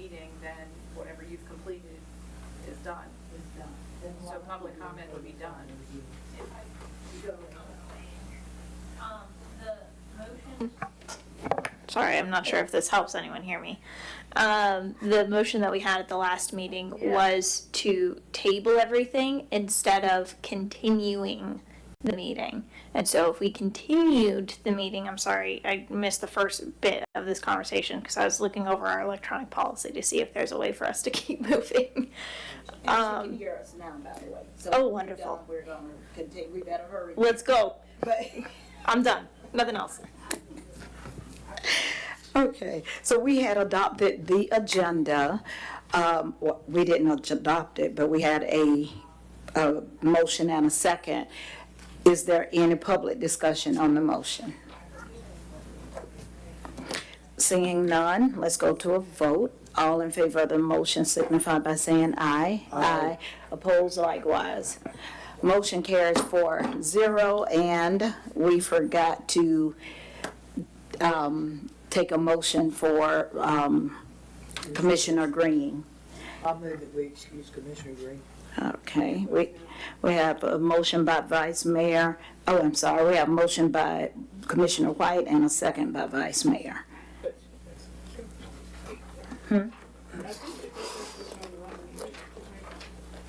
meeting, then whatever you've completed is done. So public comment would be done. The motion. Sorry, I'm not sure if this helps anyone hear me. The motion that we had at the last meeting was to table everything instead of continuing the meeting. And so if we continued the meeting, I'm sorry, I missed the first bit of this conversation because I was looking over our electronic policy to see if there's a way for us to keep moving. And she can hear us now, by the way. So Oh, when we're wonderful. done, we're gonna continue, we better hurry. Let's go. But, I'm done. Nothing else. Okay, so we had adopted the agenda. Well, we didn't adopt it, but we had a motion and a second. Is there any public discussion on the motion? Seeing none, let's go to a vote. All in favor of the motion signify by saying aye. Aye. Opposed likewise. Motion carries 4-0, and we forgot to take a motion for Commissioner Green. I'll move that we excuse Commissioner Green. Okay, we have a motion by Vice Mayor, oh, I'm sorry, we have a motion by Commissioner White and a second by Vice Mayor. All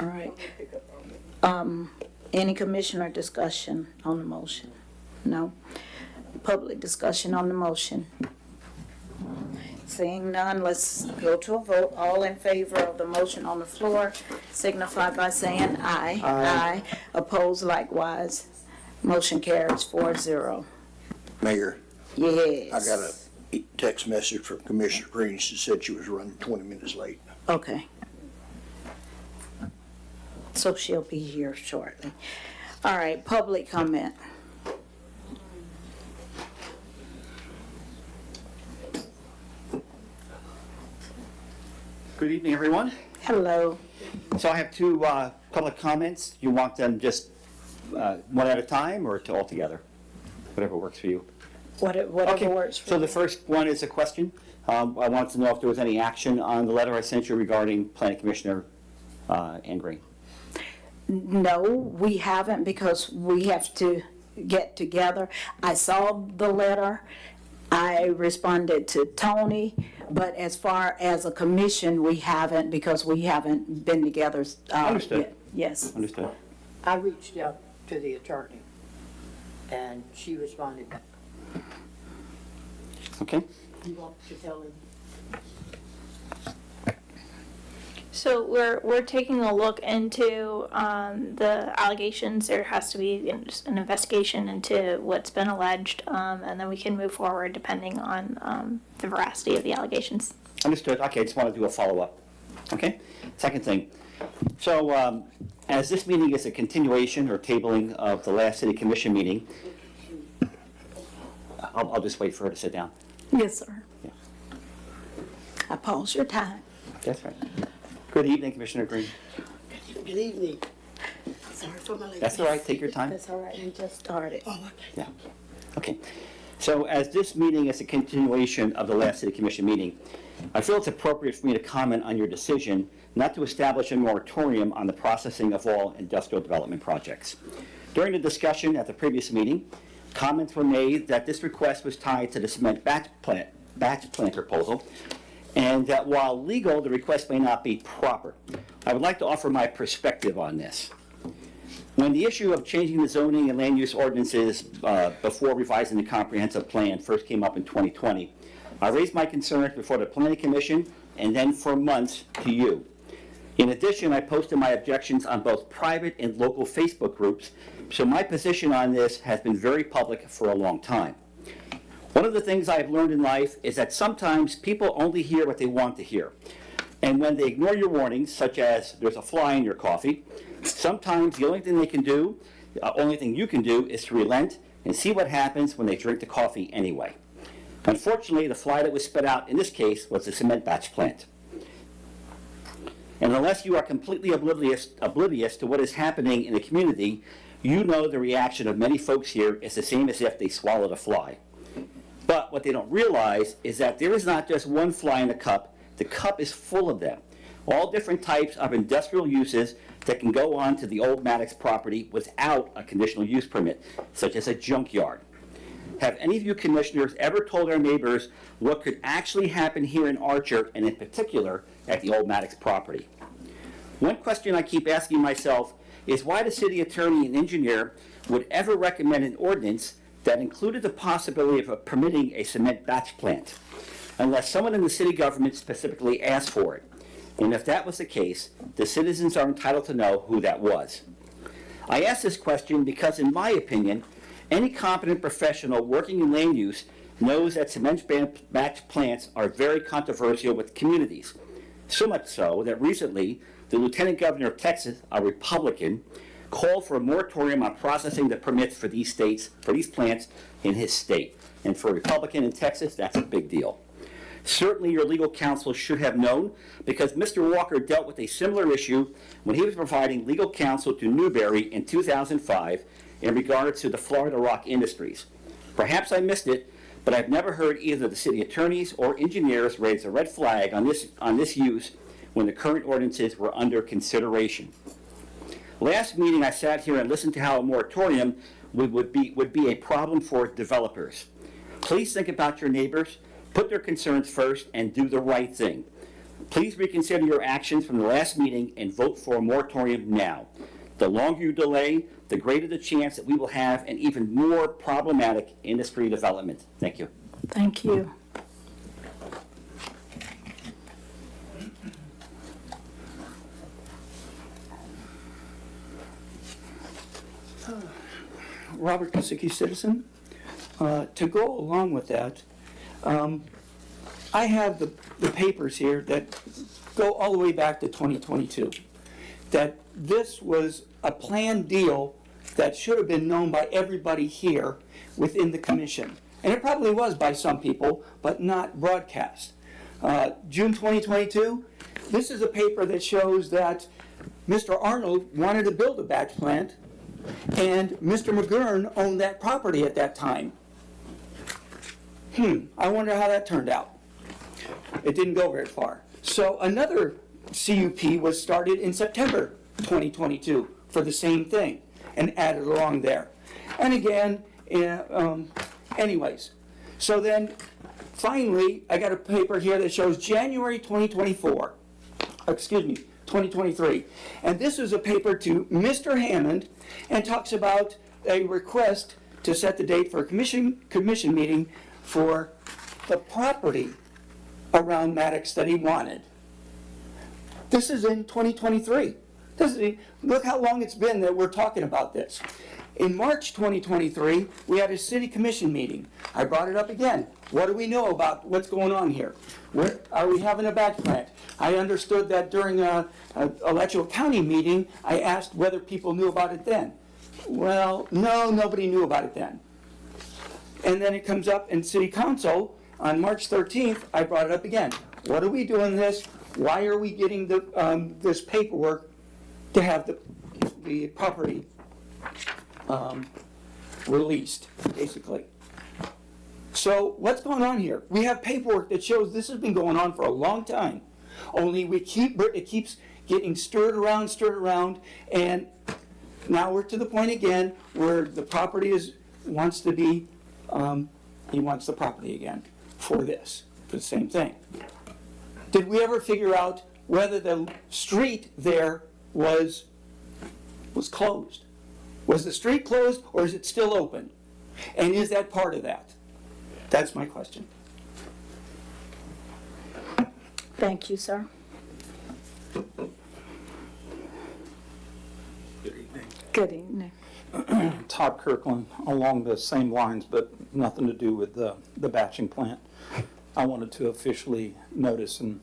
right. Any commissioner discussion on the motion? No? Public discussion on the motion? Seeing none, let's go to a vote. All in favor of the motion on the floor signify by saying aye. Aye. Opposed likewise. Motion carries 4-0. Mayor, Yes. I got a text message from Commissioner Green. She said she was running 20 minutes late. Okay. So she'll be here shortly. All right, public comment. Good evening, everyone. Hello. So I have two public comments. You want them just one at a time or all together? Whatever works for you. Whatever works for So you. the first one is a question. I wanted to know if there was any action on the letter I sent you regarding Planning Commissioner Ann Green. No, we haven't because we have to get together. I saw the letter. I responded to Tony, but as far as a commission, we haven't because we haven't been together. Understood. Yet. Yes. Understood. I reached out to the attorney, and she responded back. Okay. You want to tell him? So we're taking a look into the allegations. There has to be an investigation into what's been alleged, and then we can move forward depending on the veracity of the allegations. Understood. Okay, I just want to do a follow-up. Okay? Second thing. So as this meeting is a continuation or tabling of the last city commission meeting, I'll just wait for her to sit down. Yes, sir. Yeah. I pause your time. That's right. Good evening, Commissioner Green. Good evening. Sorry for my late. That's all right. Take your time. That's all right. We just started. Oh, okay. Yeah. Okay. So as this meeting is a continuation of the last city commission meeting, I feel it's appropriate for me to comment on your decision not to establish a moratorium on the processing of all industrial development projects. During the discussion at the previous meeting, comments were made that this request was tied to the cement batch plant proposal, and that while legal, the request may not be proper. I would like to offer my perspective on this. When the issue of changing the zoning and land use ordinances before revising the comprehensive plan first came up in 2020, I raised my concerns before the Planning Commission and then for months to you. In addition, I posted my objections on both private and local Facebook groups, so my position on this has been very public for a long time. One of the things I've learned in life is that sometimes people only hear what they want to hear. And when they ignore your warnings, such as there's a fly in your coffee, sometimes the only thing they can do, only thing you can do is to relent and see what happens when they drink the coffee anyway. Unfortunately, the fly that was spit out in this case was the cement batch plant. And unless you are completely oblivious to what is happening in the community, you know the reaction of many folks here is the same as if they swallowed a fly. But what they don't realize is that there is not just one fly in the cup, the cup is full of them. All different types of industrial uses that can go on to the old Maddox property without a conditional use permit, such as a junkyard. Have any of you commissioners ever told our neighbors what could actually happen here in Archer, and in particular at the old Maddox property? One question I keep asking myself is why the city attorney and engineer would ever recommend an ordinance that included the possibility of permitting a cement batch plant, unless someone in the city government specifically asked for it. And if that was the case, the citizens are entitled to know who that was. I ask this question because, in my opinion, any competent professional working in land use knows that cement batch plants are very controversial with communities. So much so that recently, the Lieutenant Governor of Texas, a Republican, called for a moratorium on processing the permits for these plants in his state. And for a Republican in Texas, that's a big deal. Certainly your legal counsel should have known, because Mr. Walker dealt with a similar issue when he was providing legal counsel to Newberry in 2005 in regards to the Florida Rock Industries. Perhaps I missed it, but I've never heard either the city attorneys or engineers raise a red flag on this use when the current ordinances were under consideration. Last meeting, I sat here and listened to how a moratorium would be a problem for developers. Please think about your neighbors, put their concerns first, and do the right thing. Please reconsider your actions from the last meeting and vote for a moratorium now. The longer you delay, the greater the chance that we will have an even more problematic industry development. Thank you. Thank you. Robert Kosicki, citizen. To go along with that, I have the papers here that go all the way back to 2022, that this was a planned deal that should have been known by everybody here within the commission. And it probably was by some people, but not broadcast. June 2022, this is a paper that shows that Mr. Arnold wanted to build a batch plant, and Mr. McGurn owned that property at that time. I wonder how that turned out. It didn't go very far. So another CUP was started in September 2022 for the same thing and added along there. And again, anyways, so then finally, I got a paper here that shows January 2023. And this is a paper to Mr. Hammond and talks about a request to set the date for a commission meeting for the property around Maddox that he wanted. This is in 2023. Look how long it's been that we're talking about this. In March 2023, we had a city commission meeting. I brought it up again. What do we know about what's going on here? Are we having a batch plant? I understood that during a Alachua County meeting, I asked whether people knew about it then. Well, no, nobody knew about it then. And then it comes up in city council on March 13th, I brought it up again. What are we doing this? Why are we getting this paperwork to have the property released, basically? So what's going on here? We have paperwork that shows this has been going on for a long time. Only it keeps getting stirred around, and now we're to the point again where the property wants to be, he wants the property again for the same thing. Did we ever figure out whether the street there was closed? Was the street closed, or is it still open? And is that part of that? That's my question. Thank you, sir. Good evening. Todd Kirkland, along the same lines, but nothing to do with the batching plant. I wanted to officially notice, and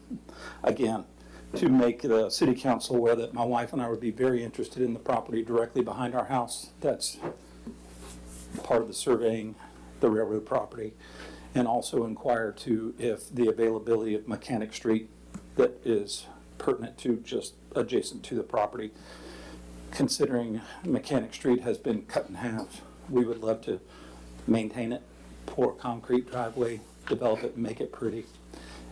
again, to make the city council aware that my wife and I would be very interested in the property directly behind our house. That's part of the surveying the railroad property, and also inquire to if the availability of Mechanic Street that is pertinent to just adjacent to the property. Considering Mechanic Street has been cut in half, we would love to maintain it, pour a concrete driveway, develop it, and make it pretty.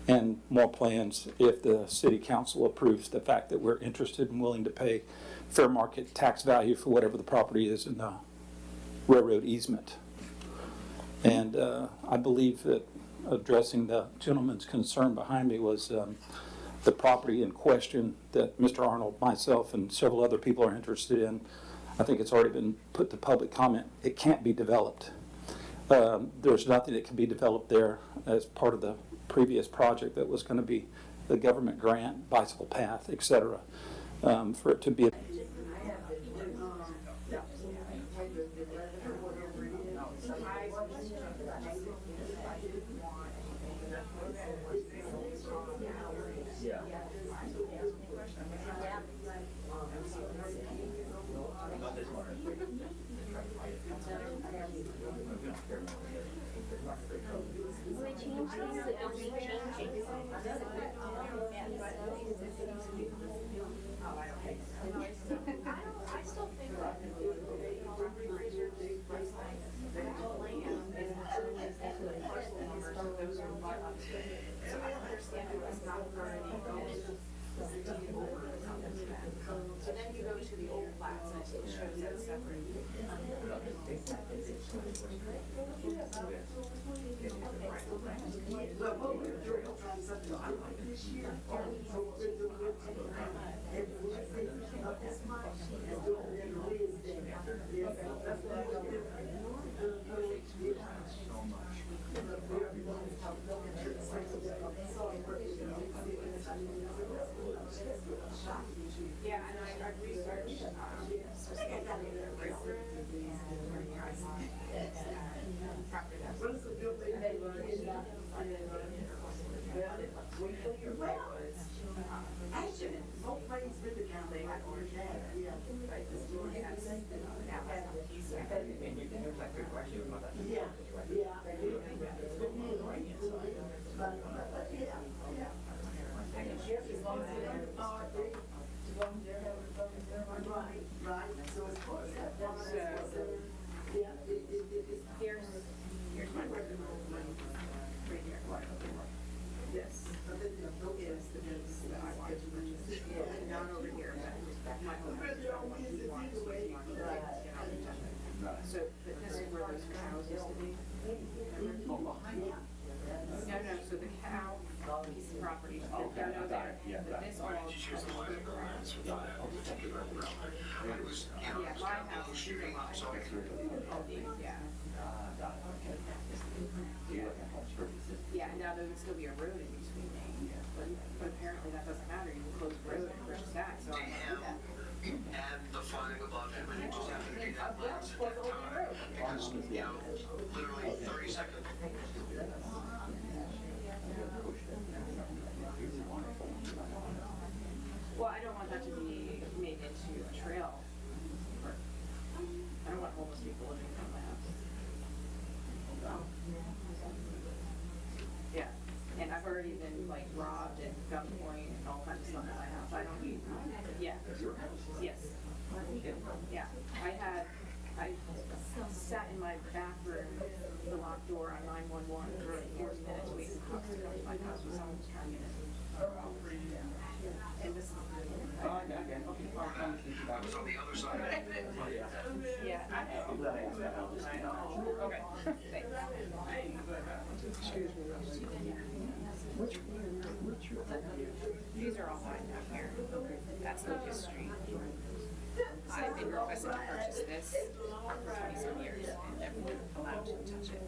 and more plans if the city council approves the fact that we're interested and willing to pay fair market tax value for whatever the property is in the railroad easement. And I believe that addressing the gentleman's concern behind me was the property in question that Mr. Arnold, myself, and several other people are interested in. I think it's already been put to public comment. It can't be developed. There's nothing that can be developed there as part of the previous project that was going to be the government grant, bicycle path, et cetera, for it to be. So then you go to the old plats and it shows that separate. Yeah, and I researched, substantially the railroad property that's. They had orange hair, but this one has now has a piece of Here's my record. Right here. This is the business that I wanted to purchase. Not over here, but my home is the one he wants. So, but this is where those cows used to be. No, so the cow piece of property, no, there, but this all. Yeah, my house is the line. Yeah, and now there would still be a road in between, but apparently that doesn't matter, you can close the road and push that, so I'm gonna do that. And the flag above him, and it just happened to be that last time, because, literally 30 seconds. Well, I don't want that to be made into a trail. I don't want homeless people living in my house. Yeah, and I've already been like robbed at gunpoint and all kinds of stuff in my house. I don't need, yeah, yes. Yeah, I sat in my bathroom, the locked door on 911 for 40 minutes waiting for cops to come to my house when someone was trying to get in. And this is. It was on the other side. Yeah. Okay, thanks. Excuse me. These are all mine down here. That's Lucas Street. I've been requesting to purchase this for 20-some years and never been allowed to touch it.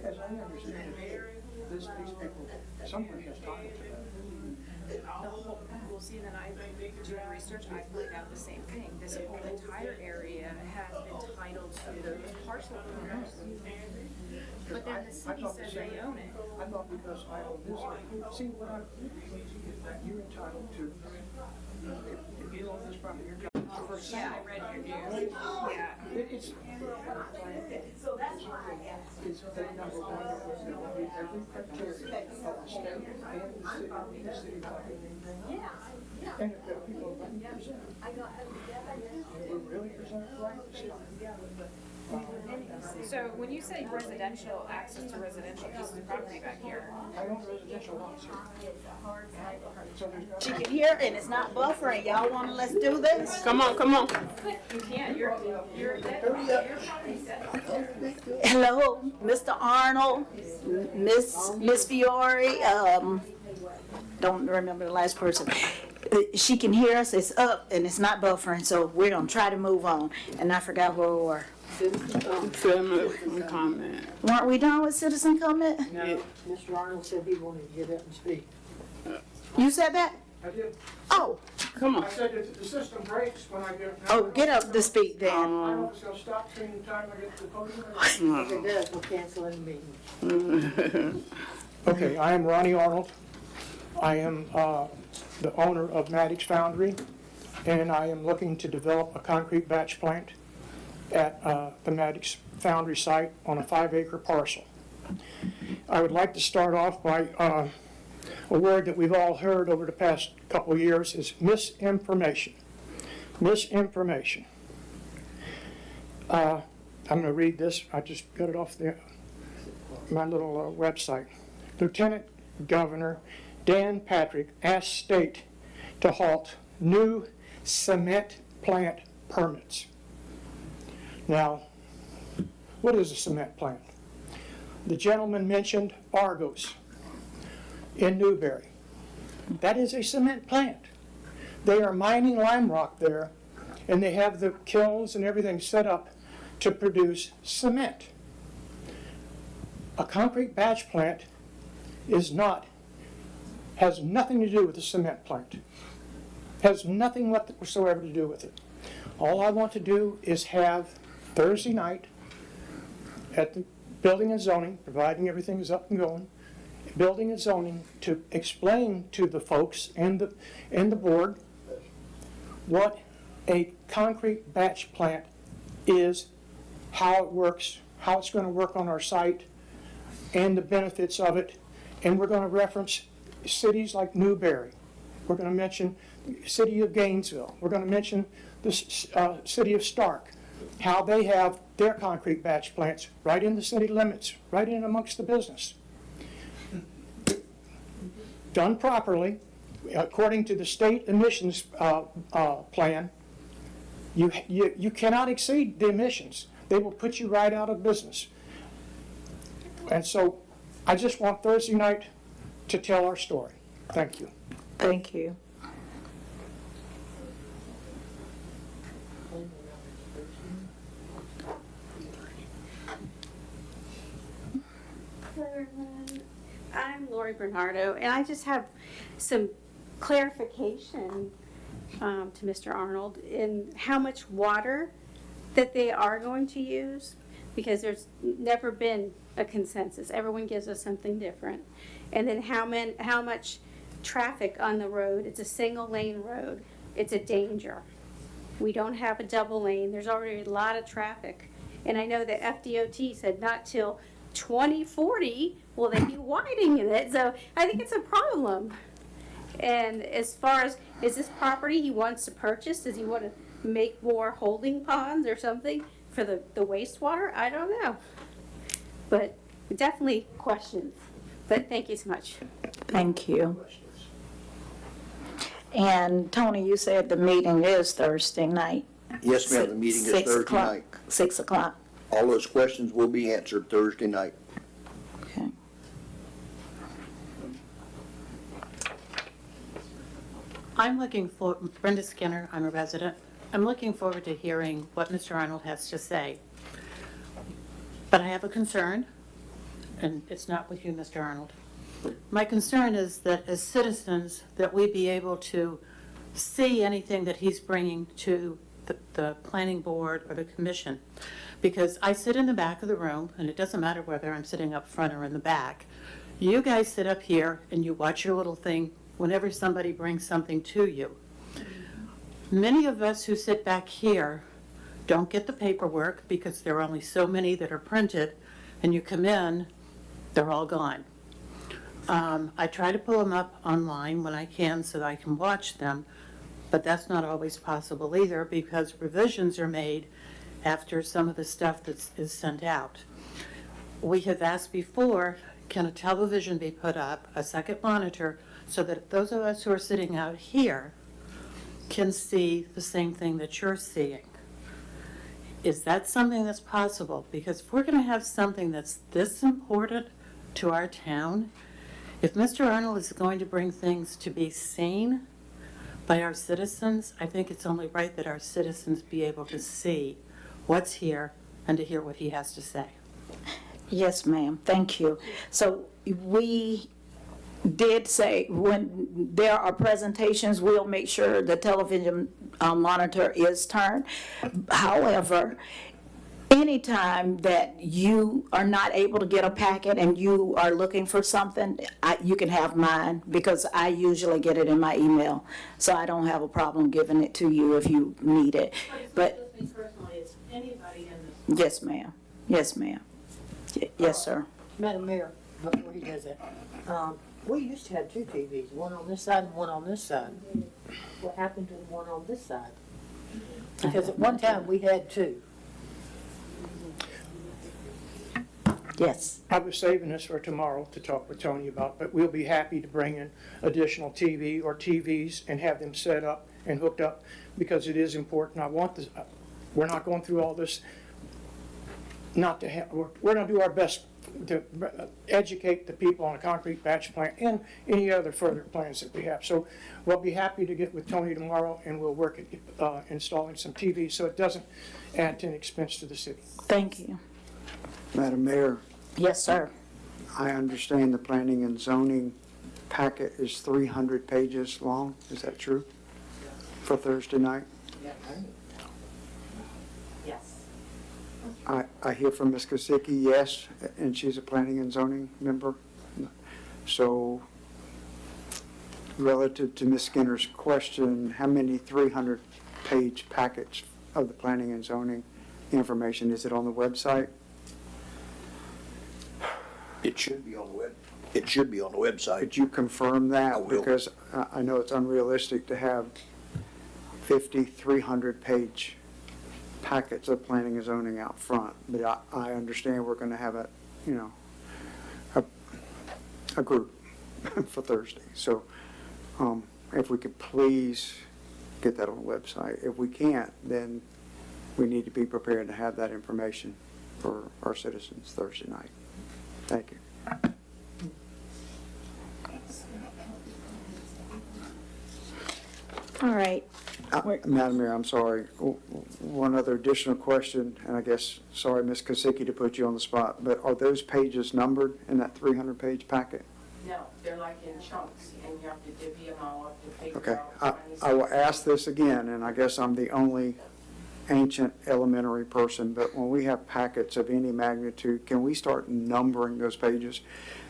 As I understand it, these people, someone has talked to them. Well, see, then I, doing research, I find out the same thing. This whole entire area has been titled to those parcel owners. But then the city says they own it. I thought because I own this, see what you're entitled to, if you own this property, you're entitled. Yeah, I read your news. Yeah. It's number one, every criteria of the state and the city. And if there are people that present it, we're really presented right, it's not. So when you say residential, access to residential pieces of property back here, I own residential lots here. So there's She can hear and it's not buffering. Y'all wanna let's do this? Come on, come on. you can't, you're property set. Hello, Mr. Arnold, Miss Fiore, don't remember the last person. She can hear us, it's up and it's not buffering, so we're gonna try to move on. And I forgot where we were. Citizen comment. Weren't we done with citizen comment? No, Mr. Arnold said he wanted to get up and speak. You said that? I did. Oh, Come on. I said that the system breaks when I get. oh, get up to speak then. I don't know if it's gonna stop between the time I get to the podium. If it does, we'll cancel the meeting. Okay, I am Ronnie Arnold. I am the owner of Maddox Foundry, and I am looking to develop a concrete batch plant at the Maddox Foundry site on a 5-acre parcel. I would like to start off by a word that we've all heard over the past couple of years is misinformation. Misinformation. I'm going to read this. I just got it off my little website. Lieutenant Governor Dan Patrick asked state to halt new cement plant permits. Now, what is a cement plant? The gentleman mentioned Argos in Newberry. That is a cement plant. They are mining lime rock there, and they have the kilns and everything set up to produce cement. A concrete batch plant has nothing to do with a cement plant. Has nothing whatsoever to do with it. All I want to do is have Thursday night at the Building and Zoning, providing everything is up and going, Building and Zoning to explain to the folks and the board what a concrete batch plant is, how it works, how it's going to work on our site, and the benefits of it. And we're going to reference cities like Newberry. We're going to mention the city of Gainesville. We're going to mention the city of Stark, how they have their concrete batch plants right in the city limits, right in amongst the business. Done properly, according to the state emissions plan, you cannot exceed the emissions. They will put you right out of business. And so I just want Thursday night to tell our story. Thank you. Thank you. Hello, everyone. I'm Lori Bernardo, and I just have some clarification to Mr. Arnold in how much water that they are going to use, because there's never been a consensus. Everyone gives us something different. And then how much traffic on the road. It's a single lane road. It's a danger. We don't have a double lane. There's already a lot of traffic. And I know that FDOT said not till 2040 will they be widening it. So I think it's a problem. And as far as, is this property he wants to purchase? Does he want to make more holding ponds or something for the wastewater? I don't know. But definitely questions. But thank you so much. Thank you. And Tony, you said the meeting is Thursday night. Yes, ma'am, the meeting is 6 Thursday o'clock. night. 6 o'clock. All those questions will be answered Thursday night. Okay. I'm looking for, Brenda Skinner, I'm a resident. I'm looking forward to hearing what Mr. Arnold has to say. But I have a concern, and it's not with you, Mr. Arnold. My concern is that as citizens, that we be able to see anything that he's bringing to the planning board or the commission. Because I sit in the back of the room, and it doesn't matter whether I'm sitting up front or in the back. You guys sit up here and you watch your little thing whenever somebody brings something to you. Many of us who sit back here don't get the paperwork because there are only so many that are printed, and you come in, they're all gone. I try to pull them up online when I can so that I can watch them, but that's not always possible either because revisions are made after some of the stuff that is sent out. We have asked before, can a television be put up, a second monitor, so that those of us who are sitting out here can see the same thing that you're seeing? Is that something that's possible? Because if we're going to have something that's this important to our town, if Mr. Arnold is going to bring things to be seen by our citizens, I think it's only right that our citizens be able to see what's here and to hear what he has to say. Yes, ma'am, thank you. So we did say when there are presentations, we'll make sure the television monitor is turned. However, anytime that you are not able to get a packet and you are looking for something, you can have mine, because I usually get it in my email. So I don't have a problem giving it to you if you need it. But It's not just me personally, it's anybody in this. yes, ma'am. Yes, ma'am. Yes, sir. Madam Mayor, before he does that, we used to have two TVs, one on this side and one on this side. What happened to the one on this side? Because at one time, we had two. Yes. I was saving this for tomorrow to talk with Tony about, but we'll be happy to bring in additional TV or TVs and have them set up and hooked up, because it is important. I want this, we're not going through all this not to have, we're gonna do our best to educate the people on the concrete batch plant and any other further plans that we have. So we'll be happy to get with Tony tomorrow, and we'll work at installing some TVs so it doesn't add to an expense to the city. Thank you. Madam Mayor, Yes, sir. I understand the planning and zoning packet is 300 pages long. Is that true? For Thursday night? Yes. I hear from Ms. Kosicki, yes, and she's a planning and zoning member. So relative to Ms. Skinner's question, how many 300-page packets of the planning and zoning information, is it on the website? It should be on the web. It should be on the website. Could you confirm that? I will. Because I know it's unrealistic to have 50 300-page packets of planning and zoning out front, but I understand we're going to have a group for Thursday. So if we could please get that on the website. If we can't, then we need to be prepared to have that information for our citizens Thursday night. Thank you. All right. Madam Mayor, I'm sorry. One other additional question, and I guess, sorry, Ms. Kosicki, to put you on the spot, but are those pages numbered in that 300-page packet? No, they're like in chunks, and you have to divvy them all up to figure Okay. out. I will ask this again, and I guess I'm the only ancient elementary person, but when we have packets of any magnitude, can we start numbering those pages?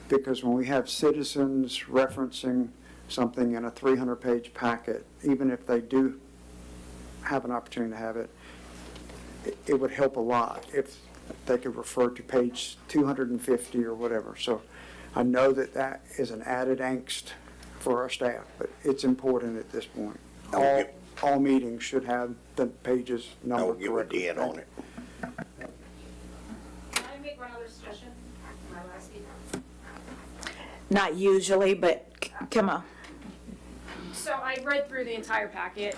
Because when we have citizens referencing something in a 300-page packet, even if they do have an opportunity to have it, it would help a lot if they could refer to page 250 or whatever. So I know that that is an added angst for our staff, but it's important at this point. All meetings should have the pages numbered correctly. I will get with Dan on it. Can I make one other suggestion? My last speaker. Not usually, but come on. So I read through the entire packet.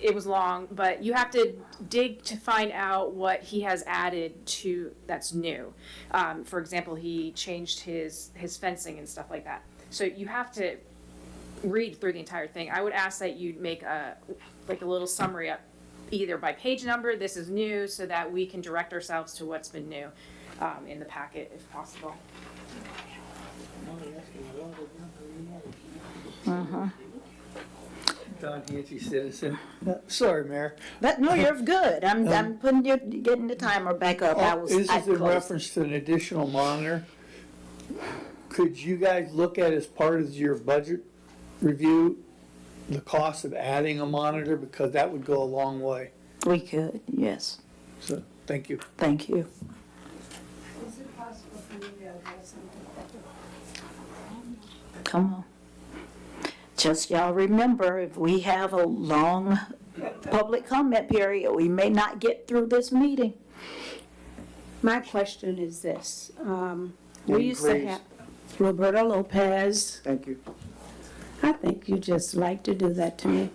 It was long, but you have to dig to find out what he has added to that's new. For example, he changed his fencing and stuff like that. So you have to read through the entire thing. I would ask that you make a little summary up, either by page number, this is new, so that we can direct ourselves to what's been new in the packet if possible. Don Hanchey, citizen. Sorry, Mayor. No, you're good. I'm getting the timer back up. This is in closed. reference to an additional monitor. Could you guys look at as part of your budget review the cost of adding a monitor, because that would go a long way. We could, yes. So, thank you. Thank you. Is it possible for you to have something? Come on. Just y'all remember, if we have a long public comment period. We may not get through this meeting. My question is this, we used to Please. have Roberta Lopez. Thank you. I think you just like to do that to me.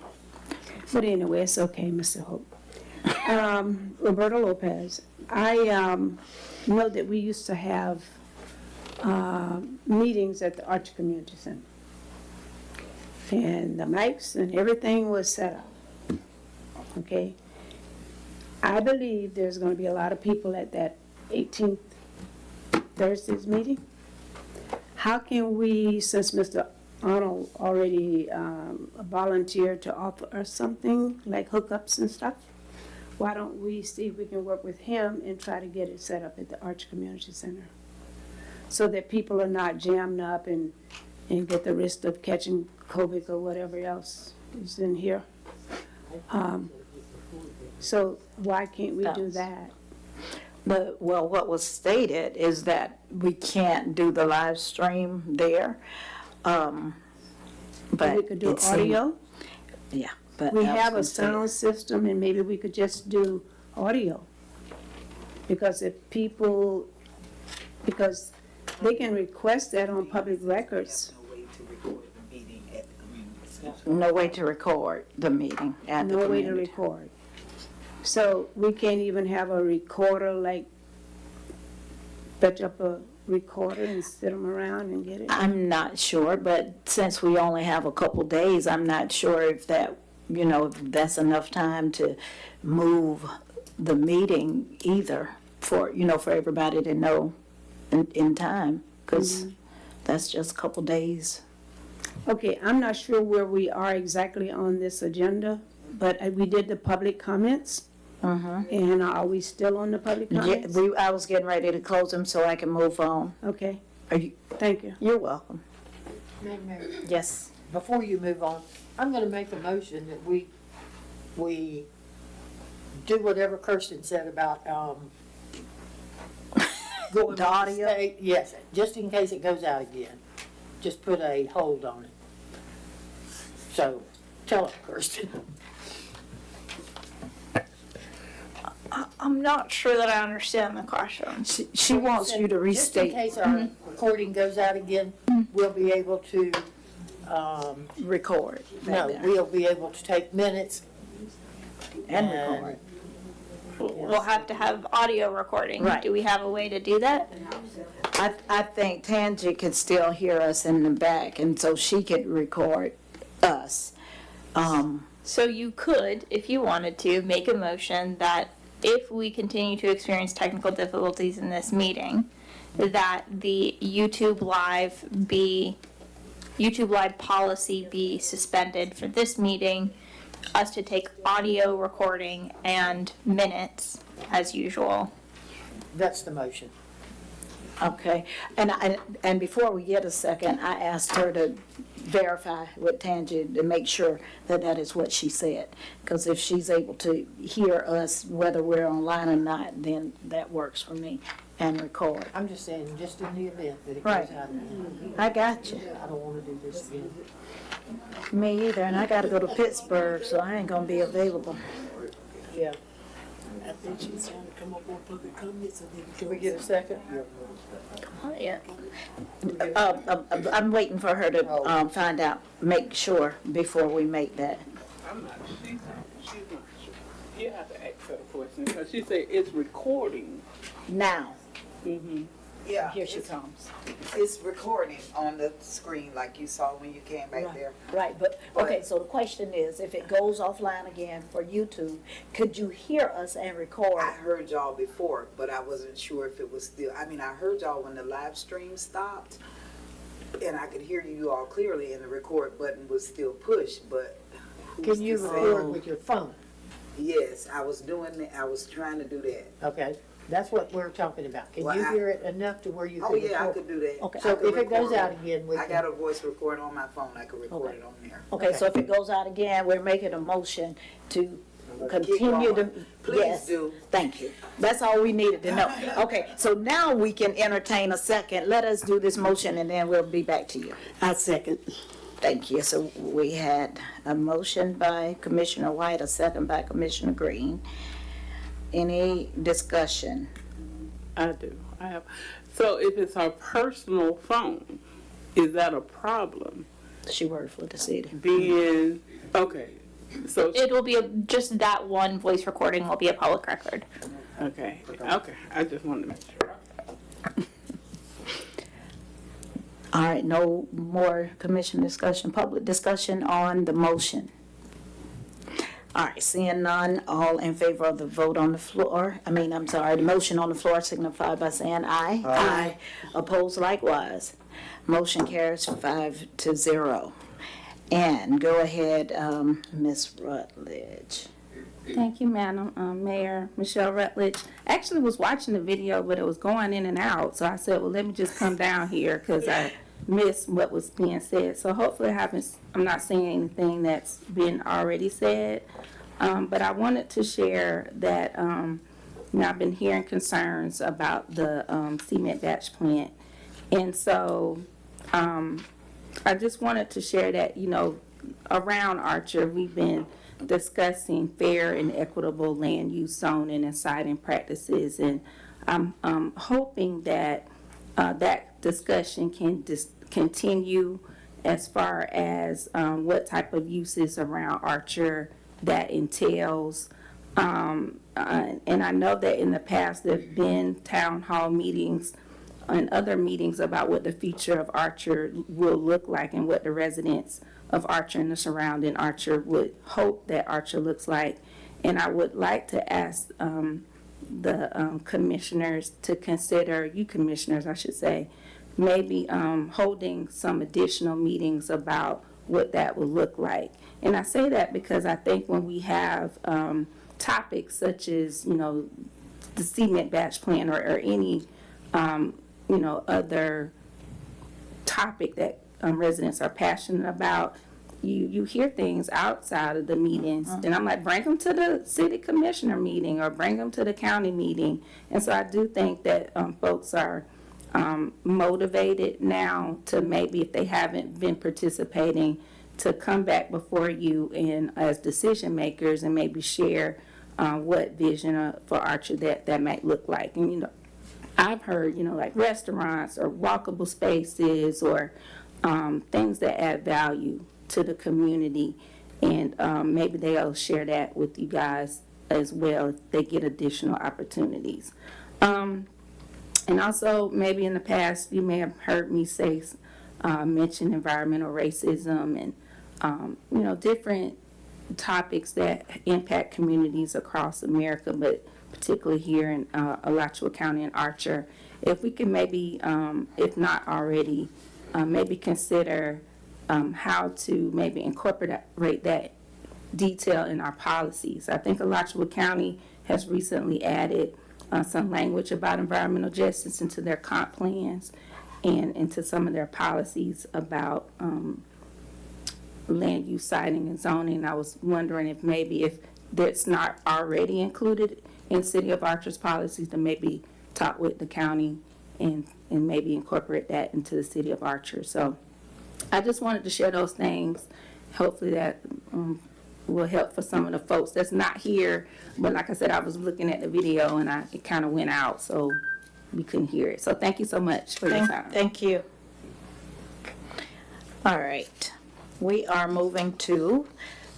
But anyway, it's okay, Mr. Hope. Roberta Lopez, I know that we used to have meetings at the Arch Community Center. And the mics and everything was set up. Okay? I believe there's gonna be a lot of people at that 18th Thursday's meeting. How can we, since Mr. Arnold already volunteered to offer us something, like hookups and stuff, why don't we see if we can work with him and try to get it set up at the Arch Community Center? So that people are not jammed up and get the risk of catching COVID or whatever else is in here. So why can't we do that? But, well, what was stated is that we can't do the live stream there. But We could do it seemed- audio? Yeah, but. We have a Allison said- sound system and maybe we could just do audio. Because if people, because they can request that on public records. No way to record the meeting at the No way to community. record. So we can't even have a recorder, like, fetch up a recorder and sit them around and get it? I'm not sure, but since we only have a couple days, I'm not sure if that, if that's enough time to move the meeting either for, for everybody to know in time, because that's just a couple days. Okay, I'm not sure where we are exactly on this agenda, but we did the public comments. And are we still on the public Yeah, comments? I was getting ready to close them so I can move on. Okay, Are you, thank you. you're welcome. Madam Mayor, Yes. before you move on, I'm gonna make a motion that we do whatever Kirsten said about, going The audio? state. Yes, just in case it goes out again. Just put a hold on it. So, tell her, Kirsten. I'm not sure that I understand the question. She wants you to restate. Just in case our recording goes out again, we'll be able to, Record. back no, there. we'll be able to take minutes. And record. We'll have to have audio recording. Right. Do we have a way to do that? I think Tangi could still hear us in the back, and so she could record us. So you could, if you wanted to, make a motion that if we continue to experience technical difficulties in this meeting, that the YouTube Live policy be suspended for this meeting, us to take audio recording and minutes as usual. That's the motion. Okay, and before we get a second, I asked her to verify with Tangi to make sure that that is what she said. Because if she's able to hear us, whether we're online or not, then that works for me, and record. I'm just saying, just in the event that it Right. goes out again. I got you. I don't wanna do this again. Me either, and I gotta go to Pittsburgh, so I ain't gonna be available. Yeah. I think she's trying to come up with public comments, so then Can we get a second? Yeah. I'm waiting for her to find out, make sure before we make that. I'm not, she's not sure. You have to ask her the question, because she said it's recording. Now, Yeah. here she comes. It's recording on the screen like you saw when you came back Right. there. Right, but, okay, so the question is, if it goes offline again for YouTube, could you hear us and record? I heard y'all before, but I wasn't sure if it was still, I heard y'all when the live stream stopped, and I could hear you all clearly, and the record button was still pushed, but who's Can you to say? record with your phone? Yes, I was trying to do that. Okay, that's what we're talking about. Can Well, you I- hear it enough to where you can Oh, record? yeah, I could do that. Okay. So I could if it goes record out again, we I can. got a voice recorder on my phone, I could record Okay. it on there. Okay, so if it goes out again, we're making a motion to continue to. Please Yes, do. thank you. That's all we needed to know. Okay, so now we can entertain a second. Let us do this motion and then we'll be back to you. I second. Thank you. So we had a motion by Commissioner White, a second by Commissioner Green. Any discussion? I do. I have. So if it's her personal phone, is that a problem? She worked for the city. Being, okay, so, It will be just that one voice recording will be a public record. okay, I just wanted to make sure. All right, no more commission discussion, public discussion on the motion. All right, seeing none, all in favor of the vote on the floor, the motion on the floor signify by saying aye. Aye. Opposed likewise. Motion carries 5-0. And go ahead, Ms. Rutledge. Thank you, Madam Mayor. Michelle Rutledge. Actually was watching the video, but it was going in and out. So I said, well, let me just come down here because I missed what was being said. So hopefully I'm not saying anything that's been already said. But I wanted to share that I've been hearing concerns about the cement batch plant. And so I just wanted to share that, around Archer, we've been discussing fair and equitable land use zoning and siting practices. And I'm hoping that that discussion can continue as far as what type of uses around Archer that entails. And I know that in the past there have been town hall meetings and other meetings about what the future of Archer will look like and what the residents of Archer and the surrounding Archer would hope that Archer looks like. And I would like to ask the commissioners to consider, you commissioners, I should say, maybe holding some additional meetings about what that would look like. And I say that because I think when we have topics such as, the cement batch plant or any, other topic that residents are passionate about, you hear things outside of the meetings. And I'm like, bring them to the city commissioner meeting or bring them to the county meeting. And so I do think that folks are motivated now to maybe, if they haven't been participating, to come back before you and as decision makers and maybe share what vision for Archer that might look like. And I've heard like restaurants or walkable spaces or things that add value to the community, and maybe they'll share that with you guys as well if they get additional opportunities. And also, maybe in the past, you may have heard me say, mention environmental racism and, different topics that impact communities across America, but particularly here in Alachua County and Archer. If we can maybe, if not already, maybe consider how to maybe incorporate that detail in our policies. I think Alachua County has recently added some language about environmental justice into their comp plans and into some of their policies about land use siting and zoning. I was wondering if that's not already included in City of Archer's policies, to maybe talk with the county and maybe incorporate that into the City of Archer. So I just wanted to share those things. Hopefully that will help for some of the folks that's not here. But like I said, I was looking at the video and it kind of went out, so we couldn't hear it. So thank you so much for your time. Thank you. All right. We are moving to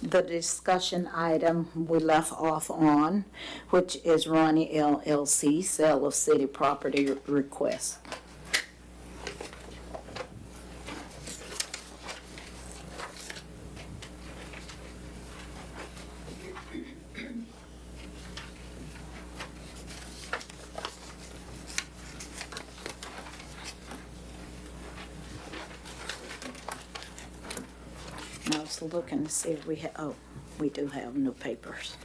the discussion item we left off on, which is Ronnie LLC sale of city property request. I was looking to see if we have, we do have new papers.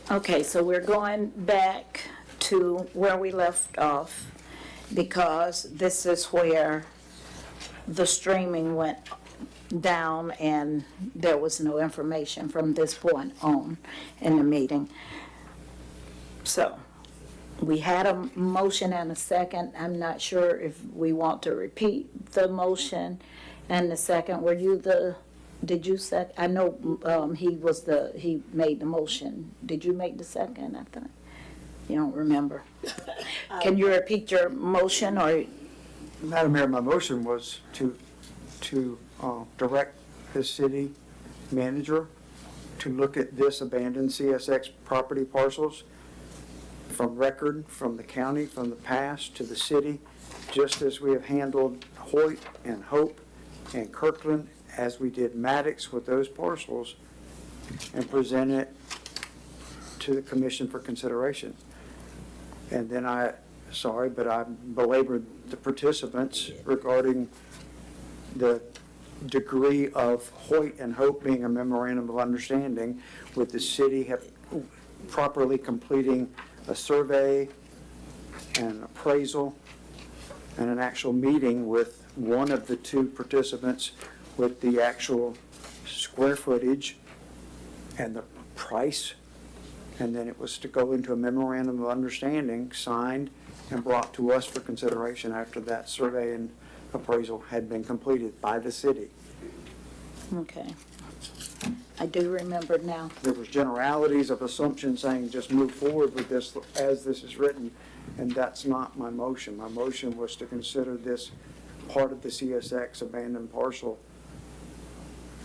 Okay, so we're going back to where we left off because this is where the streaming went down and there was no information from this point on in the meeting. So, we had a motion and a second. I'm not sure if we want to repeat the motion and the second. Did you I know, he made the motion. Did you make the second? I thought, you don't remember. Can you repeat your motion or? Madam Mayor, my motion was to direct the city manager to look at this abandoned CSX property parcels from record, from the county, from the past to the city, just as we have handled Hoyt and Hope and Kirkland, as we did Maddox with those parcels, and present it to the commission for consideration. And then I belabored the participants regarding the degree of Hoyt and Hope being a memorandum of understanding with the city properly completing a survey and appraisal and an actual meeting with one of the two participants with the actual square footage and the price. And then it was to go into a memorandum of understanding signed and brought to us for consideration after that survey and appraisal had been completed by the city. Okay. I do remember now. There was generalities of assumptions saying just move forward with this as this is written, and that's not my motion. My motion was to consider this part of the CSX abandoned parcel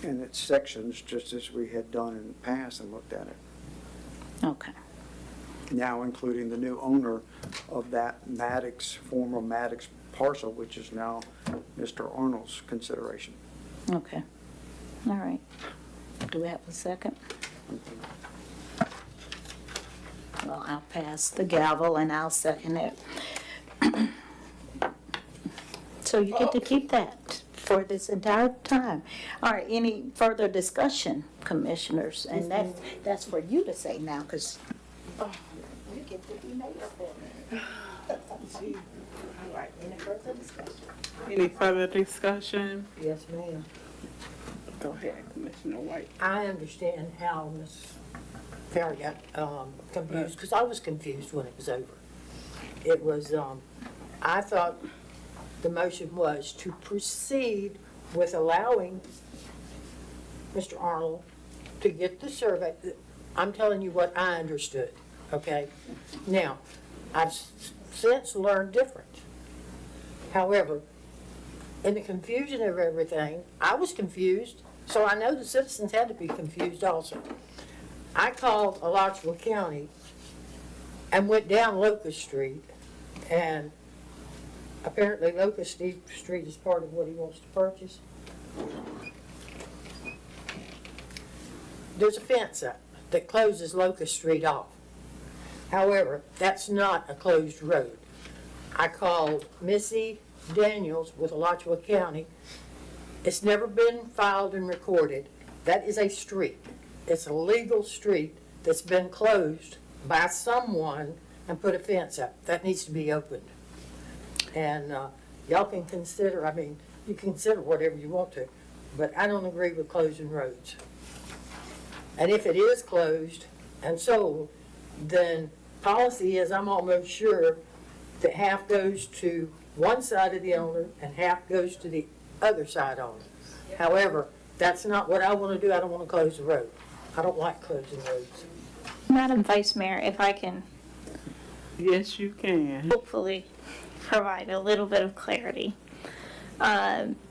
in its sections, just as we had done in the past and looked at it. Okay. Now including the new owner of that former Maddox parcel, which is now Mr. Arnold's consideration. Okay. All right. Do we have a second? Well, I'll pass the gavel and I'll second it. So you get to keep that for this entire time. All right, any further discussion, commissioners? And that's for you to say now, because you get to be mayor for me. All right, any further discussion? Any further discussion? Yes, ma'am. Go ahead, Commissioner White. I understand how Ms. Ferry got confused, because I was confused when it was over. It was, I thought the motion was to proceed with allowing Mr. Arnold to get the survey. I'm telling you what I understood, okay? Now, I've since learned different. However, in the confusion of everything, I was confused, so I know the citizens had to be confused also. I called Alachua County and went down Locust Street, and apparently Locust Street is part of what he wants to purchase. There's a fence up that closes Locust Street off. However, that's not a closed road. I called Missy Daniels with Alachua County. It's never been filed and recorded. That is a street. It's a legal street that's been closed by someone and put a fence up. That needs to be opened. And y'all can consider, you can consider whatever you want to, but I don't agree with closing roads. And if it is closed and sold, then policy is, I'm almost sure, that half goes to one side of the owner and half goes to the other side owner. However, that's not what I want to do. I don't want to close the road. I don't like closing roads. Madam Vice Mayor, if I can Yes, you can. hopefully provide a little bit of clarity.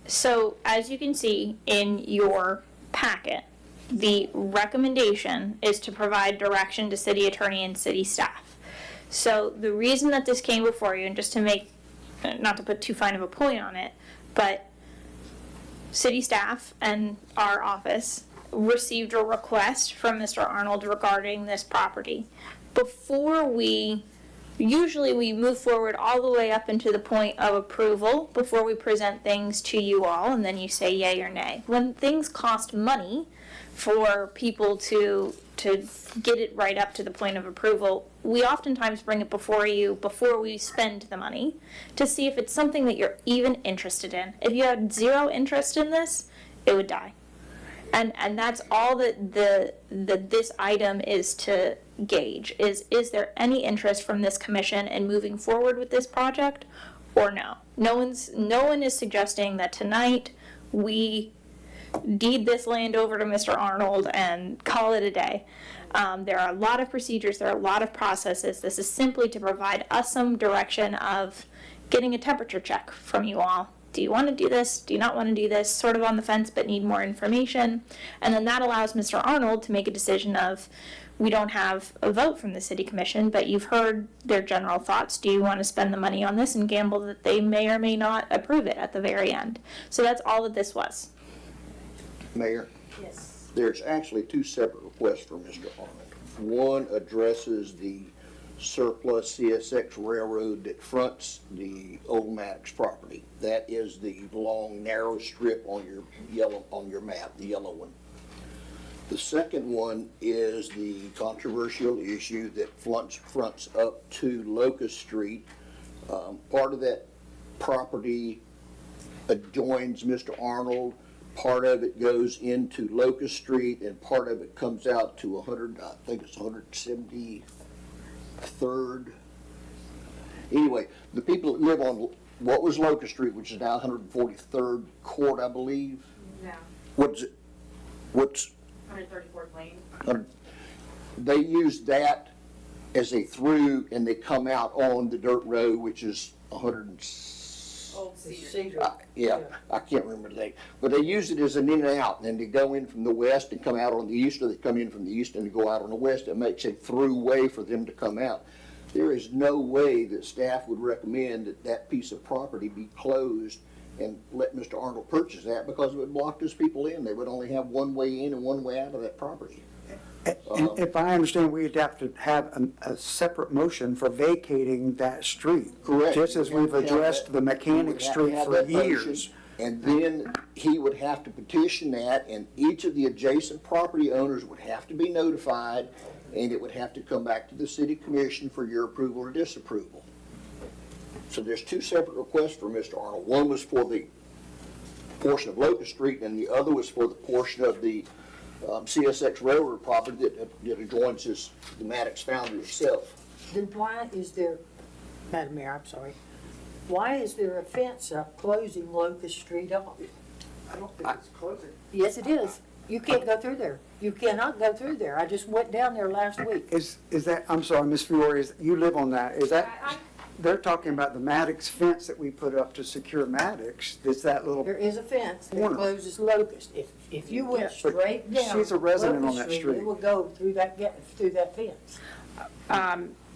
So as you can see in your packet, the recommendation is to provide direction to city attorney and city staff. So the reason that this came before you, and just to make, not to put too fine of a point on it, but city staff and our office received a request from Mr. Arnold regarding this property. Usually we move forward all the way up into the point of approval before we present things to you all, and then you say yay or nay. When things cost money for people to get it right up to the point of approval, we oftentimes bring it before you before we spend the money to see if it's something that you're even interested in. If you had zero interest in this, it would die. And that's all that this item is to gauge, is there any interest from this commission in moving forward with this project or no? No one is suggesting that tonight we deed this land over to Mr. Arnold and call it a day. There are a lot of procedures, there are a lot of processes. This is simply to provide us some direction of getting a temperature check from you all. Do you want to do this? Do you not want to do this? Sort of on the fence, but need more information. And then that allows Mr. Arnold to make a decision of, we don't have a vote from the city commission, but you've heard their general thoughts. Do you want to spend the money on this and gamble that they may or may not approve it at the very end? So that's all that this was. Mayor, Yes. there's actually two separate requests for Mr. Arnold. One addresses the surplus CSX railroad that fronts the old Maddox property. That is the long, narrow strip on your map, the yellow one. The second one is the controversial issue that fronts up to Locust Street. Part of that property adjoins Mr. Arnold. Part of it goes into Locust Street, and part of it comes out to 173rd. Anyway, the people that live on what was Locust Street, which is now 143rd Court, I believe. No, What's it? What's 134th Lane. they use that as a through, and they come out on the dirt road, which is 100. Old Cedar. Yeah, I can't remember the name, but they use it as an in and out, and then they go in from the west and come out on the east, or they come in from the east and go out on the west. It makes a through way for them to come out. There is no way that staff would recommend that that piece of property be closed and let Mr. Arnold purchase that, because it would block those people in. They would only have one way in and one way out of that property. And if I understand, we'd have to have a separate motion for vacating that street. Correct. Just as we've addressed the Mechanic Street for years. And then he would have to petition that, and each of the adjacent property owners would have to be notified, and it would have to come back to the city commission for your approval or disapproval. So there's two separate requests for Mr. Arnold. One was for the portion of Locust Street, and the other was for the portion of the CSX railroad property that adjoins the Maddox Foundry itself. Then why is there, Madam Mayor, I'm sorry, why is there a fence up closing Locust Street off? I don't think it's closing. Yes, it is. You can't go through there. You cannot go through there. I just went down there last week. Is that, I'm sorry, Ms. Fiore, you live on that, is that, they're talking about the Maddox fence that we put up to secure Maddox, it's that little, There is a fence that Corner. closes Locust. If you went Yeah, but straight down she's a resident Locust on that street. It would go through that fence.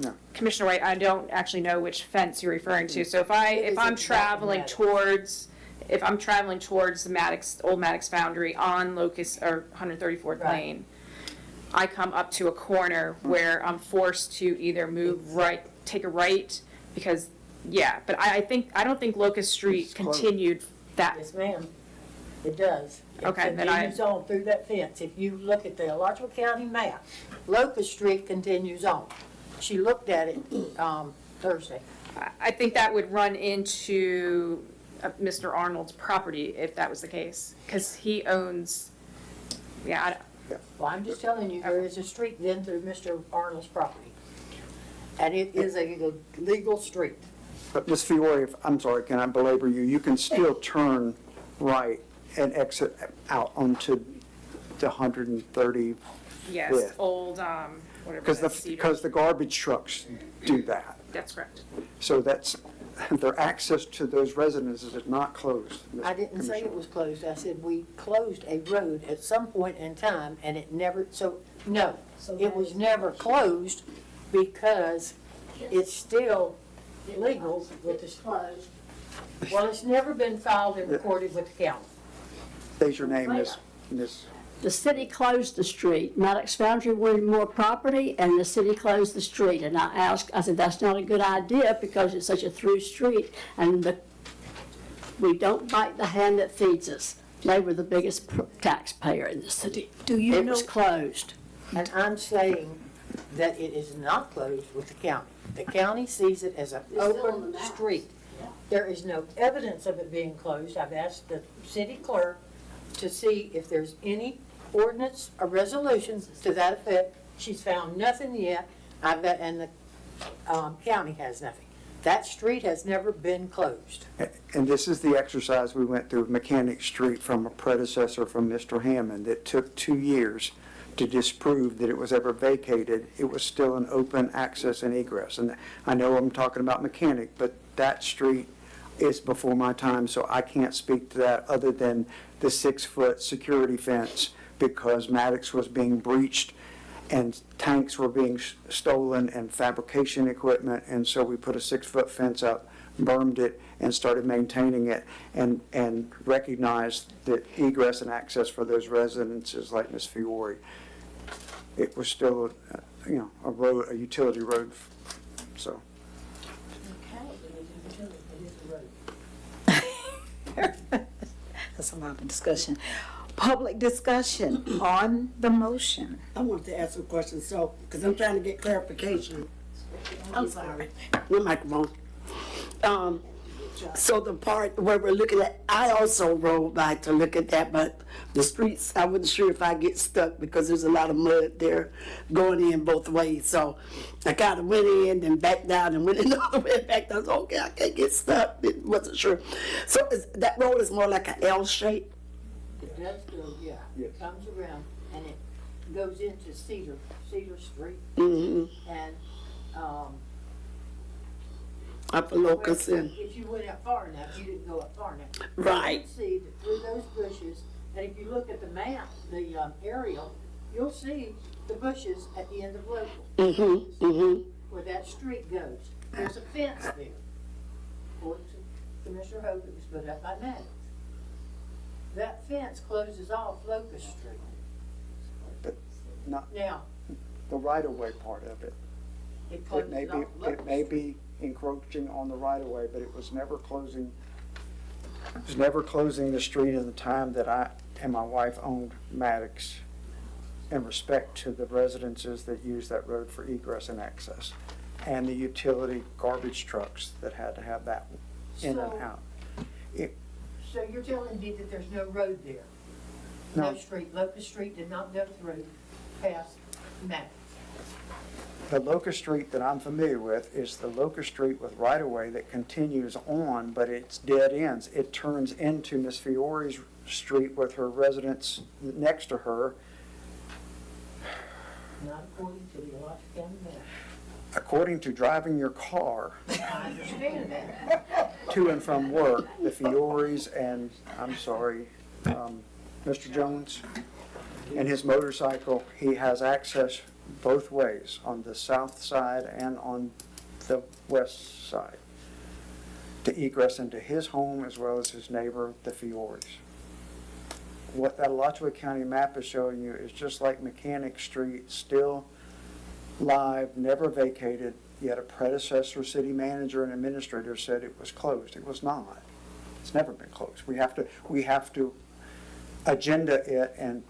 No. Commissioner White, I don't actually know which fence you're referring to. So if I'm traveling towards the Maddox, old Maddox Foundry on Locust or 134th Right. Lane, I come up to a corner where I'm forced to either move right, take a right, because, yeah, but I don't think Locust Street It's closed. continued that. Yes, ma'am. It does. Okay, It then I- continues on through that fence. If you look at the Alachua County map, Locust Street continues on. She looked at it, Thursday. I think that would run into Mr. Arnold's property if that was the case, because he owns, yeah, Well, I'm just telling you, there is a street then through Mr. Arnold's property. And it is a legal street. but Ms. Fiore, I'm sorry, can I belabor you? You can still turn right and exit out onto the 130th. yes, With. old, whatever Because that's Cedar. because the garbage trucks do that. That's correct. So that's, their access to those residences is not closed. Mr. I didn't say it Commissioner. was closed. I said we closed a road at some point in time and it never, no, it was never closed because it's still legal with this closed. Well, it's never been filed and recorded with the county. State your name, Ms. The city closed the street. Maddox Foundry wanted more property, and the city closed the street. And I said, that's not a good idea because it's such a through street, and we don't bite the hand that feeds us. They were the biggest taxpayer in the city. It was closed. And I'm saying that it is not closed with the county. The county sees it as an open street. There is no evidence of it being closed. I've asked the city clerk to see if there's any ordinance or resolutions to that effect. She's found nothing yet, and the county has nothing. That street has never been closed. And this is the exercise we went through with Mechanic Street from a predecessor from Mr. Hammond that took 2 years to disprove that it was ever vacated. It was still an open access and egress. And I know I'm talking about Mechanic, but that street is before my time, so I can't speak to that other than the 6-foot security fence because Maddox was being breached and tanks were being stolen and fabrication equipment, and so we put a 6-foot fence up, bermed it, and started maintaining it, and recognized that egress and access for those residences like Ms. Fiore, it was still, a road, a utility road, so. That's a lot of discussion. Public discussion on the motion. I want to ask a question, so, because I'm trying to get clarification. I'm sorry, the microphone. So the part where we're looking at, I also rode by to look at that, but the streets, I wasn't sure if I get stuck because there's a lot of mud there going in both ways. So I kind of went in and backed down and went in the other way back down. So, okay, I can't get stuck. Wasn't sure. So that road is more like an L shape? It does go, yeah. It comes around and it goes into Cedar Street. Mm-hmm. And, Up a locust and, if you went up far enough, you didn't go up far enough. Right. You can see that through those bushes, and if you look at the map, the aerial, you'll see the bushes at the end of Local. Where that street goes. There's a fence there. According to Commissioner Hope, it was put up by Maddox. That fence closes off Locust Street. But not Now, the right-of-way part of it. it closes off Locust. It may be encroaching on the right-of-way, but it was never closing the street in the time that I and my wife owned Maddox in respect to the residences that use that road for egress and access, and the utility garbage trucks that had to have that in and out. So you're telling me that there's no road there? No. No street, Locust Street did not go through past Maddox? The Locust Street that I'm familiar with is the Locust Street with right-of-way that continues on, but it's dead ends. It turns into Miss Fiore's street with her residence next to her. Not according to the Alachua County map. According to driving your car I understand that. to and from work, the Fiores and, Mr. Jones, and his motorcycle, he has access both ways, on the south side and on the west side, to egress into his home as well as his neighbor, the Fiores. What that Alachua County map is showing you is just like Mechanic Street, still live, never vacated, yet a predecessor city manager and administrator said it was closed. It was not. It's never been closed. We have to agenda it and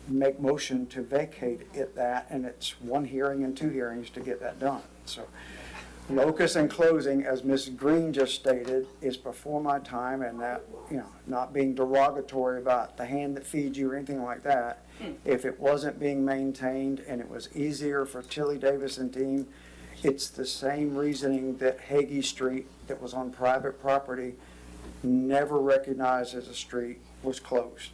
make motion to vacate it and it's 1 hearing and 2 hearings to get that done. So locus and closing, as Ms. Green just stated, is before my time, and that, not being derogatory about the hand that feeds you or anything like that. If it wasn't being maintained and it was easier for Tilly Davis and team, it's the same reasoning that Hagee Street, that was on private property, never recognized as a street, was closed.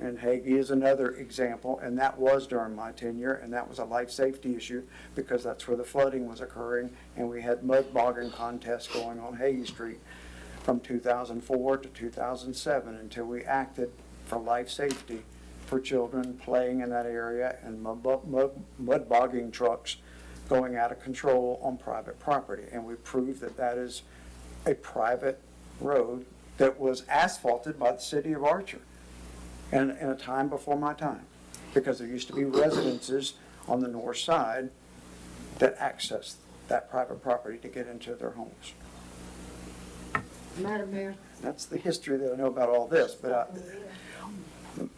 And Hagee is another example, and that was during my tenure, and that was a life safety issue because that's where the flooding was occurring, and we had mud bogging contests going on Hagee Street from 2004 to 2007 until we acted for life safety for children playing in that area and mud bogging trucks going out of control on private property. And we proved that that is a private road that was asphalted by the city of Archer in a time before my time, because there used to be residences on the north side that accessed that private property to get into their homes. Madam Mayor? That's the history that I know about all this, but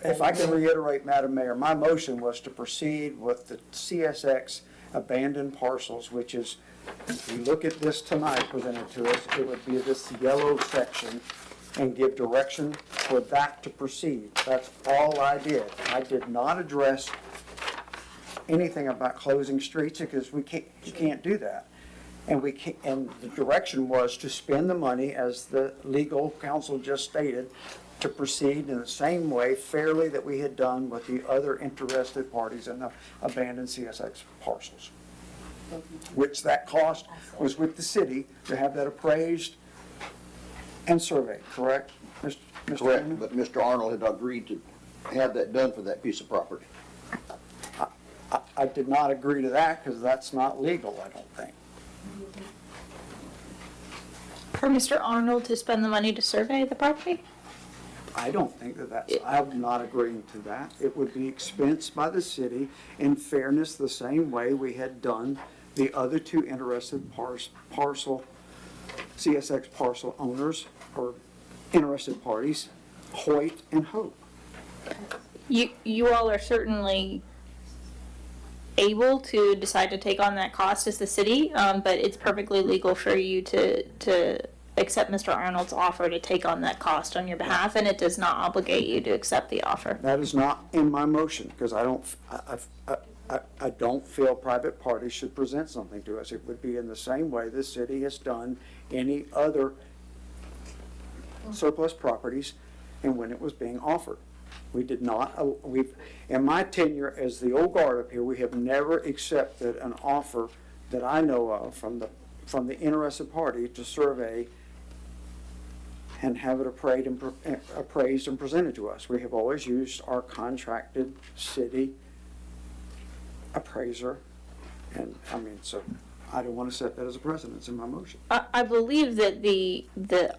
if I can reiterate, Madam Mayor, my motion was to proceed with the CSX abandoned parcels, which is, if you look at this tonight presented to us, it would be this yellow section and give direction for that to proceed. That's all I did. I did not address anything about closing streets because you can't do that. And and the direction was to spend the money, as the legal counsel just stated, to proceed in the same way fairly that we had done with the other interested parties in the abandoned CSX parcels. Which that cost was with the city to have that appraised and surveyed, correct, Mr. Correct, Hammond? but Mr. Arnold had agreed to have that done for that piece of property. I did not agree to that because that's not legal, I don't think. For Mr. Arnold to spend the money to survey the property? I don't think I'm not agreeing to that. It would be expensed by the city in fairness the same way we had done the other two interested parcel, CSX parcel owners or interested parties, Hoyt and Hope. You all are certainly able to decide to take on that cost as the city, but it's perfectly legal for you to accept Mr. Arnold's offer to take on that cost on your behalf, and it does not obligate you to accept the offer. That is not in my motion because I don't feel private parties should present something to us. It would be in the same way the city has done any other surplus properties and when it was being offered. We did not, in my tenure as the old guard up here, we have never accepted an offer that I know of from the interested party to survey and have it appraised and presented to us. We have always used our contracted city appraiser, and so I don't want to set that as a precedence in my motion. I believe that the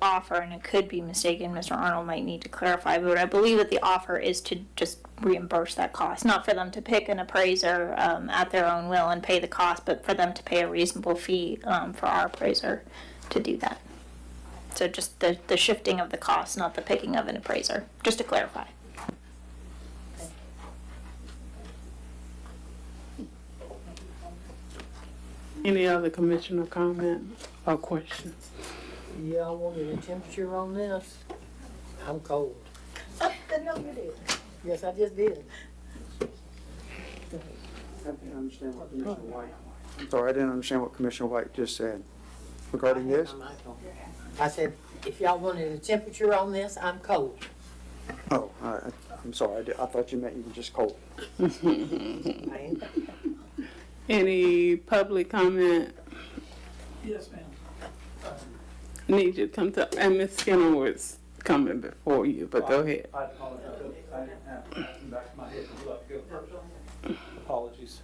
offer, and it could be mistaken, Mr. Arnold might need to clarify, but I believe that the offer is to just reimburse that cost, not for them to pick an appraiser at their own will and pay the cost, but for them to pay a reasonable fee for our appraiser to do that. So just the shifting of the cost, not the picking of an appraiser, just to clarify. Any other commissioner comment or questions? Y'all wanted a temperature on this? I'm cold. No, you did. Yes, I just did. I didn't understand what Commissioner White. I'm sorry, I didn't understand what Commissioner White just said regarding this. I said, if y'all wanted a temperature on this, I'm cold. Oh, I'm sorry. I thought you meant you were just cold. Any public comment? Yes, ma'am. Need you to come to, and Ms. Skinner was coming before you, but go ahead. I apologize. I didn't have it in the back of my head. Would you like to go first? Apologies.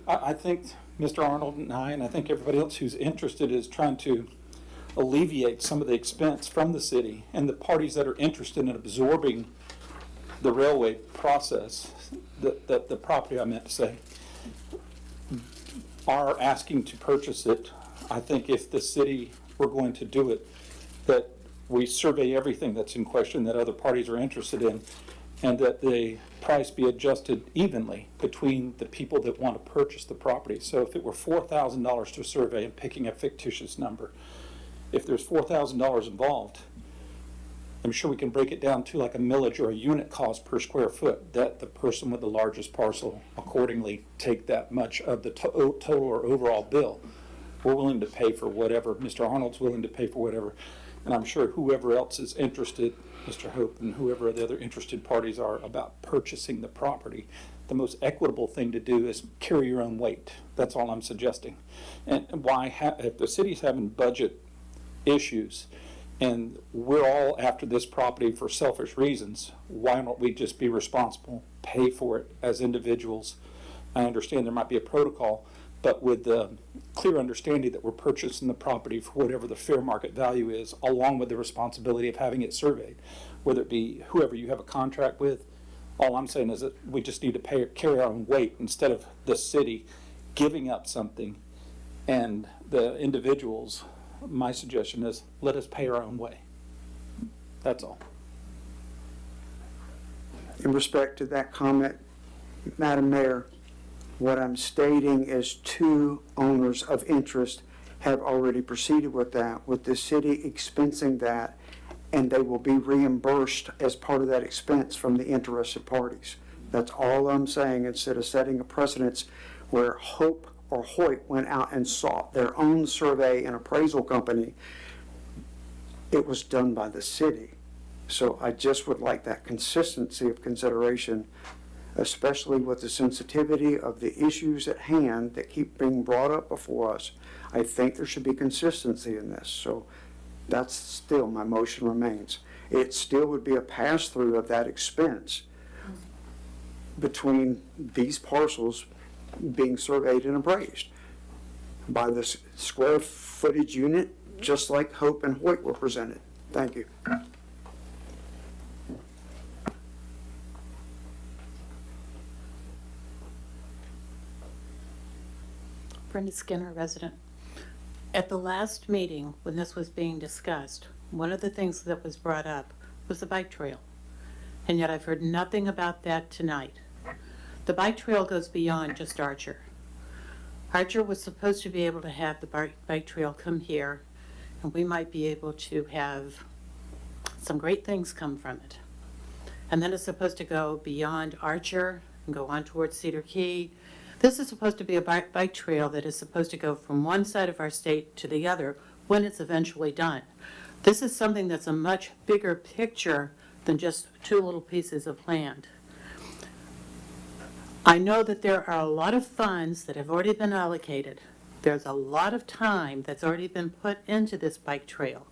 I think Mr. Arnold and I think everybody else who's interested is trying to alleviate some of the expense from the city, and the parties that are interested in absorbing the railway process, the property I meant to say, are asking to purchase it. I think if the city were going to do it, that we survey everything that's in question that other parties are interested in, and that the price be adjusted evenly between the people that want to purchase the property. So if it were $4,000 to survey, and picking a fictitious number, if there's $4,000 involved, I'm sure we can break it down to like a millage or a unit cost per square foot, that the person with the largest parcel accordingly take that much of the total or overall bill. We're willing to pay for whatever, Mr. Arnold's willing to pay for whatever, and I'm sure whoever else is interested, Mr. Hope and whoever the other interested parties are about purchasing the property, the most equitable thing to do is carry your own weight. That's all I'm suggesting. And why, if the city's having budget issues, and we're all after this property for selfish reasons, why don't we just be responsible, pay for it as individuals? I understand there might be a protocol, but with the clear understanding that we're purchasing the property for whatever the fair market value is, along with the responsibility of having it surveyed, whether it be whoever you have a contract with. All I'm saying is that we just need to carry our own weight instead of the city giving up something and the individuals. My suggestion is let us pay our own way. That's all. In respect to that comment, Madam Mayor, what I'm stating is two owners of interest have already proceeded with that, with the city expensing that and they will be reimbursed as part of that expense from the interested parties. That's all I'm saying, instead of setting a precedence where Hope or Hoyt went out and sought their own survey and appraisal company. It was done by the city. So I just would like that consistency of consideration, especially with the sensitivity of the issues at hand that keep being brought up before us. I think there should be consistency in this. So that's still, my motion remains. It still would be a pass-through of that expense between these parcels being surveyed and appraised by the square footage unit, just like Hope and Hoyt were presented. Thank you. Brenda Skinner, resident. At the last meeting, when this was being discussed, one of the things that was brought up was the bike trail. And yet I've heard nothing about that tonight. The bike trail goes beyond just Archer. Archer was supposed to be able to have the bike trail come here, and we might be able to have some great things come from it. And then it's supposed to go beyond Archer and go on towards Cedar Key. This is supposed to be a bike trail that is supposed to go from one side of our state to the other when it's eventually done. This is something that's a much bigger picture than just two little pieces of land. I know that there are a lot of funds that have already been allocated. There's a lot of time that's already been put into this bike trail.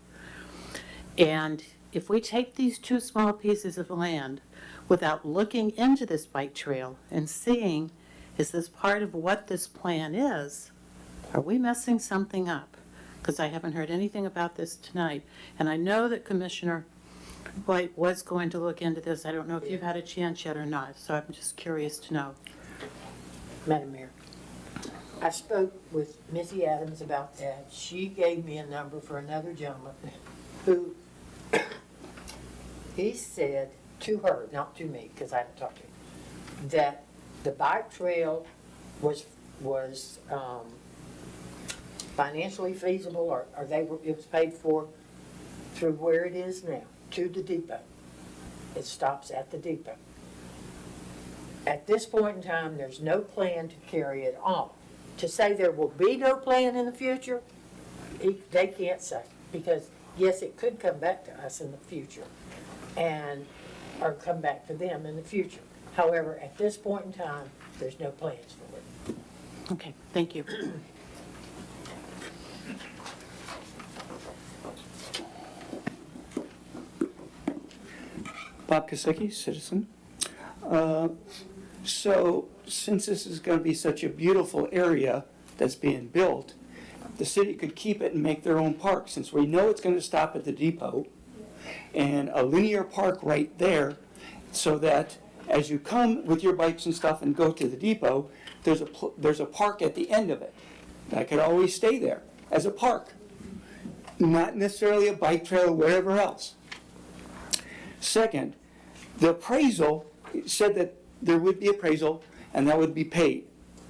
And if we take these two small pieces of land without looking into this bike trail and seeing, is this part of what this plan is, are we messing something up? Because I haven't heard anything about this tonight. And I know that Commissioner White was going to look into this. I don't know if you've had a chance yet or not, so I'm just curious to know. Madam Mayor, I spoke with Missy Adams about that. She gave me a number for another gentleman who, he said to her, not to me, because I haven't talked to him, that the bike trail was financially feasible, or it was paid for through where it is now, to the depot. It stops at the depot. At this point in time, there's no plan to carry it on. To say there will be no plan in the future, they can't say, because yes, it could come back to us in the future, or come back to them in the future. However, at this point in time, there's no plans for it. Okay, thank you. Bob Kosicki, citizen. So since this is going to be such a beautiful area that's being built, the city could keep it and make their own park, since we know it's going to stop at the depot, and a linear park right there, so that as you come with your bikes and stuff and go to the depot, there's a park at the end of it. That could always stay there as a park, not necessarily a bike trail or whatever else. Second, the appraisal said that there would be appraisal and that would be paid,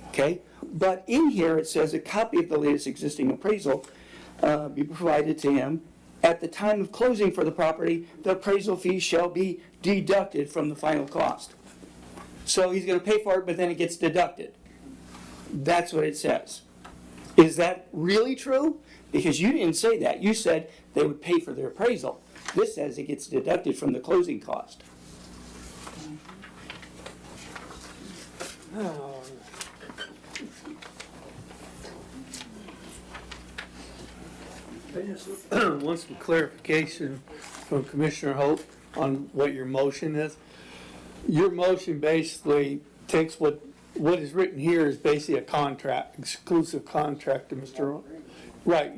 okay? But in here it says a copy of the latest existing appraisal be provided to him. At the time of closing for the property, the appraisal fee shall be deducted from the final cost. So he's going to pay for it, but then it gets deducted. That's what it says. Is that really true? Because you didn't say that. You said they would pay for their appraisal. This says it gets deducted from the closing cost. I just want some clarification from Commissioner Hope on what your motion is. Your motion basically takes what is written here is basically a contract, exclusive contract to Mr. Right.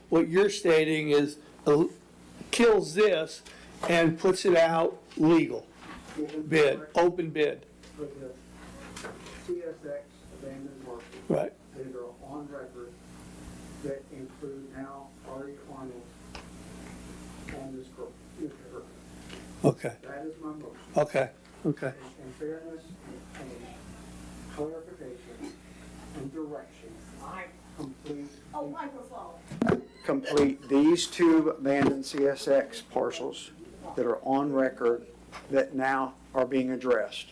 What you're stating is kills this and puts it out legal bid, open bid. For the CSX abandoned market. Right. That are on record that include now Ari Arnold on this group. Okay. That is my motion. Okay. Okay. In fairness and clarification and direction, I complete. Oh, microphone. complete these two abandoned CSX parcels that are on record that now are being addressed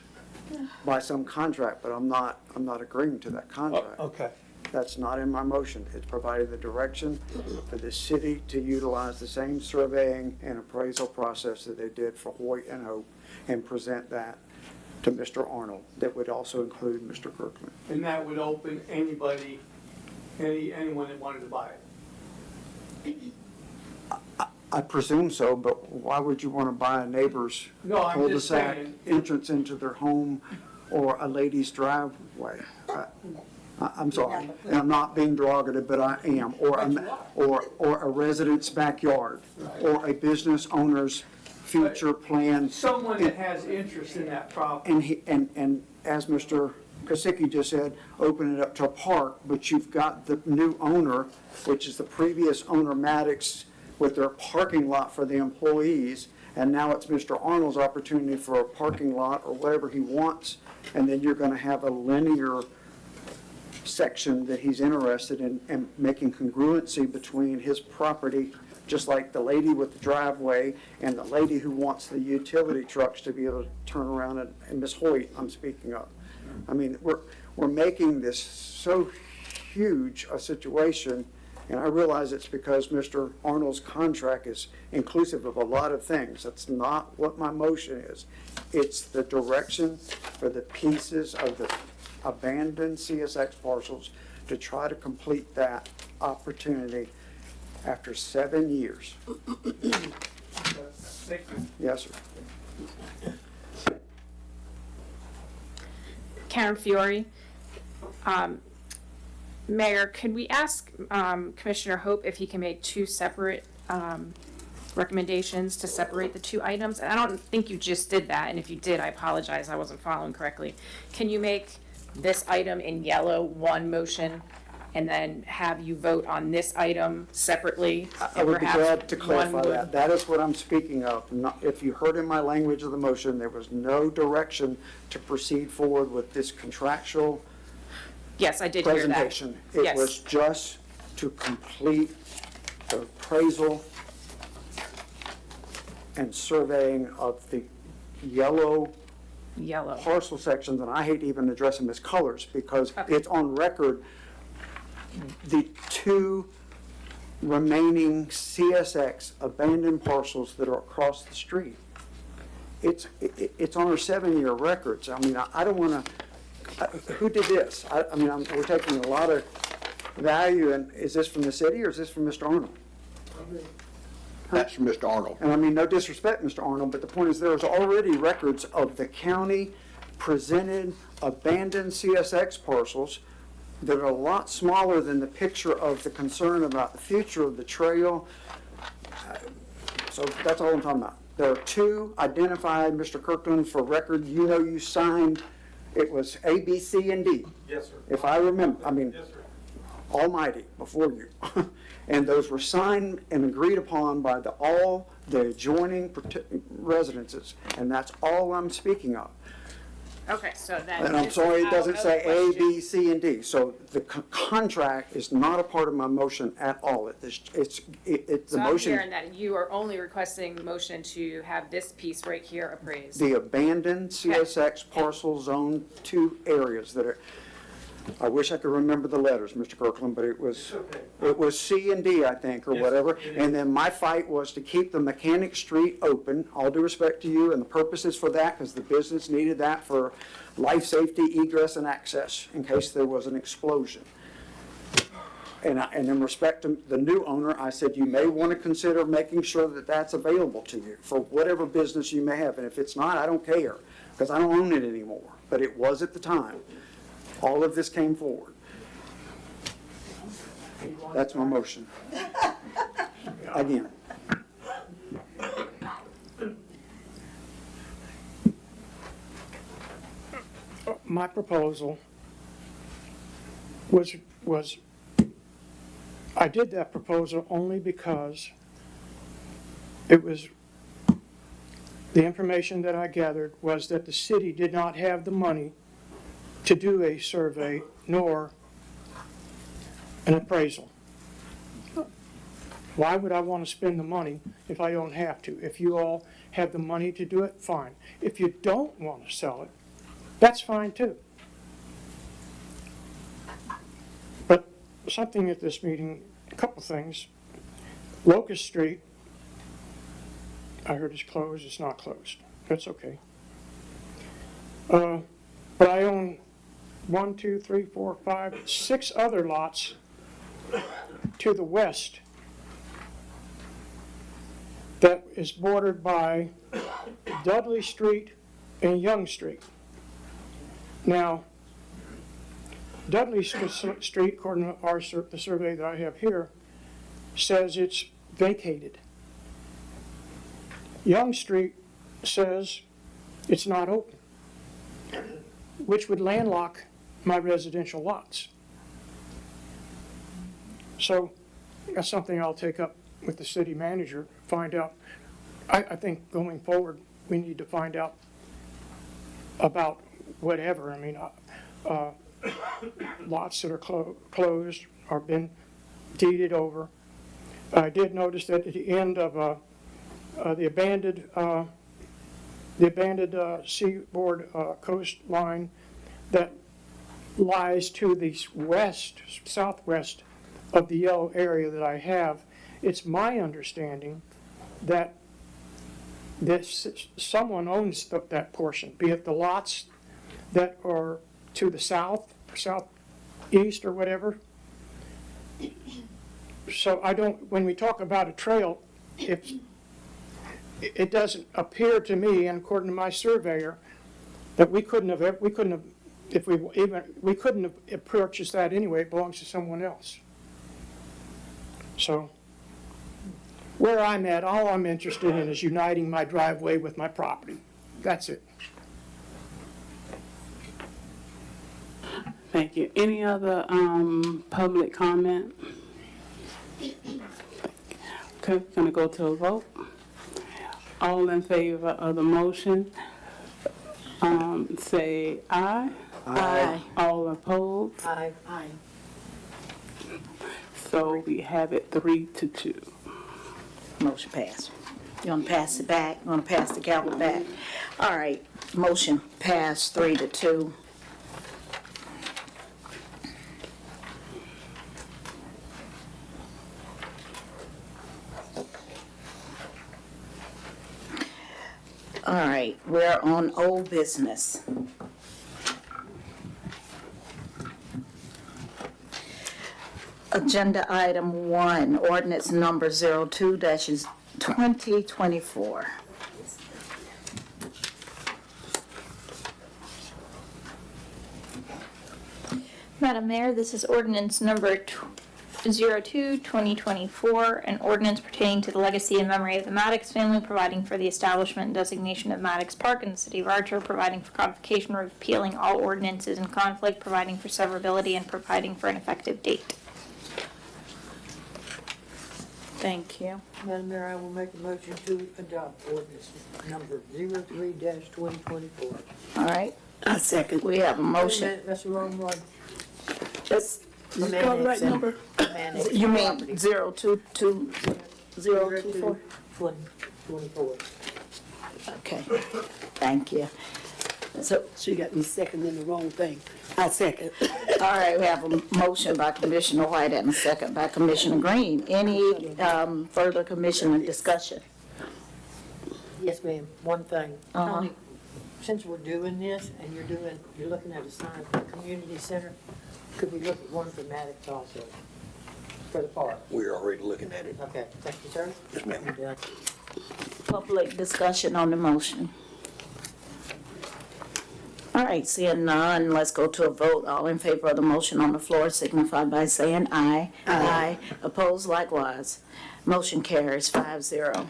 by some contract, but I'm not agreeing to that contract. Okay. That's not in my motion. It's provided the direction for the city to utilize the same surveying and appraisal process that they did for Hoyt and Hope and present that to Mr. Arnold. That would also include Mr. Kirkland. And that would open anybody, anyone that wanted to buy it? I presume so, but why would you want to buy a neighbor's No, I'm just cul-de-sac saying. entrance into their home or a lady's driveway? I'm sorry, and I'm not being derogative, but I am, or a resident's backyard, or a business owner's future plan. Someone that has interest in that property. And as Mr. Kosicki just said, open it up to a park, but you've got the new owner, which is the previous owner Maddox, with their parking lot for the employees, and now it's Mr. Arnold's opportunity for a parking lot or whatever he wants, and then you're gonna have a linear section that he's interested in making congruency between his property, just like the lady with the driveway and the lady who wants the utility trucks to be able to turn around, and Ms. Hoyt I'm speaking of. I mean, we're making this so huge a situation, and I realize it's because Mr. Arnold's contract is inclusive of a lot of things. That's not what my motion is. It's the direction for the pieces of the abandoned CSX parcels to try to complete that opportunity after 7 years. Thank you. Yes, sir. Karen Fiore. Mayor, could we ask Commissioner Hope if he can make two separate recommendations to separate the two items? And I don't think you just did that, and if you did, I apologize, I wasn't following correctly. Can you make this item in yellow one motion, and then have you vote on this item separately? I would be Perhaps glad to one clarify would- that. That is what I'm speaking of. If you heard in my language of the motion, there was no direction to proceed forward with this contractual Yes, I did hear that. presentation. It Yes. was just to complete the appraisal and surveying of the yellow parcel sections, and I hate to even address them as colors, because it's on record, the two remaining CSX abandoned parcels that are across the street. It's on our 7-year records. I mean, I don't want to, who did this? I mean, we're taking a lot of value, and is this from the city or is this from Mr. Arnold? That's from Mr. Arnold. And I mean, no disrespect, Mr. Arnold, but the point is there's already records of the county presented abandoned CSX parcels that are a lot smaller than the picture of the concern about the future of the trail. So that's all I'm talking about. There are two identified, Mr. Kirkland, for record, you know you signed, it was A, B, C, and D. Yes, sir. If I remember, I mean, Yes, sir. almighty before you. And those were signed and agreed upon by all the adjoining residences, and that's all I'm speaking of. Okay, so then. And I'm this sorry, is it doesn't out of say A, question. B, C, and D. So the contract is not a part of my motion at all. The So I'm motion, hearing that you are only requesting the motion to have this piece right here appraised. the abandoned CSX parcel zone 2 areas that are, I wish I could remember the letters, Mr. Kirkland, but it was C and D, I think, or whatever. And then my fight was to keep the Mechanic Street open, all due respect to you, and the purpose is for that, because the business needed that for life safety, egress, and access, in case there was an explosion. And in respect to the new owner, I said, you may want to consider making sure that that's available to you for whatever business you may have. And if it's not, I don't care, because I don't own it anymore. But it was at the time. All of this came forward. That's my motion. Again. My proposal was, I did that proposal only because it was, the information that I gathered was that the city did not have the money to do a survey nor an appraisal. Why would I want to spend the money if I don't have to? If you all have the money to do it, fine. If you don't want to sell it, that's fine too. But something at this meeting, a couple things. Locust Street, I heard it's closed. It's not closed. That's okay. But I own 1, 2, 3, 4, 5, 6 other lots to the west that is bordered by Dudley Street and Young Street. Now, Dudley Street, according to the survey that I have here, says it's vacated. Young Street says it's not open, which would landlock my residential lots. So that's something I'll take up with the city manager, find out. I think going forward, we need to find out about whatever. I mean, lots that are closed or been deeded over. I did notice that at the end of the abandoned seaboard coastline that lies to the southwest of the yellow area that I have, it's my understanding that someone owns that portion, be it the lots that are to the south, southeast, or whatever. So when we talk about a trail, it doesn't appear to me, and according to my surveyor, that we couldn't have purchased that anyway. It belongs to someone else. So where I'm at, all I'm interested in is uniting my driveway with my property. That's it. Thank you. Any other public comment? Okay, gonna go to a vote. All in favor of the motion, say aye. Aye. All opposed? Aye. So we have it 3-2. Motion passed. You want to pass it back? You want to pass the gavel back? All right, motion passed 3-2. All right, we're on old business. Agenda item 1, ordinance number 02-2024. Madam Mayor, this is ordinance number 02-2024, an ordinance pertaining to the legacy and memory of the Maddox family, providing for the establishment and designation of Maddox Park in the city of Archer, providing for codification, repealing all ordinances in conflict, providing for severability, and providing for an effective date. Thank you. Madam Mayor, I will make a motion to adopt ordinance number 03-2024. All right, I second. we have a motion. That's the wrong one. That's, you call the right number? You mean 022024? 2024. Okay, thank you. So she got me seconding the wrong thing. I second. All right, we have a motion by Commissioner White and a second by Commissioner Green. Any further commissioner discussion? Yes, ma'am. One thing. Uh-huh. Tony, since we're doing this and you're looking at a sign for the community center, could we look at one for Maddox also? For the park? We're already looking at it. Okay, thank you, sir. Yes, ma'am. I'm done. Public discussion on the motion. All right, seeing none, let's go to a vote. All in favor of the motion on the floor signify by saying aye. Aye. Opposed likewise. Motion carries 5-0.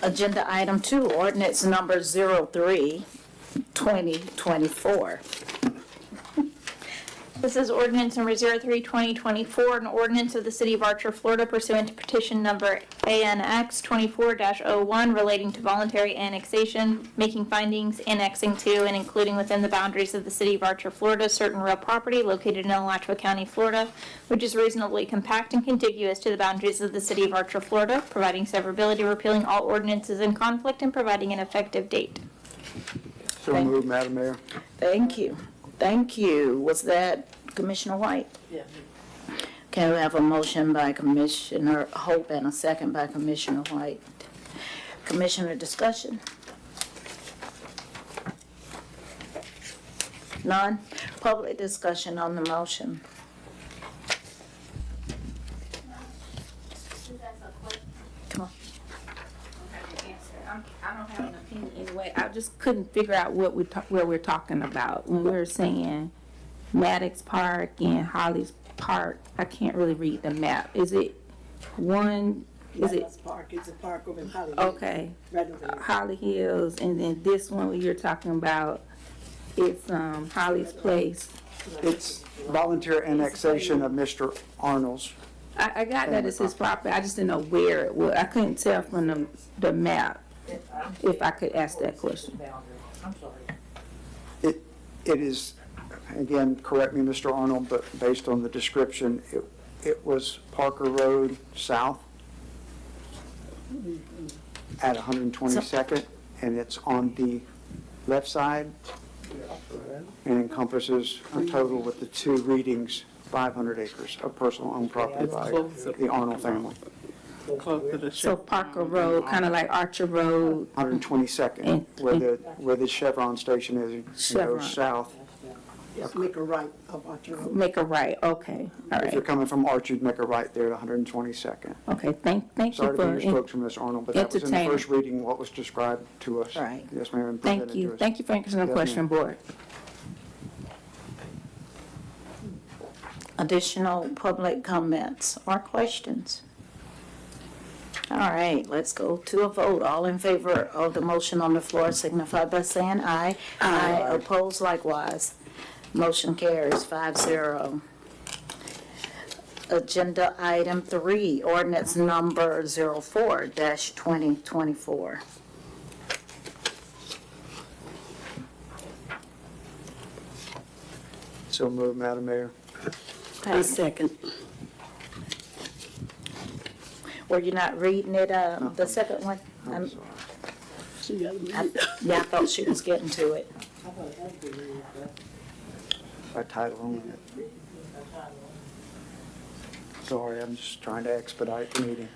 Agenda item 2, ordinance number 03-2024. This is ordinance number 03/2024, an ordinance of the City of Archer, Florida pursuant to petition number ANX 24-01 relating to voluntary annexation, making findings, annexing to, and including within the boundaries of the City of Archer, Florida, certain real property located in Alachua County, Florida, which is reasonably compact and contiguous to the boundaries of the City of Archer, Florida, providing severability, repealing all ordinances in conflict, and providing an effective date. So moved, Madam Mayor. Thank you. Thank you. Was that Commissioner White? Yeah. Can we have a motion by Commissioner Hope and a second by Commissioner White? Commissioner discussion? None? Public discussion on the motion? Come on. I don't have an opinion anyway. I just couldn't figure out what where we're talking about when we were saying Maddox Park and Holly's Park. I can't really read the map. Is it one? Is it Park, it's a park over in Hollywood. okay? Right over there. Holly Hills, and then this one where you're talking about, it's Holly's Place. It's voluntary annexation of Mr. Arnold's. I got that it's his property. I just didn't know where it was. I couldn't tell from the map. If I could ask that question. I'm sorry. It is, again, correct me, Mr. Arnold, but based on the description, it was Parker Road South at 122nd, and it's on the left side and encompasses a total with the two readings, 500 acres of personal owned property by the Arnold family. So Parker Road, kind of like Archer Road. 122nd, where the Chevron station is, and Chevron. goes south. Just make a right of Archer Road. Make a right, okay, all If you're right. coming from Archer, you'd make a right there at 122nd. Okay, thank you Sorry to for, be your spokesman, Ms. Arnold, but that was in the entertaining. first reading what was described to us. Right. Yes, ma'am, and thank presented to you. us. Thank you for answering the Yes, question, ma'am. Board. Additional public comments or questions? All right, let's go to a vote. All in favor of the motion on the floor signify by saying aye. Aye. Opposed likewise. Motion carries 5-0. Agenda item 3, ordinance number 04-2024. So moved, Madam Mayor. A second. Were you not reading it, the second one? I'm sorry. She got Yeah, I thought she was getting to it. By title only. Sorry, I'm just trying to expedite the meeting.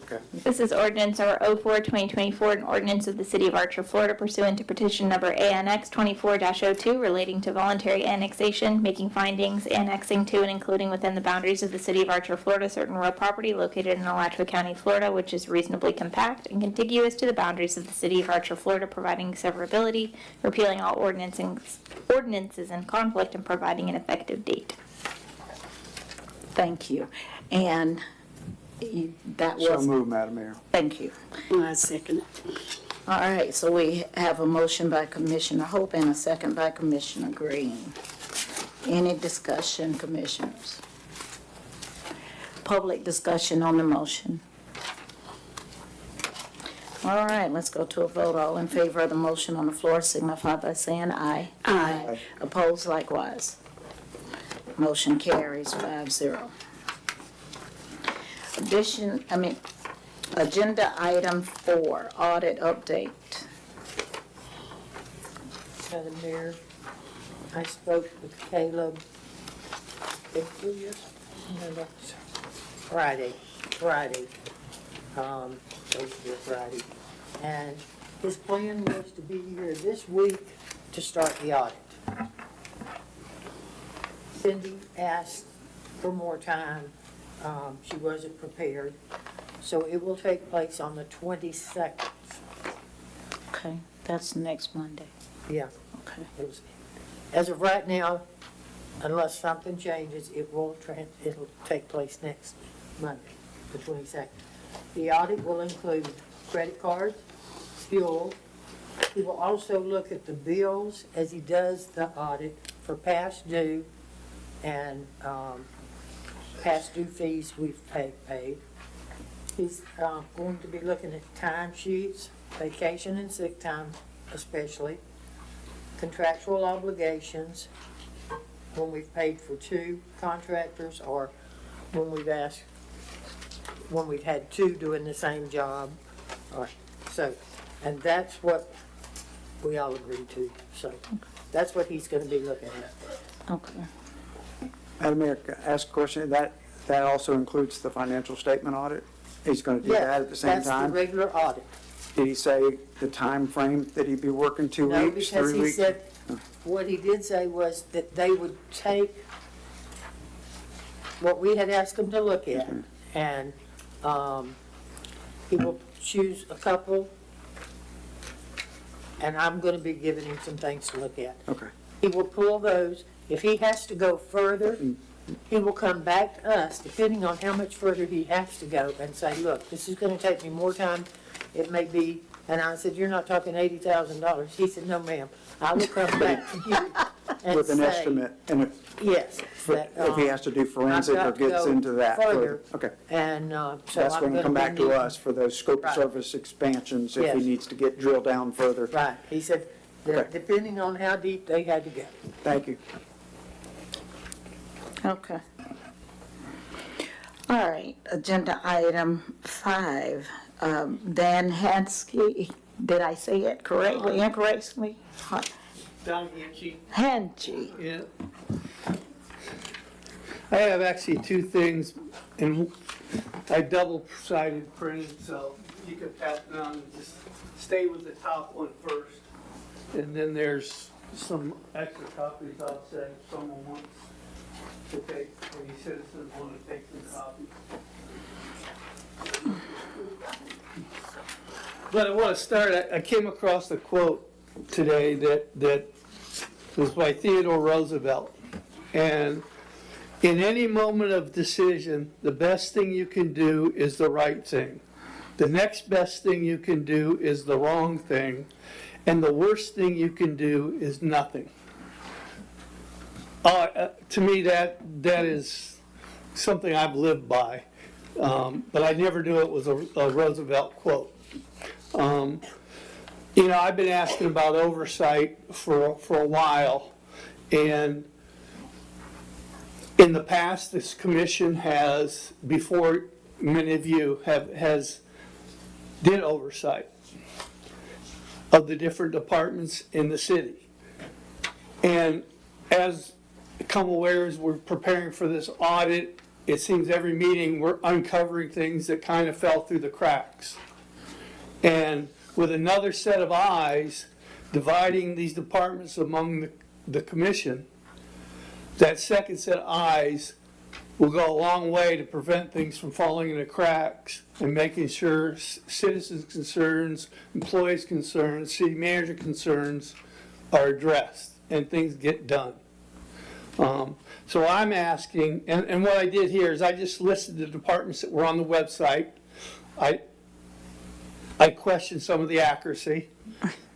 Okay. This is ordinance number 04/2024, an ordinance of the City of Archer, Florida pursuant to petition number ANX 24-02 relating to voluntary annexation, making findings, annexing to and including within the boundaries of the City of Archer, Florida, certain real property located in Alachua County, Florida, which is reasonably compact and contiguous to the boundaries of the City of Archer, Florida, providing severability, repealing all ordinances in conflict, and providing an effective date. Thank you. And that So was, moved, Madam Mayor. thank you. I second it. All right, so we have a motion by Commissioner Hope and a second by Commissioner Green. Any discussion, commissioners? Public discussion on the motion? All right, let's go to a vote. All in favor of the motion on the floor signify by saying aye. Aye. Opposed likewise. Motion carries 5-0. Agenda item 4, audit update. Madam Mayor, I spoke with Caleb Friday, basically Friday. And his plan was to be here this week to start the audit. Cindy asked for more time. She wasn't prepared. So it will take place on the 22nd. Okay, that's next Monday. Yeah. Okay. As of right now, unless something changes, it'll take place next Monday, the 22nd. The audit will include credit cards, fuel. He will also look at the bills as he does the audit for past due and past due fees we've paid. He's going to be looking at timesheets, vacation and sick time especially, contractual obligations, when we've paid for 2 contractors or when we've had 2 doing the same job. So, and that's what we all agreed to. So that's what he's going to be looking at. Okay. Madam Mayor, can I ask a question? That also includes the financial statement audit? He's going to do that at the same That's the time? regular audit. Did he say the time frame that he'd be working, 2 No, weeks, because 3 he weeks? said, what he did say was that they would take what we had asked him to look at, and he will choose a couple, and I'm gonna be giving him some things to look at. Okay. He will pull those. If he has to go further, he will come back to us, depending on how much further he has to go, and say, look, this is gonna take me more time. It may be, and I said, you're not talking $80,000. He said, no, ma'am. I will come back to you and With an say, estimate, and yes, that, if he has to do forensic I've or got to gets go into that. further. Okay. And so That's I'm going to come gonna back bring to you- us for those scope of Right. service expansions if Yes. he needs to get drilled down further. Right. He said that Okay. depending on how deep they had to go. Thank you. Okay. All right, agenda item 5, Dan Hansky, did I say it correctly, incorrectly? Down here, Hansky. Yeah. I have actually 2 things, and I double-sided printed, so you can pass it on and just stay with the top one first. And then there's some extra copies I'll say if someone wants to take, any citizens want to take some copies. But I want to start, I came across a quote today that was by Theodore Roosevelt. And in any moment of decision, the best thing you can do is the right thing. The next best thing you can do is the wrong thing. And the worst thing you can do is nothing. To me, that is something I've lived by. But I never knew it was a Roosevelt quote. You know, I've been asking about oversight for a while, and in the past, this commission has, before many of you did oversight of the different departments in the city. And as become aware, as we're preparing for this audit, it seems every meeting we're uncovering things that kind of fell through the cracks. And with another set of eyes dividing these departments among the commission, that second set of eyes will go a long way to prevent things from falling in the cracks and making sure citizens' concerns, employees' concerns, city manager concerns are addressed and things get done. So I'm asking, and what I did here is I just listed the departments that were on the website. I questioned some of the accuracy,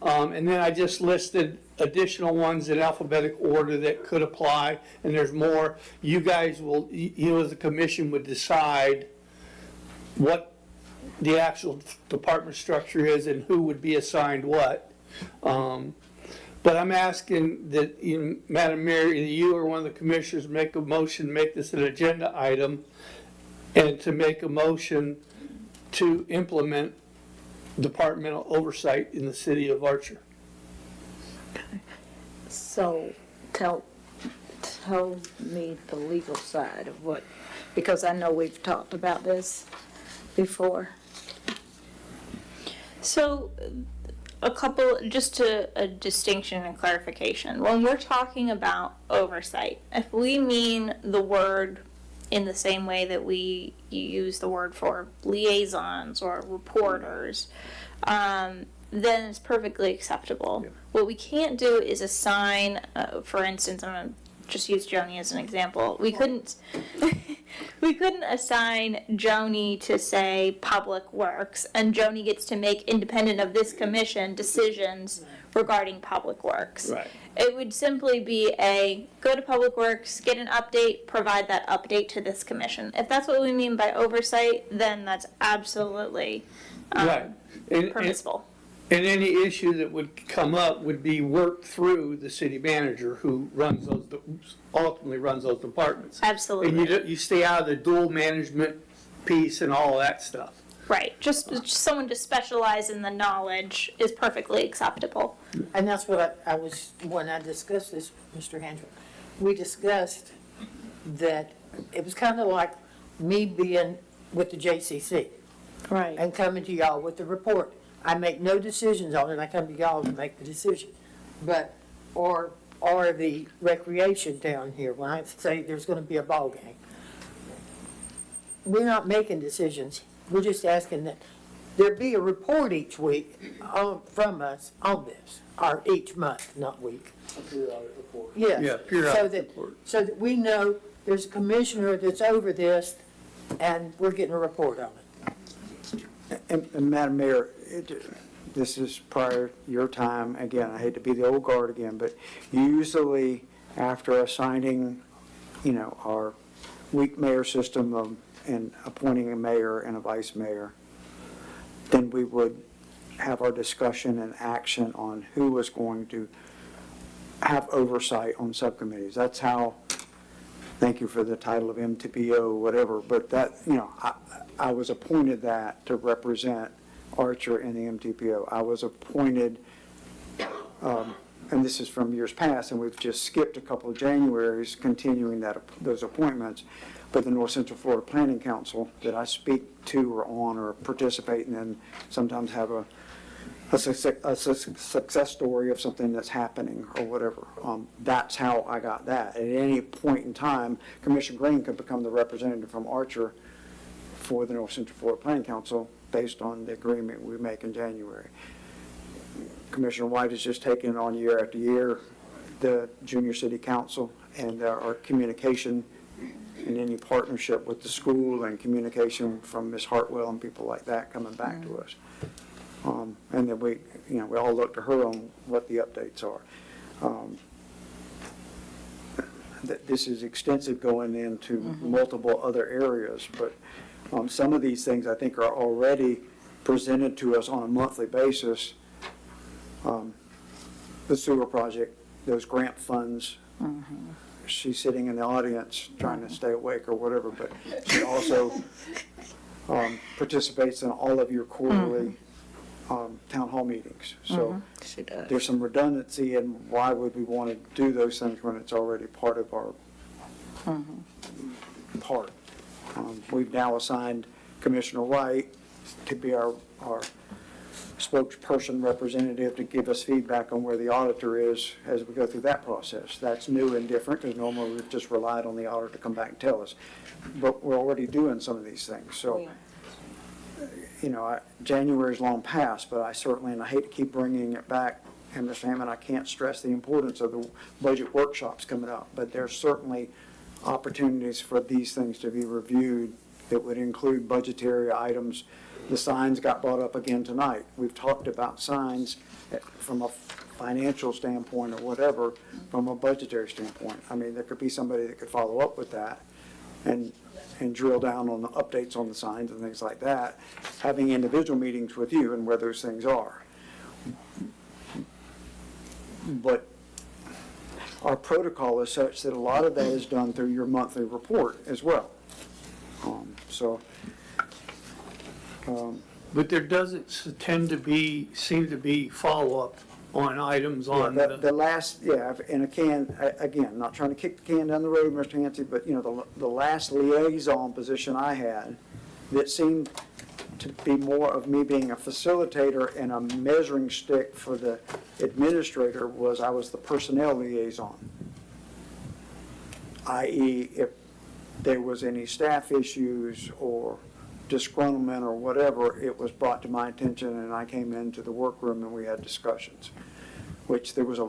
and then I just listed additional ones in alphabetical order that could apply, and there's more. You guys will, you as a commission would decide what the actual department structure is and who would be assigned what. But I'm asking that, Madam Mayor, either you or one of the commissioners make a motion, make this an agenda item, and to make a motion to implement departmental oversight in the city of Archer. So tell me the legal side of what, because I know we've talked about this before. So, a distinction and clarification. When we're talking about oversight, if we mean the word in the same way that we use the word for liaisons or reporters, then it's perfectly acceptable. Yeah. What we can't do is assign, for instance, I'm going to just use Joni as an example. We couldn't we couldn't assign Joni to say Public Works, and Joni gets to make, independent of this commission, decisions regarding Public Works. Right. It would simply be go to Public Works, get an update, provide that update to this commission. If that's what we mean by oversight, then that's absolutely Right. And- permissible. And any issue that would come up would be worked through the city manager who ultimately runs those departments. Absolutely. And you stay out of the dual management piece and all of that stuff. Right. Just someone to specialize in the knowledge is perfectly acceptable. And that's what I was, when I discussed this, Mr. Hendrick, we discussed that it was kind of like me being with the JCC. Right. And coming to y'all with the report. I make no decisions on it, I come to y'all to make the decision. But, or the recreation down here, when I say there's gonna be a ball game. We're not making decisions, we're just asking that there be a report each week from us on this, or each month, not week. Yes. Yeah, periodic report. So that we know there's a commissioner that's over this, and we're getting a report on it. And Madam Mayor, this is prior to your time, again, I hate to be the old guard again, but usually after assigning, our weak mayor system and appointing a mayor and a vice mayor, then we would have our discussion and action on who was going to have oversight on subcommittees. That's how, thank you for the title of MTPO, whatever, but that, I was appointed that to represent Archer in the MTPO. I was appointed, and this is from years past, and we've just skipped a couple of Januaries continuing those appointments, but the North Central Florida Planning Council that I speak to or on or participate in, and sometimes have a success story of something that's happening or whatever. That's how I got that. At any point in time, Commissioner Green could become the representative from Archer for the North Central Florida Planning Council based on the agreement we make in January. Commissioner White has just taken on year after year the junior city council and our communication and any partnership with the school and communication from Ms. Hartwell and people like that coming back to us. And then we all look to her on what the updates are. This is extensive going into multiple other areas, but some of these things I think are already presented to us on a monthly basis. The sewer project, those grant funds. She's sitting in the audience trying to stay awake or whatever, but she also participates in all of your quarterly town hall meetings. So She does. there's some redundancy in why would we want to do those things when it's already part of our part. We've now assigned Commissioner White to be our spokesperson representative to give us feedback on where the auditor is as we go through that process. That's new and different because normally we've just relied on the auditor to come back and tell us. But we're already doing some of these things. So, January's long past, but I certainly, and I hate to keep bringing it back, and Mr. Hammond, I can't stress the importance of the budget workshops coming up, but there's certainly opportunities for these things to be reviewed that would include budgetary items. The signs got brought up again tonight. We've talked about signs from a financial standpoint or whatever, from a budgetary standpoint. I mean, there could be somebody that could follow up with that and drill down on the updates on the signs and things like that, having individual meetings with you and where those things are. But our protocol is such that a lot of that is done through your monthly report as well. But there doesn't seem to be follow-up on items on The last, and again, not trying to kick the can down the road, Mr. Hancy, but, the last liaison position I had that seemed to be more of me being a facilitator and a measuring stick for the administrator was I was the personnel liaison. I.e., if there was any staff issues or disgruntlement or whatever, it was brought to my attention and I came into the workroom and we had discussions, which there was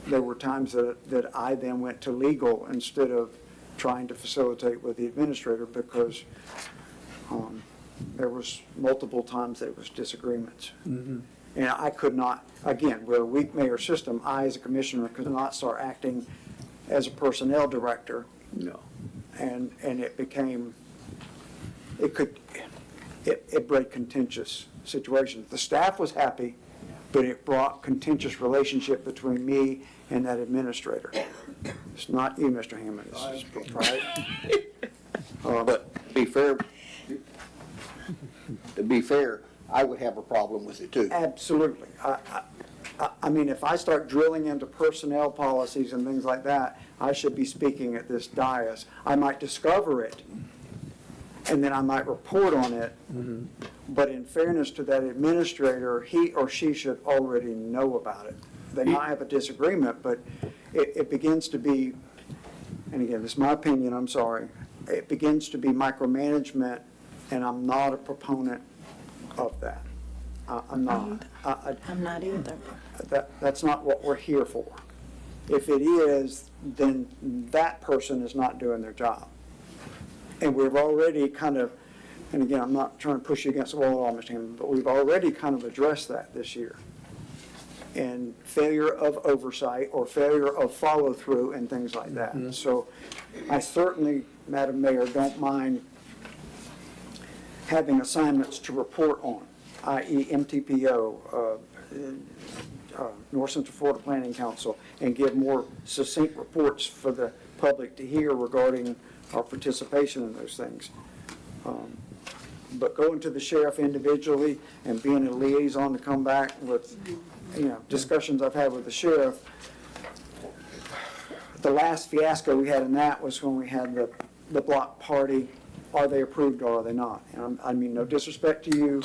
there were times that I then went to legal instead of trying to facilitate with the administrator because there was multiple times there was disagreements. And I could not, again, we're a weak mayor system, I as a commissioner could not start acting as a personnel director. No. And it became, it bred contentious situations. The staff was happy, but it brought contentious relationship between me and that administrator. It's not you, Mr. Hammond, it's right. But to be fair, I would have a problem with it too. Absolutely. I mean, if I start drilling into personnel policies and things like that, I should be speaking at this dais. I might discover it, and then I might report on it. But in fairness to that administrator, he or she should already know about it. They might have a disagreement, but it begins to be, and again, this is my opinion, I'm sorry, it begins to be micromanagement, and I'm not a proponent of that. I'm not. I'm not either. That's not what we're here for. If it is, then that person is not doing their job. And we've already kind of, and again, I'm not trying to push you against the wall at all, Mr. Hammond, but we've already kind of addressed that this year. And failure of oversight or failure of follow-through and things like that. So I certainly, Madam Mayor, don't mind having assignments to report on, i.e. MTPO, North Central Florida Planning Council, and give more succinct reports for the public to hear regarding our participation in those things. But going to the sheriff individually and being a liaison to come back with, discussions I've had with the sheriff, the last fiasco we had in that was when we had the block party. Are they approved or are they not? And I mean, no disrespect to you,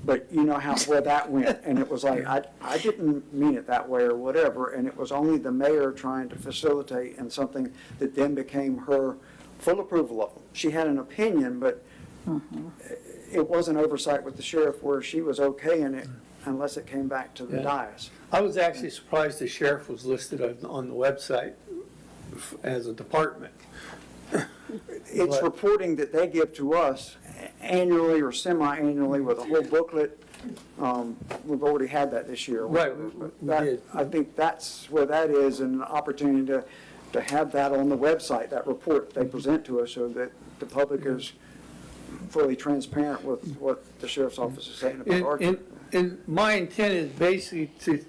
but you know where that went. And it was like, I didn't mean it that way or whatever. And it was only the mayor trying to facilitate and something that then became her full approval of them. She had an opinion, but it wasn't oversight with the sheriff where she was okay in it unless it came back to the dais. I was actually surprised the sheriff was listed on the website as a department. It's reporting that they give to us annually or semi-annually with a whole booklet. We've already had that this year. Right, we did. I think that's where that is, and an opportunity to have that on the website, that report they present to us, so that the public is fully transparent with what the sheriff's office is saying about our. And my intent is basically to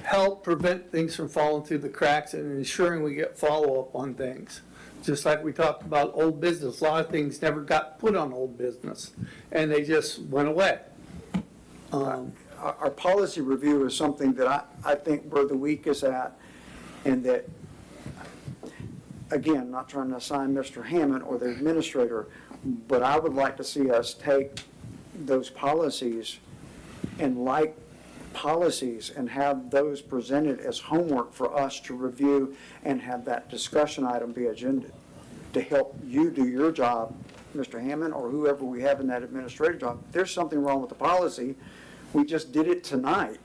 help prevent things from falling through the cracks and ensuring we get follow-up on things. Just like we talked about old business, a lot of things never got put on old business, and they just went away. Our policy review is something that I think we're the weakest at, and that, again, not trying to assign Mr. Hammond or the administrator, but I would like to see us take those policies and policies and have those presented as homework for us to review and have that discussion item be agended to help you do your job, Mr. Hammond, or whoever we have in that administrative job. If there's something wrong with the policy, we just did it tonight.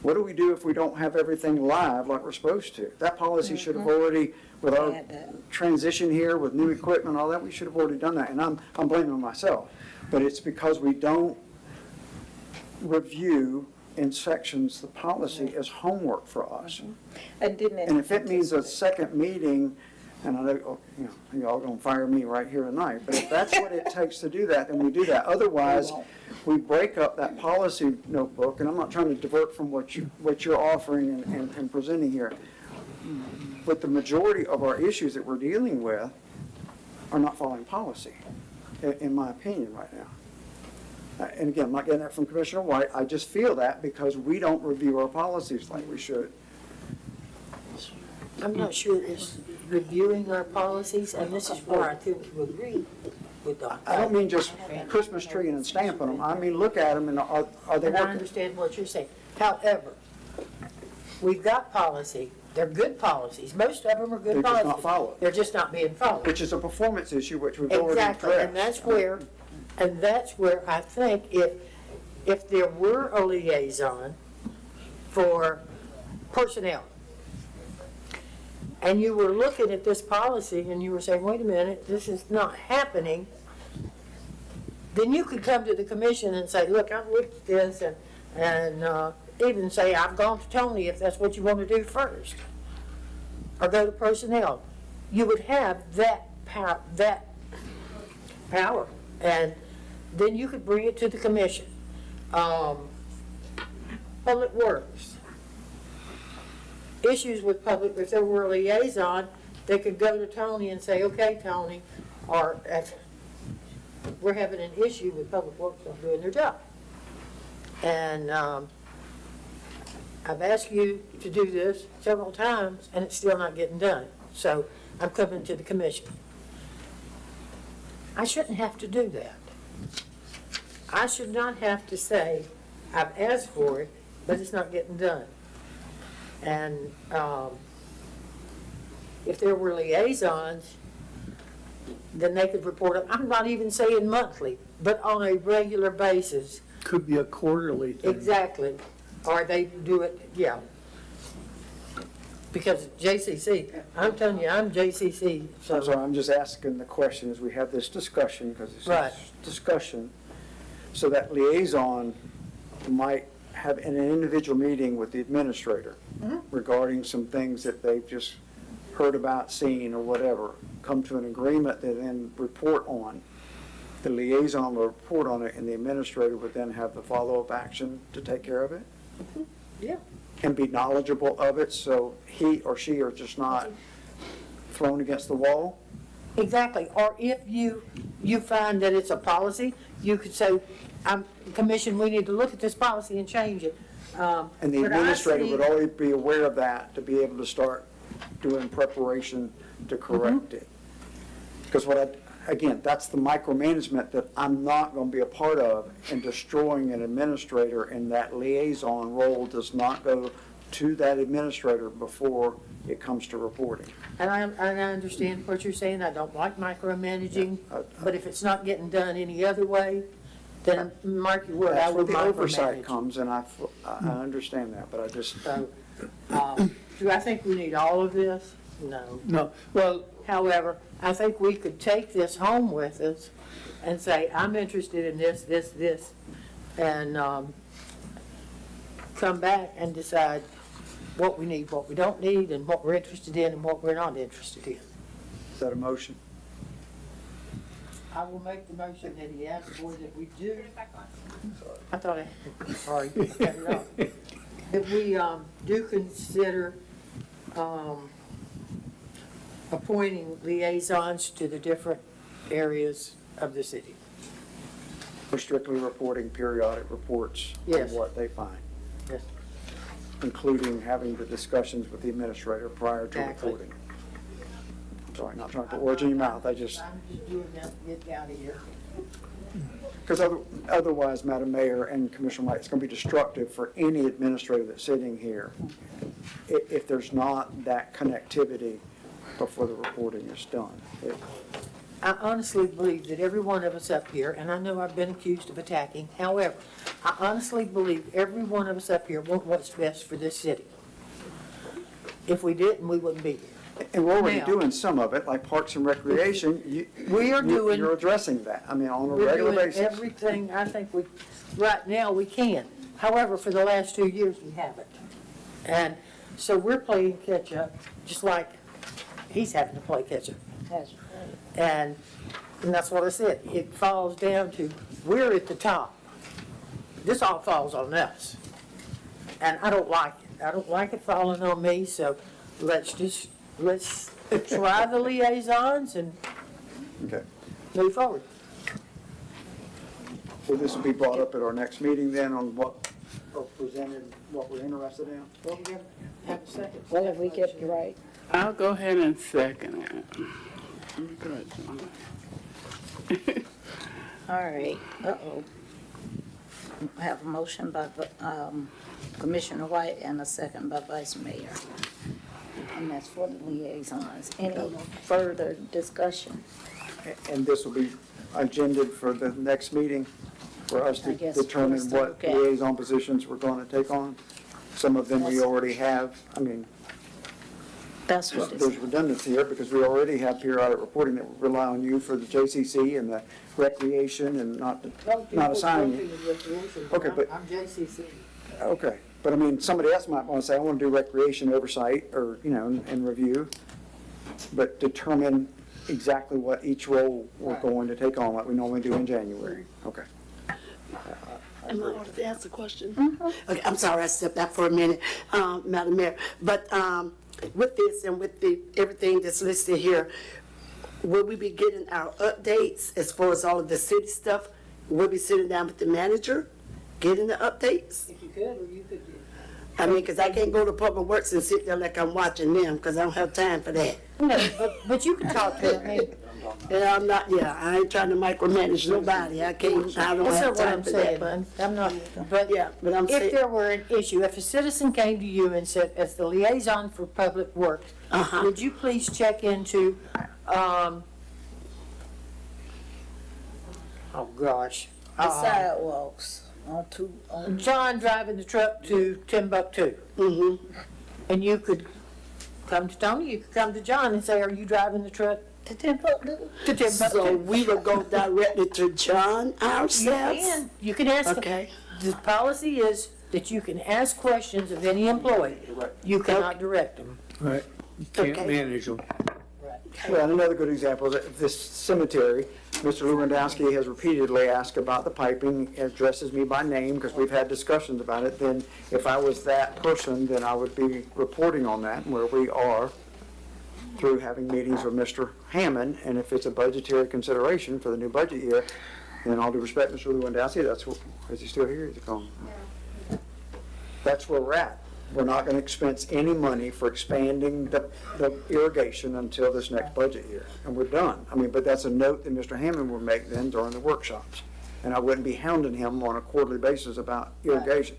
What do we do if we don't have everything live like we're supposed to? That policy should have already, with our transition here, with new equipment, all that, we should have already done that. And I'm blaming myself. But it's because we don't review in sections the policy as homework for us. And if it means a second meeting, and I know, y'all gonna fire me right here tonight, but if that's what it takes to do that, then we do that. Otherwise, we break up that policy notebook, and I'm not trying to divert from what you're offering and presenting here. But the majority of our issues that we're dealing with are not following policy, in my opinion right now. And again, I'm not getting that from Commissioner White. I just feel that because we don't review our policies like we should. I'm not sure it's reviewing our policies, and this is where I think you agree with the. I don't mean just Christmas tree and stamping them. I mean, look at them and are they And I working? understand what you're saying. However, we've got policy. They're good policies. Most of them are good They're policies. just not followed. They're just not being followed. Which is a performance issue, which we've already addressed. Exactly, and that's where I think if there were a liaison for personnel. And you were looking at this policy and you were saying, wait a minute, this is not happening, then you could come to the commission and say, look, I've looked at this, and even say, I've gone to Tony if that's what you want to do first. Or go to personnel. You would have that power. And then you could bring it to the commission. Public Works. Issues with public, if there were a liaison, they could go to Tony and say, okay, Tony, or if we're having an issue with Public Works not doing their job. And I've asked you to do this several times, and it's still not getting done. So I'm coming to the commission. I shouldn't have to do that. I should not have to say, I've asked for it, but it's not getting done. And if there were liaisons, then they could report it. I'm not even saying monthly, but on a regular basis. Could be a quarterly thing. Exactly. Or they do it, yeah. Because JCC, I'm telling you, I'm JCC, so. I'm sorry, I'm just asking the question as we have this discussion, because it's Right. discussion. So that liaison might have an individual meeting with the administrator regarding some things that they've just heard about, seen, or whatever, come to an agreement, they then report on. The liaison will report on it, and the administrator would then have the follow-up action to take care of it? Yeah. And be knowledgeable of it, so he or she are just not thrown against the wall? Exactly. Or if you find that it's a policy, you could say, Commission, we need to look at this policy and change it. And the administrator would already be aware of that to be able to start doing preparation to correct it. Because again, that's the micromanagement that I'm not going to be a part of, and destroying an administrator, and that liaison role does not go to that administrator before it comes to reporting. And I understand what you're saying. I don't like micromanaging, but if it's not getting done any other way, then mark your word, I That's will where the oversight micromanage. comes, and I understand that, but I just. So, do I think we need all of this? No. No, well, However, I think we could take this home with us and say, I'm interested in this, and come back and decide what we need, what we don't need, and what we're interested in and what we're not interested in. Is that a motion? I will make the motion that he asked for, that we do. I thought sorry, cut it off. That we do consider appointing liaisons to the different areas of the city. For strictly reporting periodic reports Yes. of what they find, Yes. including having the discussions with the administrator prior to Exactly. reporting. I'm sorry, not trying to put words in your mouth, I'm just doing that to get out of here. because otherwise, Madam Mayor and Commissioner White, it's going to be destructive for any administrator that's sitting here if there's not that connectivity before the reporting is done. I honestly believe that every one of us up here, and I know I've been accused of attacking, however, I honestly believe every one of us up here want what's best for this city. If we didn't, we wouldn't be here. And we're already Now- doing some of it, like Parks and Recreation. You're addressing that, I mean, on a We're regular doing basis. everything I think right now we can. However, for the last 2 years, we haven't. And so we're playing catch-up, just like he's having to play catch-up. And that's what I said. It falls down to, we're at the top. This all falls on us. And I don't like it. I don't like it falling on me, so let's try the liaisons and Okay. move forward. So this will be brought up at our next meeting then on what, or presented, what we're interested in? Well, we gotta have a second. Well, if we get it right. I'll go ahead and second it. All right, I have a motion by Commissioner White and a second by Vice Mayor. And that's for the liaisons. Any further discussion? And this will be agended for the next meeting for us I to guess determine for us to what look at. liaison positions we're going to take on? some of them we already have. I mean, That's what it is. there's redundancy here because we already have periodic reporting that rely on you for the JCC and the recreation and not assigning you. Okay, but- I'm JCC. Okay, but I mean, somebody else might want to say, I want to do recreation oversight or, and review, but determine exactly what each role we're going to take on, like we normally do in January. Okay. Am I allowed to ask a question? Okay, I'm sorry, I stepped out for a minute, Madam Mayor. But with this and with everything that's listed here, will we be getting our updates as far as all of the city stuff? We'll be sitting down with the manager, getting the updates? If you could, or you could do. I mean, because I can't go to Public Works and sit there like I'm watching them, because I don't have time for that. No, but you can talk to them. Yeah, I ain't trying to micromanage nobody. I don't That's have not what time I'm for saying, that. I'm not, but Yeah, but I'm if saying, there were an issue, if a citizen came to you and said, as the liaison for Public Works, would you please check into, oh gosh. The sidewalks on John driving the truck to Timbuktu. And you could come to Tony, you could come to John and say, are you driving the truck to Timbuktu? to Timbuktu? So we will go directly to John ourselves? You can ask. Okay. The policy is that you can ask questions of any employee. You cannot direct them. Right. You can't Okay. manage them. Well, and another good example is that this cemetery, Mr. Lewandowski has repeatedly asked about the piping, addresses me by name, because we've had discussions about it. Then if I was that person, then I would be reporting on that, where we are through having meetings with Mr. Hammond. And if it's a budgetary consideration for the new budget year, then all due respect, Mr. Lewandowski, is he still here? Is he gone? That's where we're at. We're not going to expense any money for expanding the irrigation until this next budget year, and we're done. I mean, but that's a note that Mr. Hammond will make then during the workshops. And I wouldn't be hounding him on a quarterly basis about irrigation,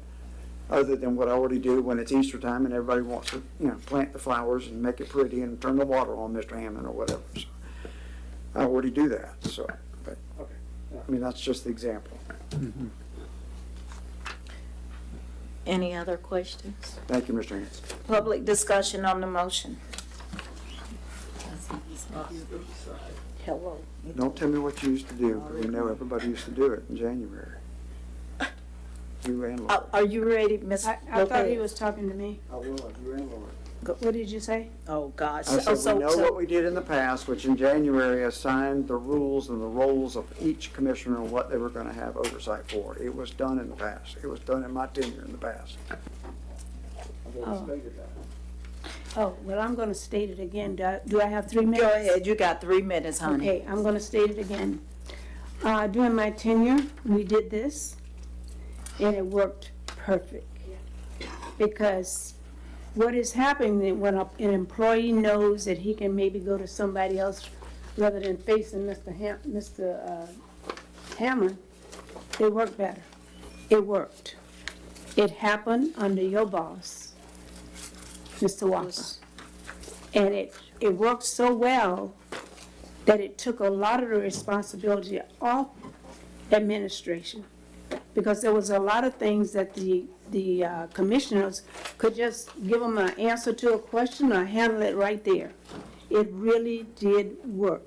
other than what I already do when it's Easter time and everybody wants to, plant the flowers and make it pretty and turn the water on, Mr. Hammond, or whatever. So I already do that, so, but, I mean, that's just the example. Any other questions? Thank you, Mr. Hammond. Public discussion on the motion. Hello. Don't tell me what you used to do, because we know everybody used to do it in January. You and Laura. Are you ready, Ms. I thought he Lopez? was talking to me. I will, you and Laura. What did you say? Oh, gosh. I said, we know what we did in the past, which in January assigned the rules and the roles of each commissioner and what they were gonna have oversight for. It was done in the past. It was done in my tenure in the past. Oh, well, I'm gonna state it again. Do I have 3 minutes? Go ahead, you got 3 minutes, honey. Okay, I'm gonna state it again. During my tenure, we did this, and it worked perfect. Because what is happening when an employee knows that he can maybe go to somebody else rather than facing Mr. Hammond, it worked better. It worked. It happened under your boss, Mr. Walker. And it worked so well that it took a lot of the responsibility off administration. Because there was a lot of things that the commissioners could just give them an answer to a question or handle it right there. It really did work.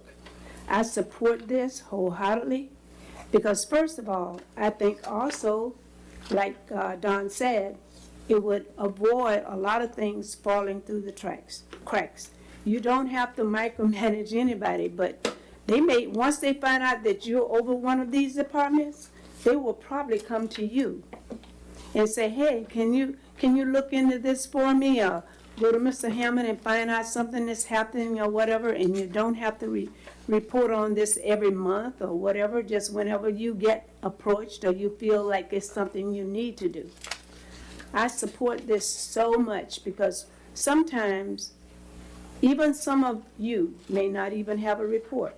I support this wholeheartedly because first of all, I think also, like Don said, it would avoid a lot of things falling through the cracks. You don't have to micromanage anybody, but once they find out that you're over one of these departments, they will probably come to you and say, hey, can you look into this for me? Or go to Mr. Hammond and find out something that's happening or whatever, and you don't have to report on this every month or whatever, just whenever you get approached or you feel like it's something you need to do. I support this so much because sometimes even some of you may not even have a report.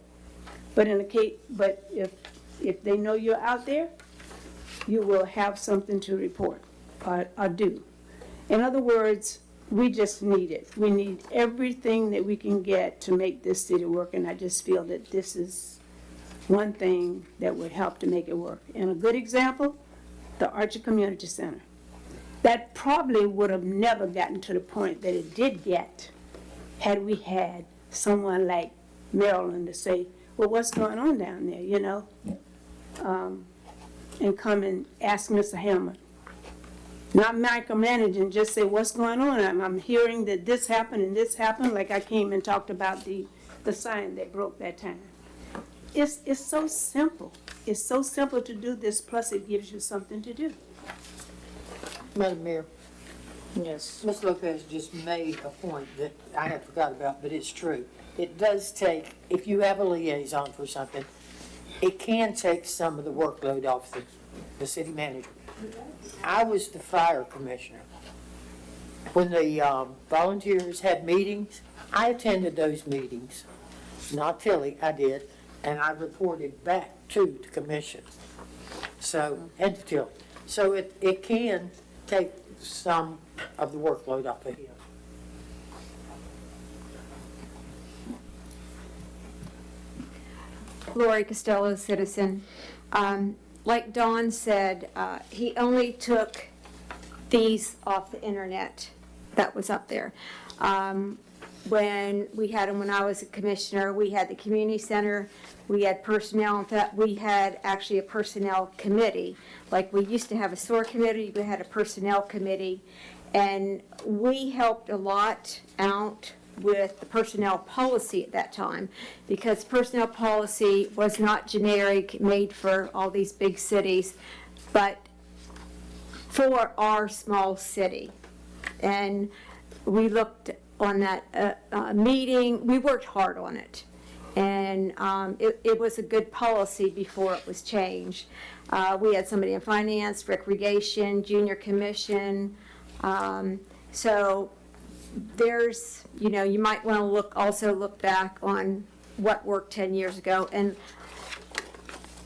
But if they know you're out there, you will have something to report or do. In other words, we just need it. We need everything that we can get to make this city work, and I just feel that this is one thing that would help to make it work. And a good example, the Archer Community Center. that probably would have never gotten to the point that it did get had we had someone like Marilyn to say, well, what's going on down there, you know? And come and ask Mr. Hammond. Not micromanaging, just say, what's going on? I'm hearing that this happened and this happened, like I came and talked about the sign that broke that time. It's so simple. It's so simple to do this, plus it gives you something to do. Madam Mayor, Yes. Ms. Lopez just made a point that I had forgot about, but it's true. It does take, if you have a liaison for something, it can take some of the workload off the city manager. I was the fire commissioner. When the volunteers had meetings, I attended those meetings. Not Tilly, I did, and I reported back to the commission. So, and to Tilly. So it can take some of the workload off of him. Lori Costello, citizen. Like Dawn said, he only took these off the internet that was up there. When we had them, when I was a commissioner, we had the community center, we had personnel. In fact, we had actually a personnel committee. Like we used to have a SOAR committee, we had a personnel committee, and we helped a lot out with the personnel policy at that time, because personnel policy was not generic, made for all these big cities, but for our small city. And we looked on that meeting, we worked hard on it. And it was a good policy before it was changed. We had somebody in finance, recreation, junior commission. So there's, you know, you might want to also look back on what worked 10 years ago. And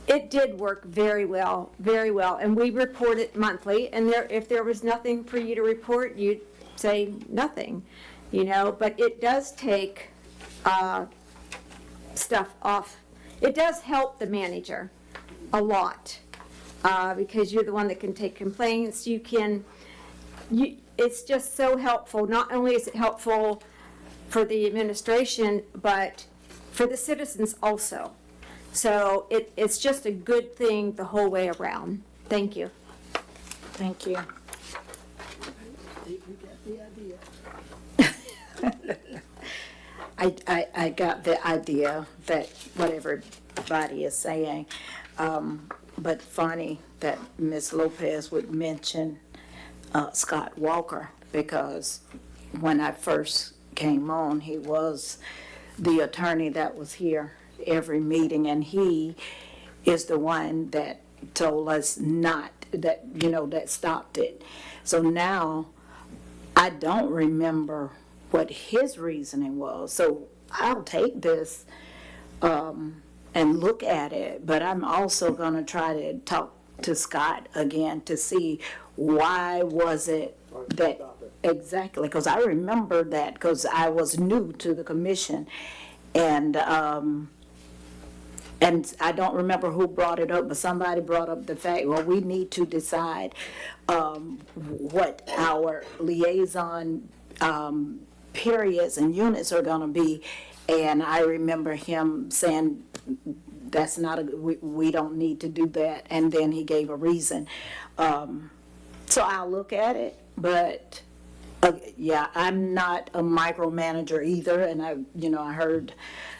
it did work very well, very well. And we report it monthly. And if there was nothing for you to report, you'd say nothing, you know. But it does take stuff off. It does help the manager a lot because you're the one that can take complaints. It's just so helpful. Not only is it helpful for the administration, but for the citizens also. So it's just a good thing the whole way around. Thank you. Thank you. I got the idea that what everybody is saying, but funny that Ms. Lopez would mention Scott Walker, because when I first came on, he was the attorney that was here every meeting, and he is the one that told us not, that, you know, that stopped it. So now I don't remember what his reasoning was. So I'll take this and look at it, but I'm also going to try to talk to Scott again to see why was it that exactly, because I remember that because I was new to the commission, and I don't remember who brought it up, but somebody brought up the fact, well, we need to decide what our liaison periods and units are going to be. And I remember him saying, that's not we don't need to do that. And then he gave a reason. So I'll look at it, but yeah, I'm not a micromanager either. And I heard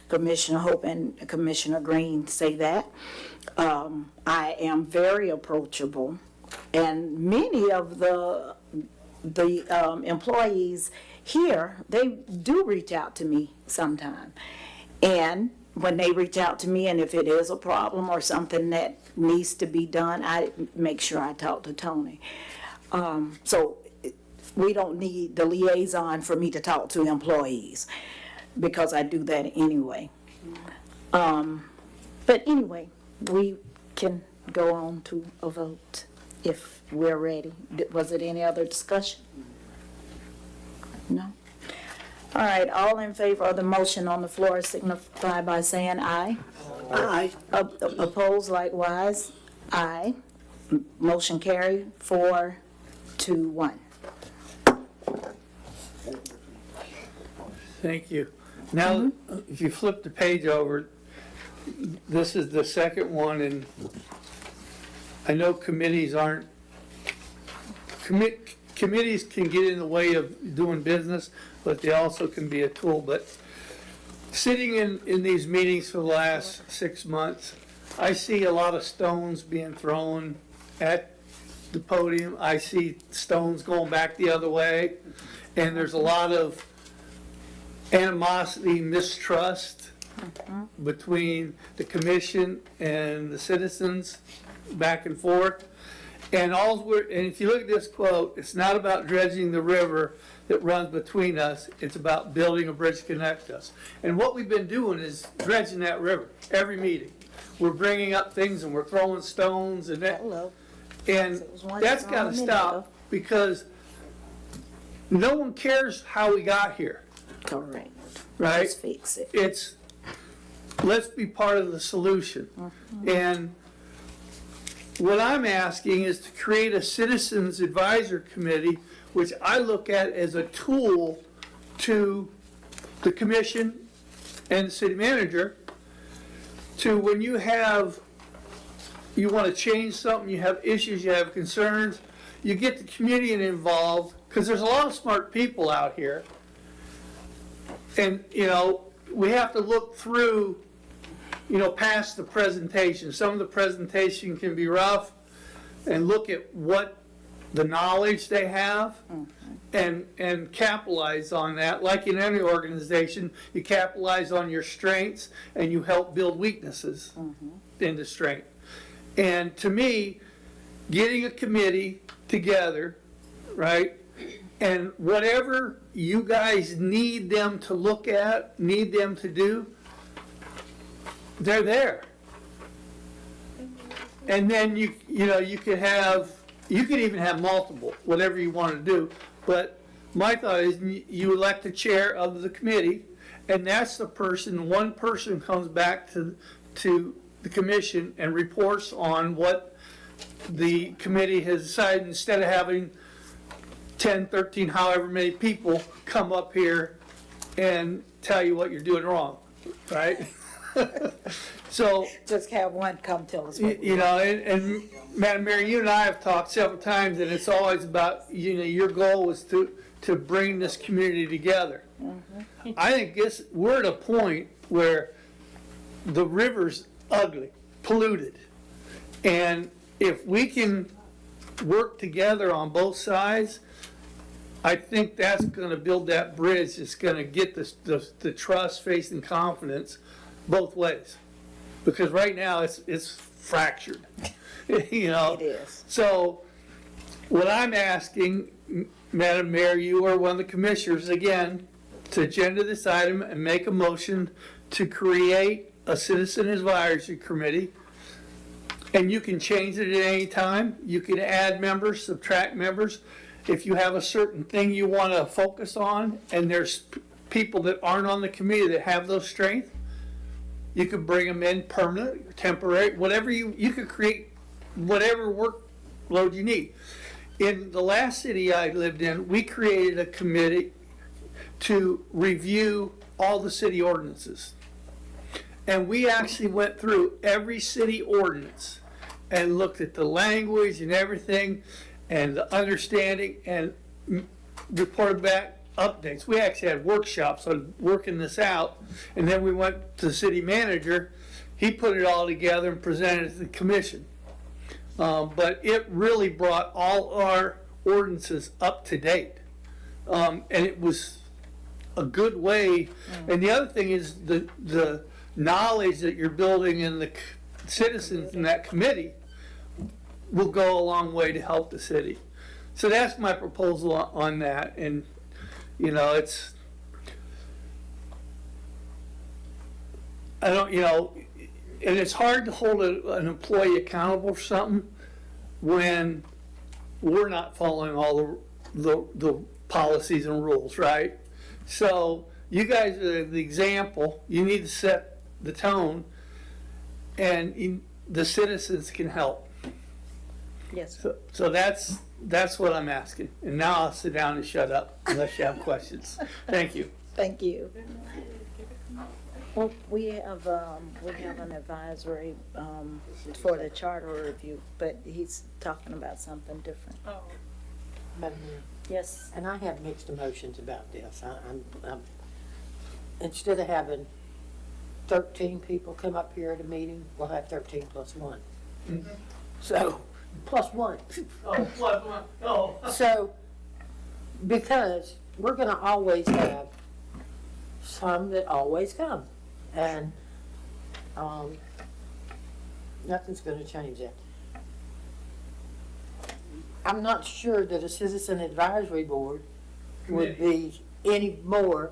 Commissioner Hope and Commissioner Green say that. I am very approachable, and many of the employees here, they do reach out to me sometime. And when they reach out to me, and if it is a problem or something that needs to be done, I make sure I talk to Tony. So we don't need the liaison for me to talk to employees, because I do that anyway. But anyway, we can go on to a vote if we're ready. Was it any other discussion? No? All right, all in favor of the motion on the floor signify by saying aye. Aye. Opposed likewise, aye. Motion carried 4-2. 3-2-1. Thank you. Now, if you flip the page over, this is the second one, and I know committees aren't, committees can get in the way of doing business, but they also can be a tool. But sitting in these meetings for the last 6 months, I see a lot of stones being thrown at the podium. I see stones going back the other way, and there's a lot of animosity, mistrust between the commission and the citizens back and forth. And if you look at this quote, it's not about dredging the river that runs between us, it's about building a bridge to connect us. And what we've been doing is dredging that river every meeting. We're bringing up things and we're throwing stones and that. And that's got to stop, because no one cares how we got here. Correct. Right? Let's fix it. Let's be part of the solution. And what I'm asking is to create a citizens advisor committee, which I look at as a tool to the commission and the city manager, to when you want to change something, you have issues, you have concerns, you get the community involved, because there's a lot of smart people out here. And, we have to look through, past the presentation. Some of the presentation can be rough, and look at what the knowledge they have and capitalize on that. Like in any organization, you capitalize on your strengths and you help build weaknesses into strength. And to me, getting a committee together, right, and whatever you guys need them to look at, need them to do, they're there. And then you could even have multiple, whatever you want to do. But my thought is you elect the chair of the committee, and that's the person, one person comes back to the commission and reports on what the committee has decided, instead of having 10, 13, however many people come up here and tell you what you're doing wrong, right? So just have one come tell us what and Madam Mayor, you and I have talked several times, and it's always about, your goal was to bring this community together. I think we're at a point where the river's ugly, polluted, and if we can work together on both sides, I think that's going to build that bridge. It's going to get the trust, faith, and confidence both ways, because right now it's fractured. It is. So what I'm asking, Madam Mayor, you are one of the commissioners, again, to agenda this item and make a motion to create a citizen advisory committee. And you can change it at any time. You can add members, subtract members. If you have a certain thing you want to focus on, and there's people that aren't on the committee that have those strengths, you could bring them in permanent, temporary, whatever you could create whatever workload you need. In the last city I lived in, we created a committee to review all the city ordinances. And we actually went through every city ordinance and looked at the language and everything and the understanding and reported back updates. We actually had workshops on working this out, and then we went to the city manager. He put it all together and presented it to the commission. But it really brought all our ordinances up to date. And it was a good way. And the other thing is the knowledge that you're building in the citizens in that committee will go a long way to help the city. So that's my proposal on that. And and it's hard to hold an employee accountable for something when we're not following all the policies and rules, right? So you guys are the example. You need to set the tone, and the citizens can help. Yes. So that's what I'm asking. And now I'll sit down and shut up unless you have questions. Thank you. Thank you. Well, we have an advisory, for the charter review, but he's talking about something different. Madam Mayor, Yes. and I have mixed emotions about this. I'm instead of having 13 people come up here at a meeting, we'll have 13 plus 1. So, plus 1. Oh, plus one. Oh. So, because we're gonna always have some that always come, and, nothing's gonna change that. I'm not sure that a citizen advisory board would be any more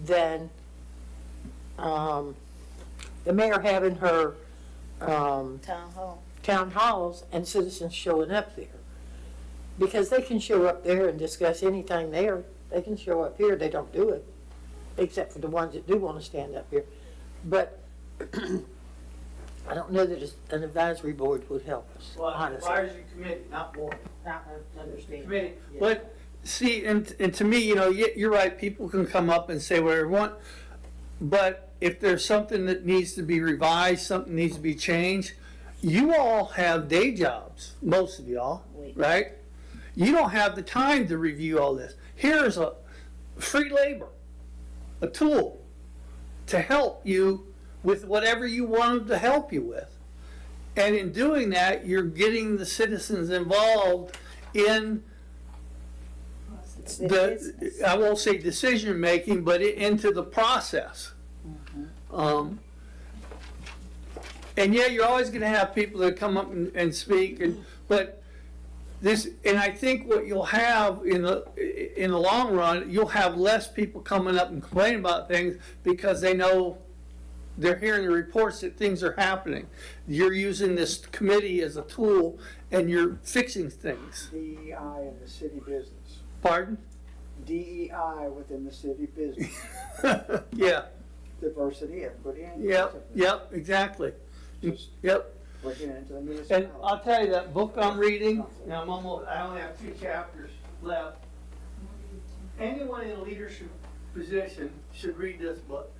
than, the mayor having her, Town hall. town halls and citizens showing up there. Because they can show up there and discuss anything there. They can show up here, they don't do it, except for the ones that do want to stand up here. But I don't know that an advisory board would help us, Well, honestly. advisory committee, not board. I understand. Committee. But see, and to me, you know, you're right, people can come up and say whatever they want. But if there's something that needs to be revised, something needs to be changed, you all have day jobs, most of y'all, right? You don't have the time to review all this. Here's a free labor, a tool to help you with whatever you want them to help you with. And in doing that, you're getting the citizens involved in I won't say decision making, but into the process. And yeah, you're always going to have people that come up and speak, but this, and I think what you'll have in the long run, you'll have less people coming up and complaining about things because they know they're hearing the reports that things are happening. You're using this committee as a tool and you're fixing things. DEI in the city business. Pardon? DEI within the city business. Yeah. Diversity, equity, and Yep, exactly. Yep. Bringing it into the And municipality. I'll tell you, that book I'm reading, and I only have 2 chapters left. Anyone in a leadership position should read this book.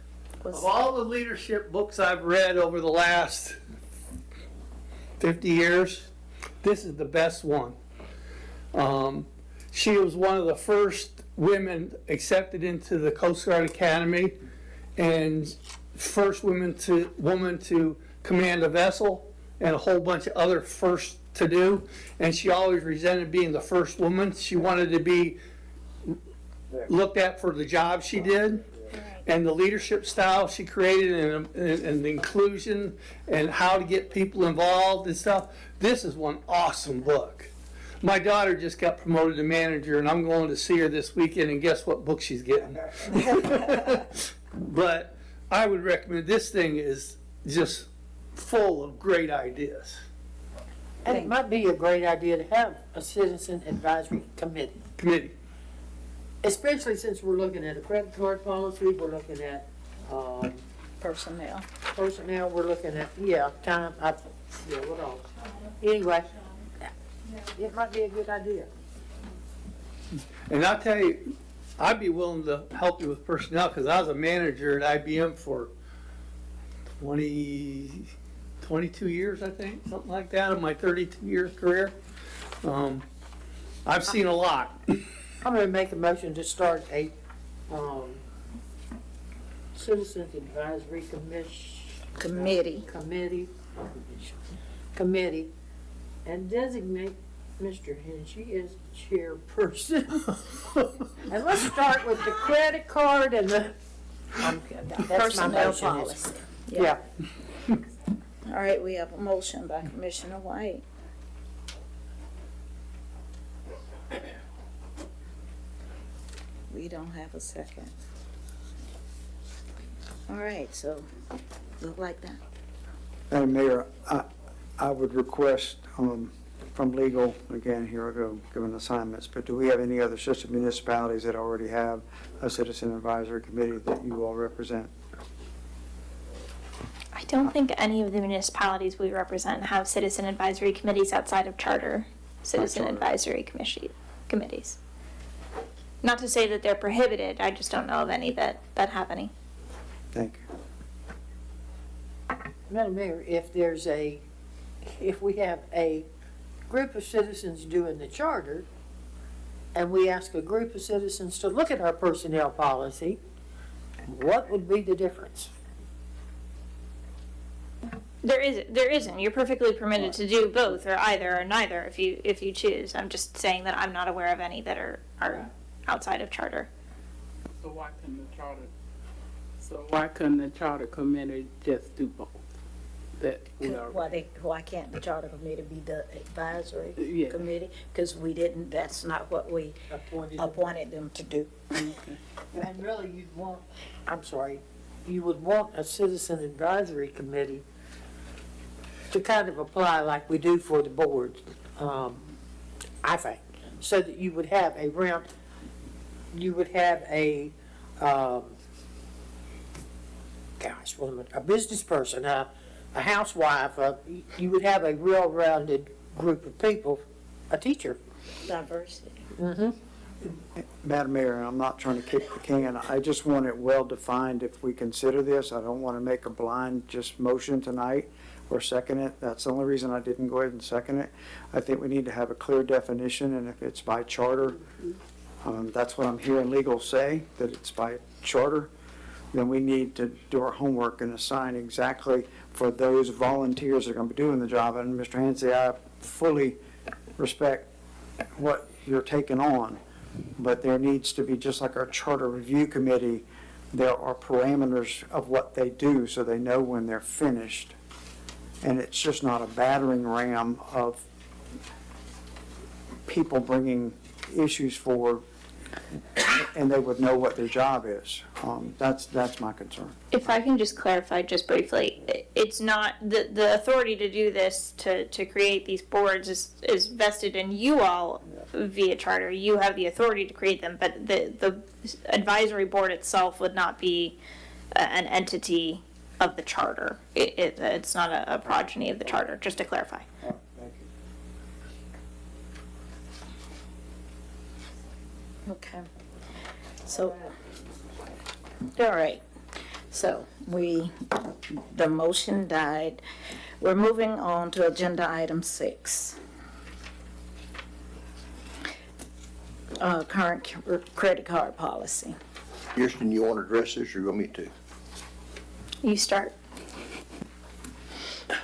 Of all the leadership books I've read over the last 50 years, this is the best one. She was one of the first women accepted into the Coast Guard Academy and first woman to command a vessel, and a whole bunch of other firsts to do. And she always resented being the first woman. She wanted to be looked at for the job she did. And the leadership style she created and the inclusion and how to get people involved and stuff. This is one awesome book. My daughter just got promoted to manager, and I'm going to see her this weekend, and guess what book she's getting? But I would recommend, this thing is just full of great ideas. And it might be a great idea to have a citizen advisory committee. Especially since we're looking at a credit card policy, we're looking at, Personnel. we're looking at, what else? Anyway, it might be a good idea. And I'll tell you, I'd be willing to help you with personnel, because I was a manager at IBM for 22 years, I think, something like that, in my 32-year career. I've seen a lot. I'm gonna make a motion to start a, citizens advisory committee, and designate Mr. Hinchey as chairperson. And let's start with the credit card and the, that's my Personnel motion. policy. Yeah. All right, we have a motion by Commissioner White. We don't have a second. All right, so look like that. Madam Mayor, I would request from legal, again, here I go giving assignments, but do we have any other sister municipalities that already have a citizen advisory committee that you all represent? I don't think any of the municipalities we represent have citizen advisory committees outside of charter. citizen charter. advisory committees. Not to say that they're prohibited, I just don't know of any that have any. Thank you. Madam Mayor, if we have a group of citizens doing the charter, and we ask a group of citizens to look at our personnel policy, what would be the difference? There isn't. You're perfectly permitted to do both or either or neither if you choose. I'm just saying that I'm not aware of any that are outside of charter. So why couldn't the charter committee just do both? That we are. Why can't the charter committee be the advisory Yeah. committee? Because that's not what we appointed them to do. And really, you would want a citizen advisory committee to kind of apply like we do for the board, I think, so that you would have a a business person, a housewife, you would have a well-rounded group of people, a teacher. Diversity. Mm-hmm. Madam Mayor, I'm not trying to kick the can. I just want it well defined if we consider this. I don't want to make a blind just motion tonight or second it. That's the only reason I didn't go ahead and second it. I think we need to have a clear definition, and if it's by charter, that's what I'm hearing legal say, that it's by charter, then we need to do our homework and assign exactly for those volunteers that are going to be doing the job. And Mr. Hansey, I fully respect what you're taking on, but there needs to be, just like our charter review committee, there are parameters of what they do so they know when they're finished. And it's just not a battering ram of people bringing issues forward, and they would know what their job is. That's my concern. If I can just clarify just briefly, it's not, the authority to do this, to create these boards is vested in you all via charter. You have the authority to create them, but the advisory board itself would not be an entity of the charter. It's not a progeny of the charter, just to clarify. Okay. So, all right. So the motion died. We're moving on to agenda item 6. Current credit card policy. Kirsten, you want to address this, or you want me to? You start. The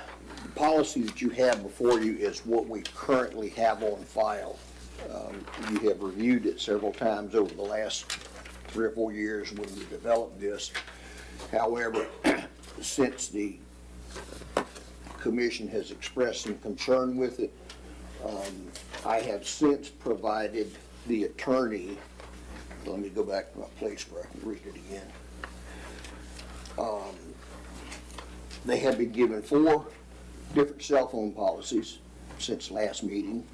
policy that you have before you is what we currently have on file. You have reviewed it several times over the last 3 or 4 years when we developed this. However, since the commission has expressed some concern with it, I have since provided the attorney, let me go back to my place where I can read it again. They have been given 4 different cell phone policies since last meeting.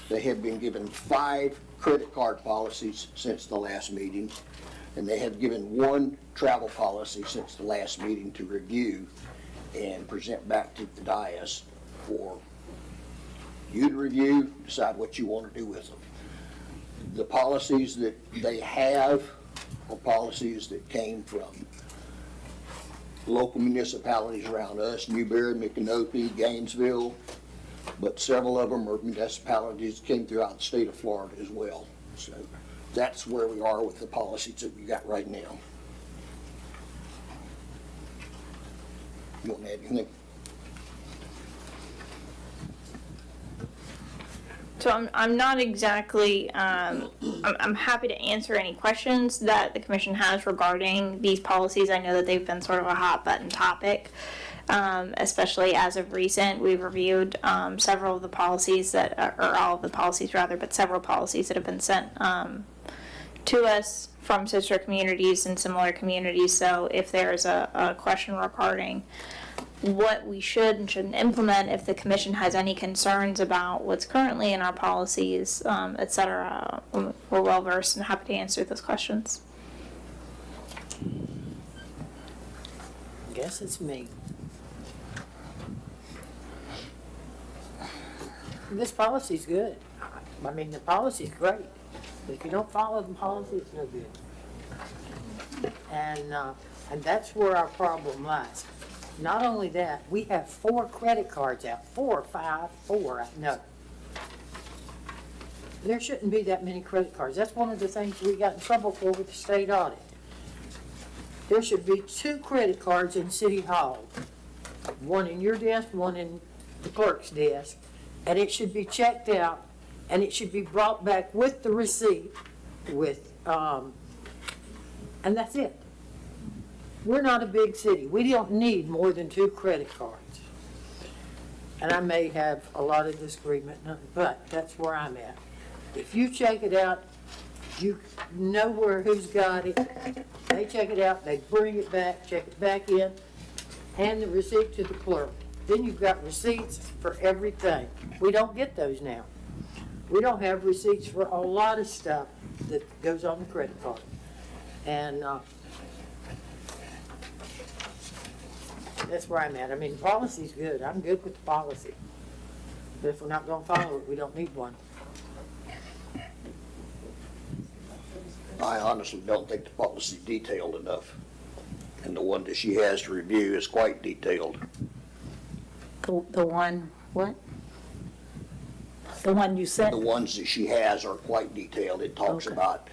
They have been given 5 credit card policies since the last meeting, and they have given 1 travel policy since the last meeting to review and present back to the dais for you to review, decide what you want to do with them. The policies that they have are policies that came from local municipalities around us, Newberry, Micanopy, Gainesville, but several of them are municipalities that came throughout the state of Florida as well. So that's where we are with the policies that we got right now. You want to add anything? So I'm not exactly, I'm happy to answer any questions that the commission has regarding these policies. I know that they've been sort of a hot button topic, especially as of recent. We've reviewed several of the policies that, or all of the policies rather, but several policies that have been sent to us from sister communities and similar communities. So if there's a question regarding what we should and shouldn't implement, if the commission has any concerns about what's currently in our policies, et cetera, we're well versed and happy to answer those questions. I guess it's me. This policy's good. I mean, the policy's great. But if you don't follow the policy, it's no good. And that's where our problem lies. Not only that, we have 4 credit cards out, 4 or 5, 4, no. There shouldn't be that many credit cards. That's one of the things we got in trouble for with the state audit. There should be 2 credit cards in City Hall. One in your desk, one in the clerk's desk. And it should be checked out, and it should be brought back with the receipt, and that's it. We're not a big city. We don't need more than 2 credit cards. And I may have a lot of disagreement, but that's where I'm at. If you check it out, you know who's got it. They check it out, they bring it back, check it back in, hand the receipt to the clerk. Then you've got receipts for everything. We don't get those now. We don't have receipts for a lot of stuff that goes on the credit card. And that's where I'm at. I mean, the policy's good. I'm good with the policy. But if we're not gonna follow it, we don't need one. I honestly don't think the policy's detailed enough. And the one that she has to review is quite detailed. The one, what? The one you sent? The ones that she has are quite detailed. It talks about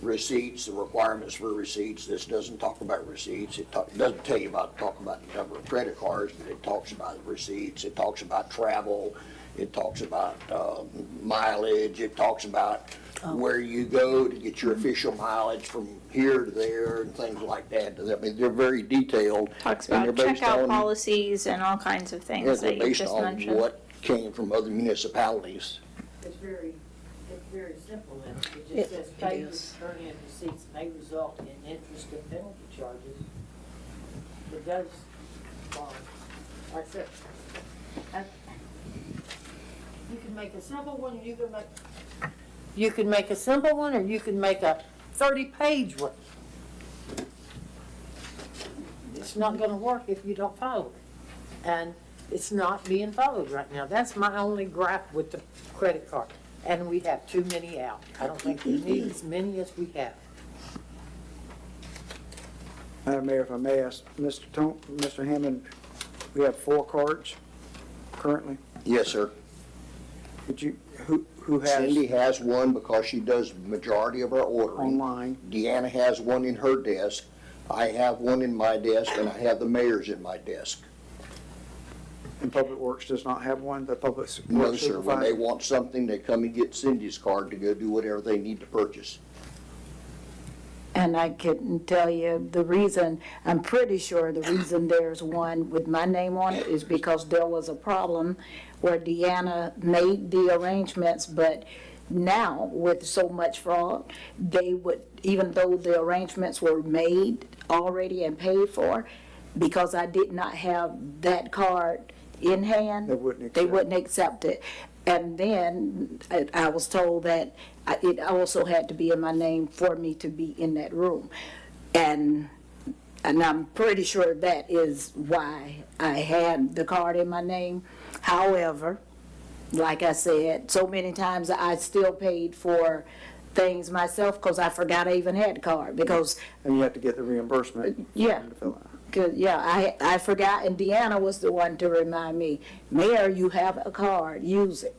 receipts, the requirements for receipts. This doesn't talk about receipts. It doesn't tell you talk about the number of credit cards, but it talks about receipts. It talks about travel. It talks about mileage. It talks about where you go to get your official mileage from here to there and things like that. I mean, they're very detailed. Talks and about they're based checkout on- policies and all kinds of Yeah, things they're that you based just on mentioned. what came from other municipalities. It's very simple. It It- just says it payments, is. turn in receipts, may result in interest and penalty charges. It does, like I said, you can make a simple one, you can make a simple one, or you can make a 30-page one. It's not gonna work if you don't follow it. And it's not being followed right now. That's my only gripe with the credit card. And we have too many out. I don't think we need as many as we have. Madam Mayor, if I may ask, Mr. Hammond, we have 4 cards currently. Yes, sir. Would you, who has? Cindy has one because she does the majority of our ordering. Online. Deanna has one in her desk. I have one in my desk, and I have the mayor's in my desk. And Public Works does not have one, the Public No, Works sir. When they supervisor? want something, they come and get Cindy's card to go do whatever they need to purchase. And I can tell you the reason, I'm pretty sure the reason there's one with my name on it is because there was a problem where Deanna made the arrangements, but now with so much fraud, they would, even though the arrangements were made already and paid for, because I did not have that card in hand, they wouldn't accept it. And then I was told that it also had to be in my name for me to be in that room. And I'm pretty sure that is why I had the card in my name. However, like I said, so many times I still paid for things myself because I forgot I even had the card because. And you have to get the reimbursement. Yeah. to fill out. Yeah, I forgot, and Deanna was the one to remind me, Mayor, you have a card, use it.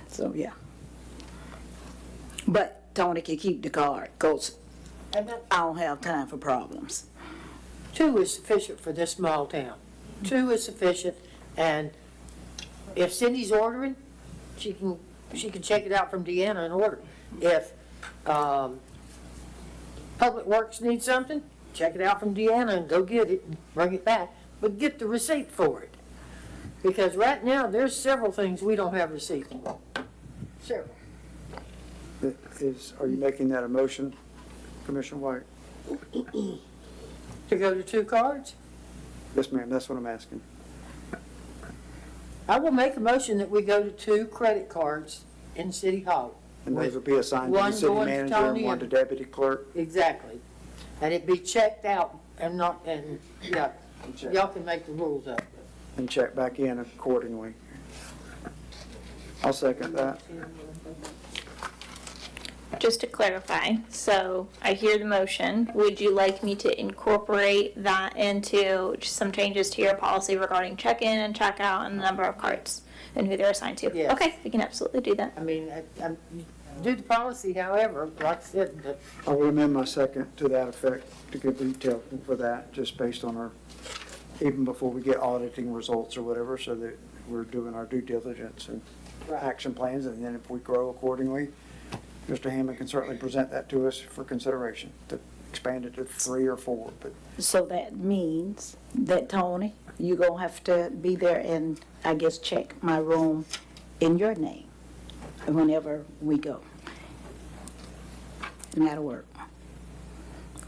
So, yeah. But Tony can keep the card, because I don't have time for problems. 2 is sufficient for this small town. 2 is sufficient, and if Cindy's ordering, she can check it out from Deanna and order. If Public Works needs something, check it out from Deanna and go get it and bring it back, but get the receipt for it. Because right now, there's several things we don't have receipts for. Several. Are you making that a motion, Commissioner White? To go to 2 cards? Yes, ma'am, that's what I'm asking. I will make a motion that we go to 2 credit cards in City Hall. And those will be assigned to the One city going to manager Tony and one to and- deputy clerk? Exactly. And it be checked out and yeah, y'all can make the rules up. And check back in accordingly. I'll second that. Just to clarify, so I hear the motion. Would you like me to incorporate that into just some changes to your policy regarding check-in and check-out and the number of carts and who they're assigned to? Yes. Okay, we can absolutely do that. I mean, you do the policy however, like I said, but I will amend my second to that effect to give detail for that, just based on our, even before we get auditing results or whatever, so that we're doing our due diligence and action plans, and then if we grow accordingly, Mr. Hammond can certainly present that to us for consideration, to expand it to 3 or 4, but So that means that, Tony, you gonna have to be there and, I guess, check my room in your name whenever we go. And that'll work.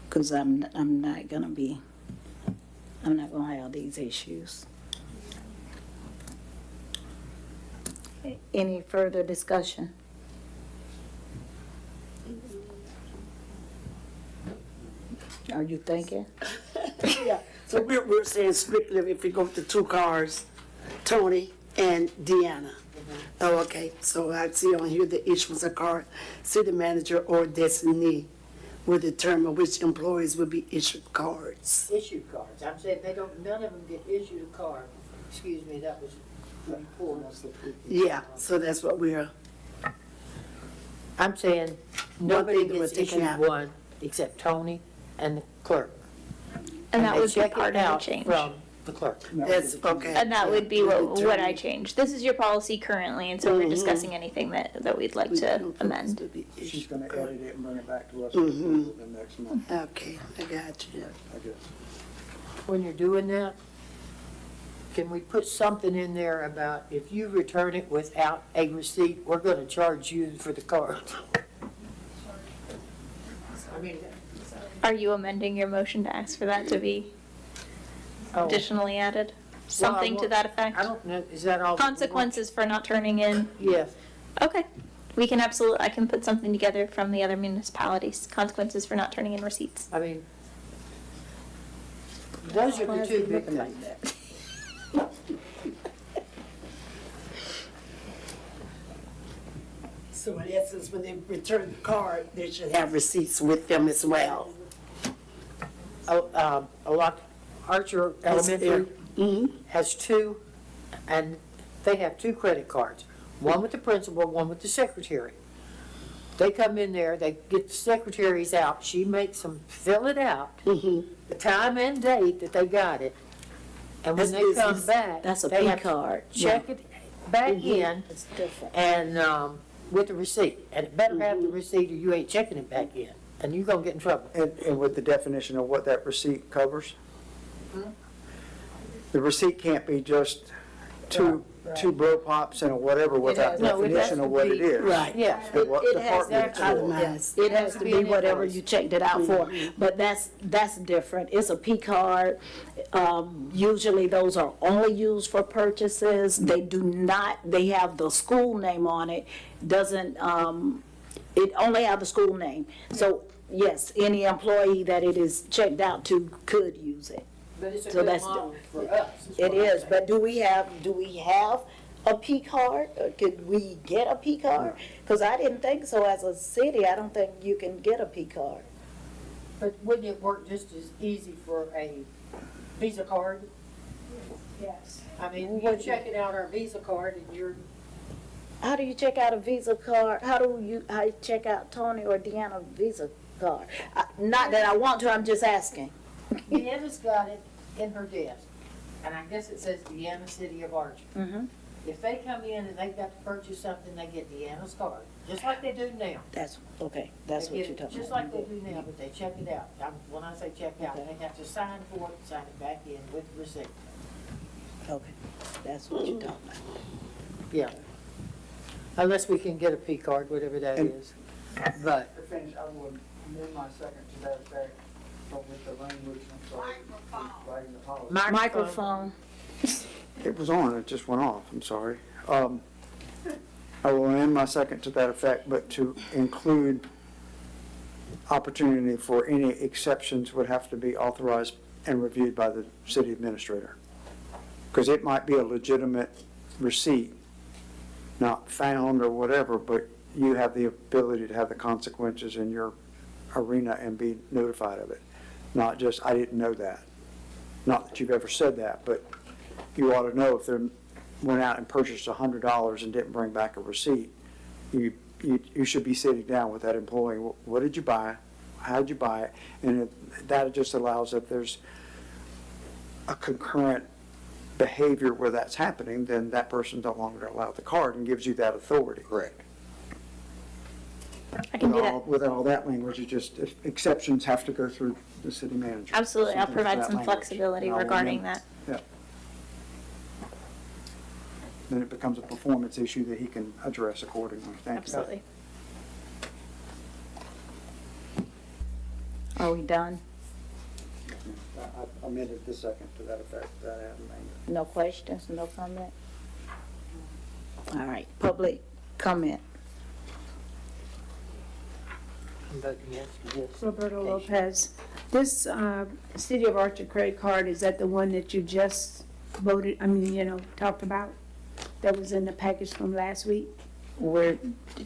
Because I'm not gonna have these issues. Any further discussion? Are you thinking? Yeah, so we're saying strictly if we go with the 2 cars, Tony and Deanna. Oh, okay, so I see on here the issuance of card, city manager or designee will determine which employees will be issued cards. issue cards. I'm saying none of them get issued a card. Excuse me, that was poor. Yeah, so that's what we're, I'm saying nobody thing that we're gets taking issued out. one except Tony and the clerk. And that they would be check it part of the out change. From the clerk. that's okay. And that would be what I changed. This is your policy currently, and so we're discussing anything that we'd like to amend. she's gonna edit it and bring it back to us Mhm. the next month, Okay, I got you. I guess. When you're doing that, can we put something in there about if you return it without a receipt, we're gonna charge you for the card? I mean, Are you amending your motion to ask for that to be oh, additionally added? Something to that effect? I don't know, is that all? Consequences for not turning in? Yes. Okay. We can I can put something together from the other municipalities. Consequences for not turning in receipts. I mean, those are the 2 big things. So in essence, when they return the card, they should have receipts with them as well. A lot, Archer Elementary has 2, and they have 2 credit cards. One with the principal, one with the secretary. They come in there, they get the secretaries out, she makes them fill it out, the time and date that they got it. And when they come back, That's a they P have to card. check it back in It's different. and, with the receipt. And it better have the receipt or you ain't checking it back in, and you're gonna get in trouble. And with the definition of what that receipt covers? The receipt can't be just two blow pops and a whatever without No, it has definition to of what be- it is. Right. Yeah. And what It has department it's for. Itemized. It has to be whatever invoice. you checked it out for, but that's different. It's a P card. Usually those are only used for purchases. They do not, they have the school name on it, doesn't, it only have the school name. So, yes, any employee that it is checked out to could use it. But it's a So good that's model for us. It is, but do we have a P card? Or could we get a P card? Because I didn't think so as a city, I don't think you can get a P card. But wouldn't it work just as easy for a Visa card? Yes. I mean, you're checking out our Visa card and you're, How do you check out a Visa card? How you check out Tony or Deanna Visa card? Not that I want to, I'm just asking. Deanna's got it in her desk. And I guess it says Deanna City of Archer. Mm-hmm. If they come in and they've got to purchase something, they get Deanna's card, just like they do now. That's, okay, that's They what get you're it talking Just about. like they do now, but they check it out. When I say check out, they have to sign for it, sign it back in with receipt. Okay, that's what you're talking about. Yeah. Unless we can get a P card, whatever that is. But To finish, I will amend my second to that effect, but with the language, I'm sorry, writing the policy. Microphone. It was on, it just went off, I'm sorry. I will amend my second to that effect, but to include opportunity for any exceptions would have to be authorized and reviewed by the city administrator. Because it might be a legitimate receipt, not found or whatever, but you have the ability to have the consequences in your arena and be notified of it. Not just, I didn't know that. Not that you've ever said that, but you ought to know if they went out and purchased $100 and didn't bring back a receipt. You should be sitting down with that employee. What did you buy? How did you buy it? And that just allows, if there's a concurrent behavior where that's happening, then that person's no longer allowed the card and gives you that authority. Correct. I can do that. With all that language, it just, if exceptions have to go through the city manager. Absolutely, I'll Something to provide that some language. flexibility And I'll regarding amend- that. Yeah. Then it becomes a performance issue that he can address accordingly. Thank you. Absolutely. Are we done? I amended the second to that effect, that I haven't made. No questions, no comment? All right, public comment. I'm voting yes for this. Roberto Lopez, this City of Archer credit card, is that the one that you just voted, talked about? That was in the package from last week? We're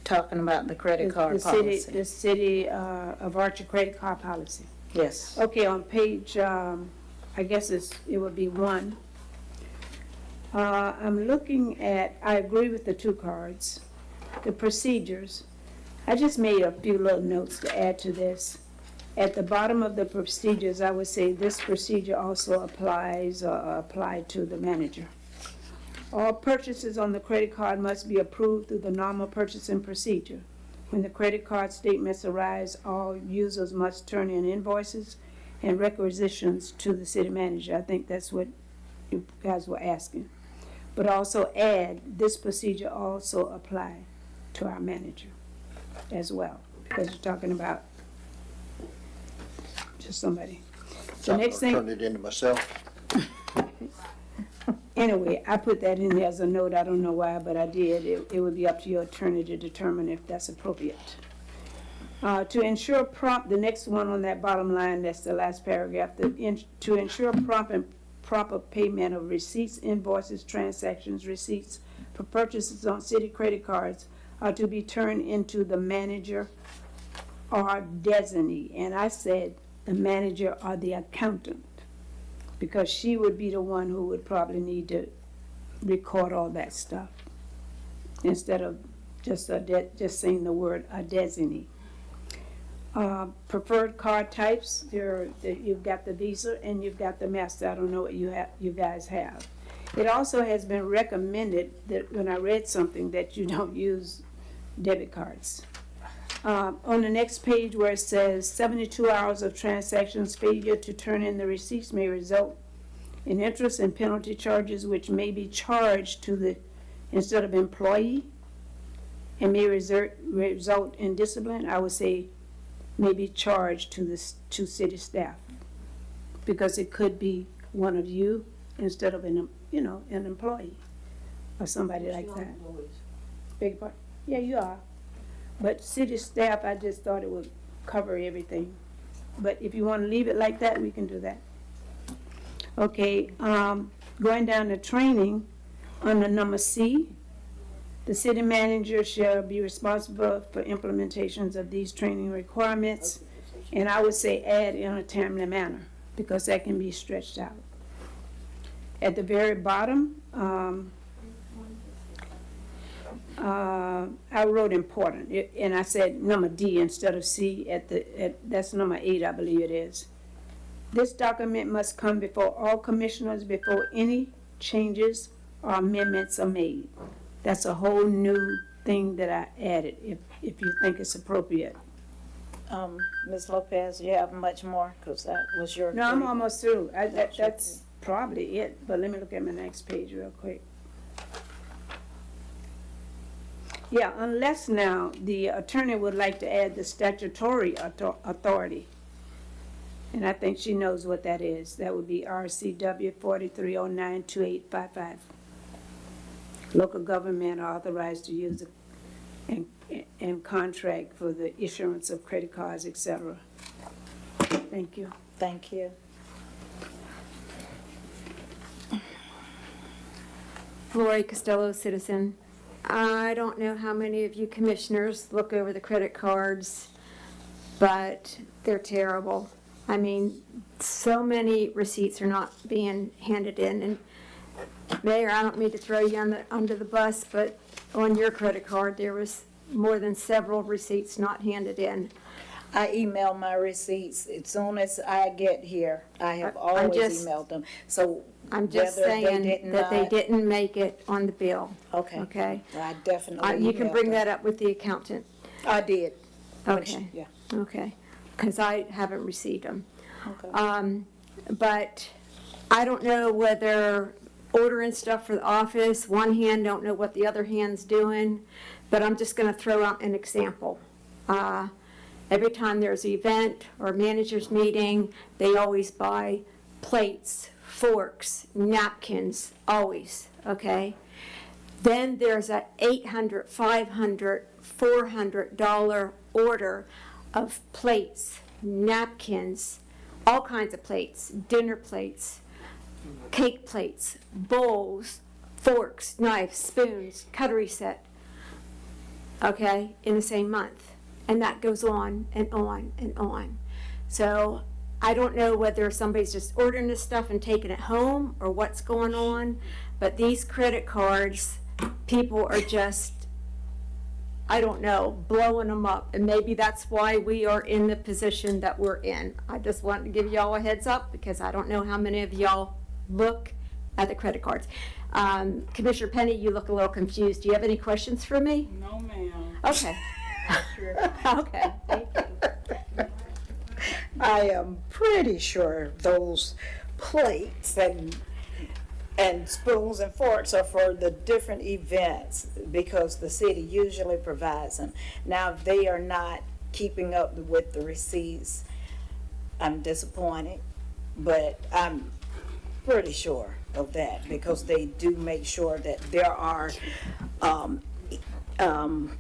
talking about the credit card policy. The City of Archer credit card policy. Yes. Okay, on page, I guess it would be 1. I'm looking at, I agree with the 2 cards, the procedures. I just made a few little notes to add to this. At the bottom of the procedures, I would say this procedure also applies applied to the manager. All purchases on the credit card must be approved through the normal purchasing procedure. When the credit card statements arise, all users must turn in invoices and requisitions to the city manager. I think that's what you guys were asking. But also add, this procedure also apply to our manager as well, because you're talking about just somebody. The next thing. Turn it into myself. Anyway, I put that in there as a note, I don't know why, but I did. It would be up to your attorney to determine if that's appropriate. To ensure prompt, the next one on that bottom line, that's the last paragraph, to ensure prompt and proper payment of receipts, invoices, transactions, receipts for purchases on city credit cards are to be turned into the manager or designee. And I said the manager or the accountant, because she would be the one who would probably need to record all that stuff, instead of just saying the word a designee. Preferred card types, you've got the Visa and you've got the Master. I don't know what you guys have. It also has been recommended that when I read something that you don't use debit cards. On the next page where it says 72 hours of transactions failure to turn in the receipts may result in interest and penalty charges which may be charged to the, instead of employee, and may result in discipline, I would say may be charged to city staff, because it could be one of you instead of an employee or somebody like that. Beg your pardon? Yeah, you are. But city staff, I just thought it would cover everything. But if you want to leave it like that, we can do that. Okay, going down to training, under number C, the city manager shall be responsible for implementations of these training requirements. And I would say add in a timely manner, because that can be stretched out. At the very bottom, I wrote important, and I said number D instead of C that's number 8, I believe it is. This document must come before all commissioners before any changes or amendments are made. That's a whole new thing that I added, if you think it's appropriate. Ms. Lopez, you have much more, because that was your. No, I'm almost through. That's probably it, but let me look at my next page real quick. Yeah, unless now the attorney would like to add the statutory authority. And I think she knows what that is. That would be RCW 43092855. Local government are authorized to use and contract for the issuance of credit cards, etc. Thank you. Thank you. Lori Costello, citizen. I don't know how many of you commissioners look over the credit cards, but they're terrible. I mean, so many receipts are not being handed in. And Mayor, I don't mean to throw you under the bus, but on your credit card, there was more than several receipts not handed in. I email my receipts as soon as I get here. I have always emailed them. So I'm just whether they saying did that they not- didn't make it on the bill. Okay. Okay? I definitely You can emailed bring them. that up with the accountant. I did. Okay. Yeah. Okay, because I haven't received them. Okay. But I don't know whether ordering stuff for the office, one hand don't know what the other hand's doing, but I'm just gonna throw out an example. Every time there's an event or manager's meeting, they always buy plates, forks, napkins, always, okay? Then there's a $800, $500, $400 order of plates, napkins, all kinds of plates, dinner plates, cake plates, bowls, forks, knives, spoons, cutlery set, okay, in the same month. And that goes on and on and on. So I don't know whether somebody's just ordering this stuff and taking it home or what's going on, but these credit cards, people are just, I don't know, blowing them up. And maybe that's why we are in the position that we're in. I just wanted to give y'all a heads up because I don't know how many of y'all look at the credit cards. Commissioner Penny, you look a little confused. Do you have any questions for me? No, ma'am. Okay. Okay, thank you. I am pretty sure those plates and spoons and forks are for the different events because the city usually provides them. Now, if they are not keeping up with the receipts, I'm disappointed, but I'm pretty sure of that because they do make sure that there are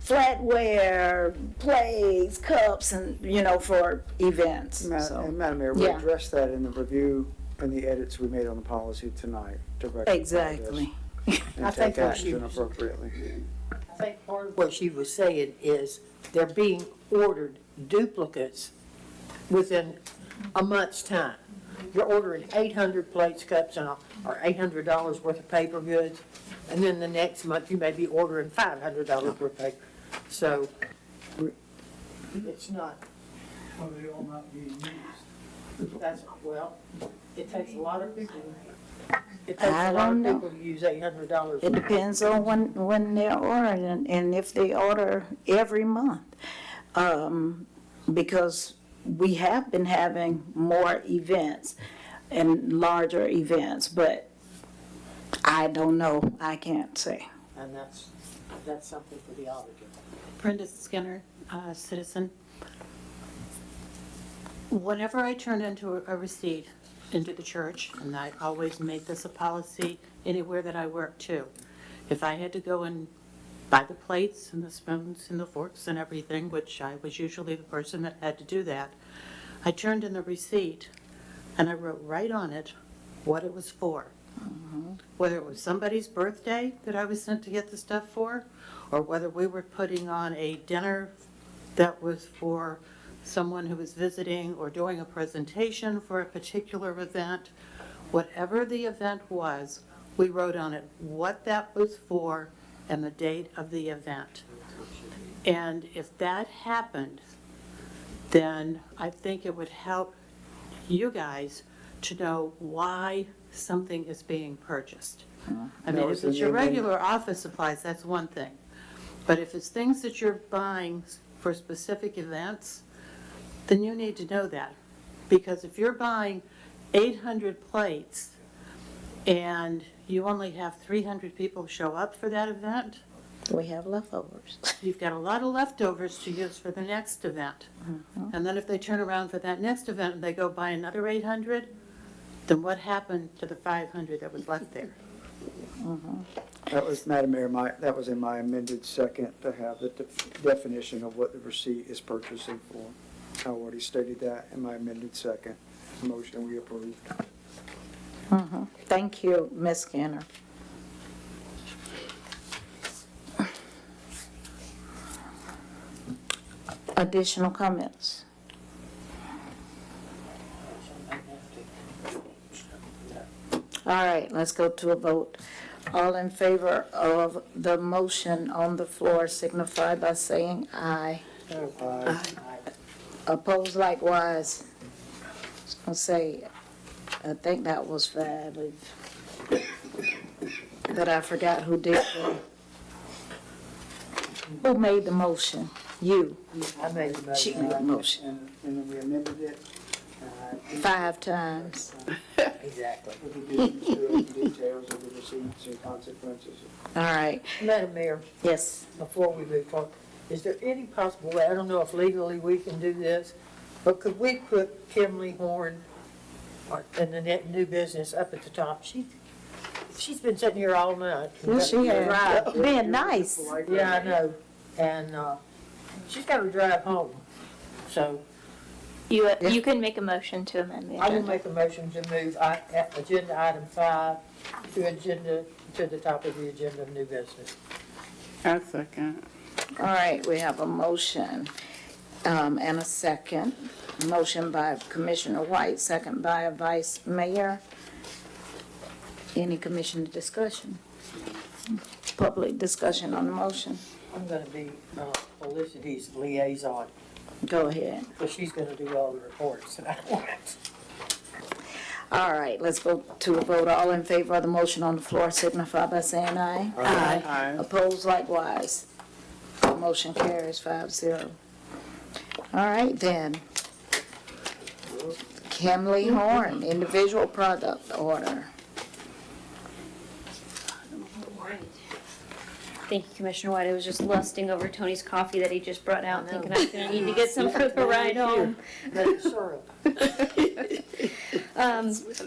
flatware, plates, cups, and, for events. So, And Madam Mayor, we yeah. addressed that in the review and the edits we made on the policy tonight to rectify this. Exactly. And I think take what she action was- appropriately. I think part of what she was saying is they're being ordered duplicates within a month's time. You're ordering 800 plates, cups, or $800 worth of paper goods, and then the next month you may be ordering $500 worth of paper. So it's not. Well, they all not being used. That's, well, it takes a lot of people. It takes I a lot don't of know. people to use $800. It depends on when they're ordering and if they order every month. Because we have been having more events and larger events, but I don't know. I can't say. And that's something for the auditor. Brenda Skinner, citizen. Whenever I turn into a receipt into the church, and I always make this a policy anywhere that I work too, if I had to go and buy the plates and the spoons and the forks and everything, which I was usually the person that had to do that, I turned in the receipt and I wrote right on it what it was for. Whether it was somebody's birthday that I was sent to get the stuff for, or whether we were putting on a dinner that was for someone who was visiting or doing a presentation for a particular event, whatever the event was, we wrote on it what that was for and the date of the event. And if that happened, then I think it would help you guys to know why something is being purchased. I mean, if it's your regular office supplies, that's one thing. But if it's things that you're buying for specific events, then you need to know that. Because if you're buying 800 plates and you only have 300 people show up for that event, We have leftovers. you've got a lot of leftovers to use for the next event. And then if they turn around for that next event and they go buy another 800, then what happened to the 500 that was left there? That was, Madam Mayor, that was in my amended second to have the definition of what the receipt is purchasing for. I already stated that in my amended second. Motion we approved. Thank you, Ms. Skinner. Additional comments? All right, let's go to a vote. All in favor of the motion on the floor signify by saying aye. Aye. Opposed likewise. I'll say, I think that was 5. But I forgot who did who made the motion? You. I made the She motion. made the motion And then we amended it. 5 times. Exactly. With additions to it, details of the receipts and consequences. All right. Madam Mayor, Yes. before we move forward, is there any possible way, I don't know if legally we can do this, but could we put Kimley Horn in the new business up at the top? She's been sitting here all night. Yes, she has. Drive. Being nice. Yeah, I know. And she's got to drive home. So You can make a motion to amend the I will agenda. make a motion to move agenda item 5 to the top of the agenda of new business. I second. All right, we have a motion and a second. Motion by Commissioner White, second by Vice Mayor. Any commissioner discussion? Public discussion on the motion? I'm going to be Felicity's liaison, Go ahead. but she's going to do all the reports that I want. All right, let's go to a vote. All in favor of the motion on the floor signify by saying aye. Aye. Opposed likewise. Motion carries 5-0. All right, then. Kimley Horn, individual product order. Thank you, Commissioner White. I was just lusting over Tony's coffee that he just brought out, thinking I was gonna need to get some for the ride home.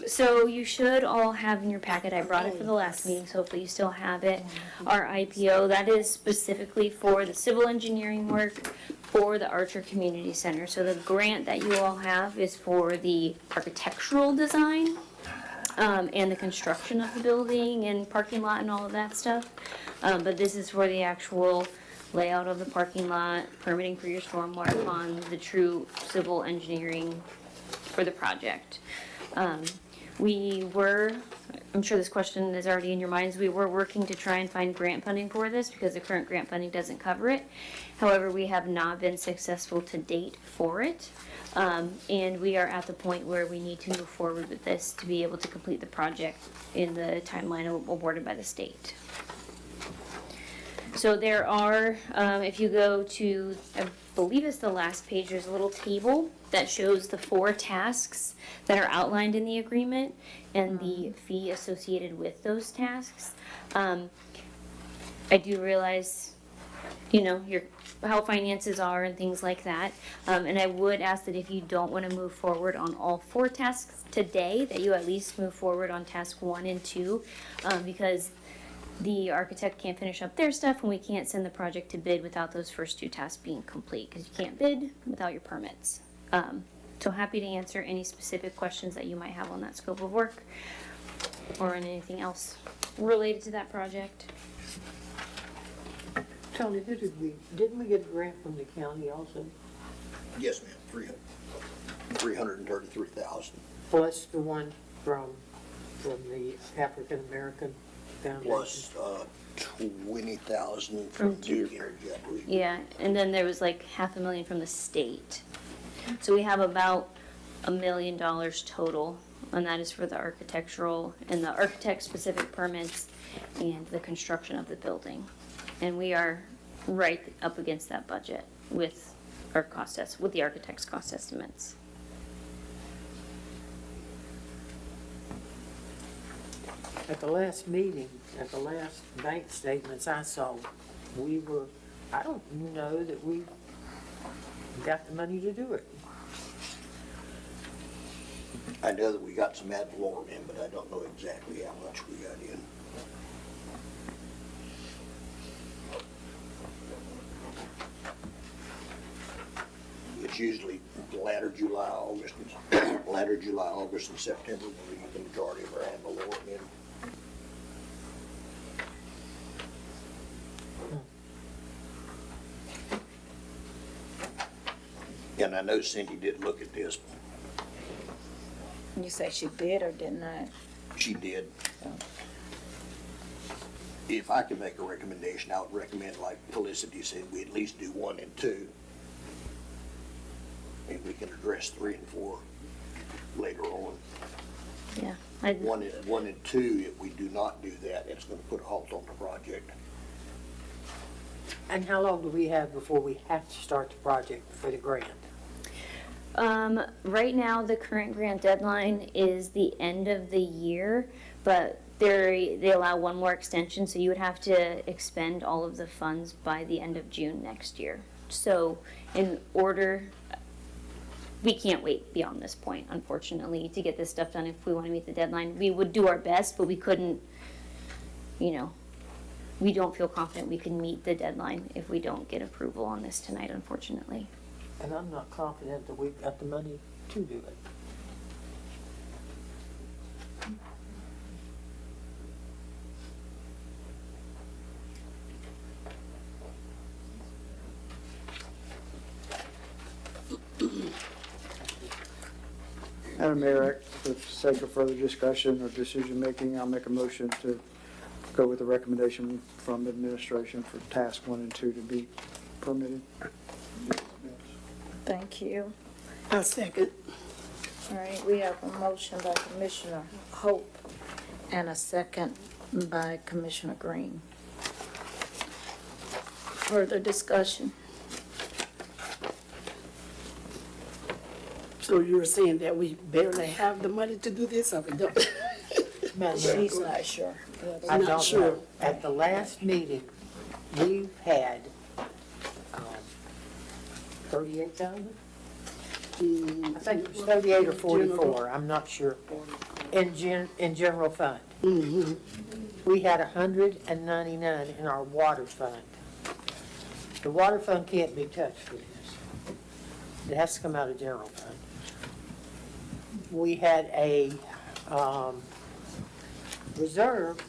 So you should all have in your packet, I brought it for the last meeting, so hopefully you still have it. Our IPO, that is specifically for the civil engineering work for the Archer Community Center. So the grant that you all have is for the architectural design, and the construction of the building and parking lot and all of that stuff. But this is for the actual layout of the parking lot, permitting for your stormwater pond, the true civil engineering for the project. I'm sure this question is already in your minds, we were working to try and find grant funding for this because the current grant funding doesn't cover it. However, we have not been successful to date for it. And we are at the point where we need to move forward with this to be able to complete the project in the timeline awarded by the state. So there are, if you go to, I believe it's the last page, there's a little table that shows the 4 tasks that are outlined in the agreement and the fee associated with those tasks. I do realize, how finances are and things like that. And I would ask that if you don't want to move forward on all 4 tasks today, that you at least move forward on task 1 and 2, because the architect can't finish up their stuff and we can't send the project to bid without those first 2 tasks being complete, because you can't bid without your permits. So happy to answer any specific questions that you might have on that scope of work or on anything else related to that project. Tony, didn't we get a grant from the county also? Yes, ma'am, 333,000. Plus the one from the African American Foundation? Plus 20,000 from Duke Energy, I believe. Yeah, and then there was like $500,000 from the state. So we have about $1 million total, and that is for the architectural and the architect-specific permits and the construction of the building. And we are right up against that budget with our with the architect's cost estimates. At the last meeting, at the last bank statements I saw, I don't know that we got the money to do it. I know that we got some ad valorem in, but I don't know exactly how much we got in. It's usually latter July, August, and September when we get the majority of our ad valorem in. And I know Cindy did look at this. You say she did or did not? She did. If I could make a recommendation, I would recommend, like Felicity said, we at least do 1 and 2. And we can address 3 and 4 later on. Yeah. 1 and 2, if we do not do that, it's gonna put a halt on the project. And how long do we have before we have to start the project for the grant? Right now, the current grant deadline is the end of the year, but they allow one more extension, so you would have to expend all of the funds by the end of June next year. So we can't wait beyond this point, unfortunately, to get this stuff done if we want to meet the deadline. We would do our best, but we couldn't, we don't feel confident we can meet the deadline if we don't get approval on this tonight, unfortunately. And I'm not confident that we've got the money to do it. Madam Mayor, for the sake of further discussion or decision-making, I'll make a motion to go with the recommendation from administration for task 1 and 2 to be permitted. Thank you. I second. All right, we have a motion by Commissioner Hope and a second by Commissioner Green. Further discussion? So you're saying that we barely have the money to do this, or we don't? She's not sure. I Not don't sure. know. At the last meeting, we've had 38,000? I think it was 38 or 44, I'm not sure, in general fund. We had 199 in our water fund. The water fund can't be touched for this. It has to come out of general fund. We had a reserve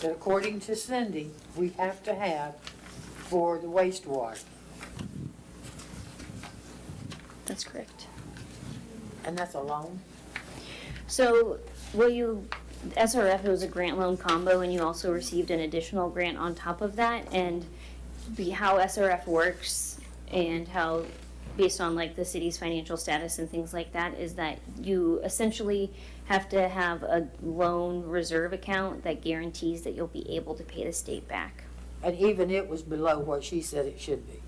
that, according to Cindy, we have to have for the wastewater. That's correct. And that's a loan? So, SRF, it was a grant loan combo, and you also received an additional grant on top of that, and how SRF works and how, based on like the city's financial status and things like that, is that you essentially have to have a loan reserve account that guarantees that you'll be able to pay the state back. And even it was below what she said it should be.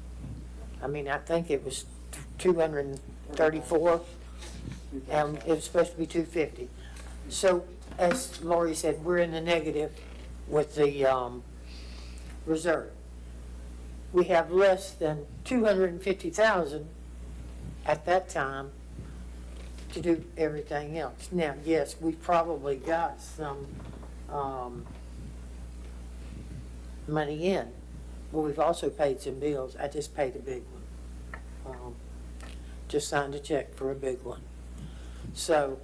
I mean, I think it was 234, and it was supposed to be 250. So, as Lori said, we're in the negative with the reserve. We have less than 250,000 at that time to do everything else. Now, yes, we've probably got some money in, but we've also paid some bills. I just paid a big one. Just signed a check for a big one. So,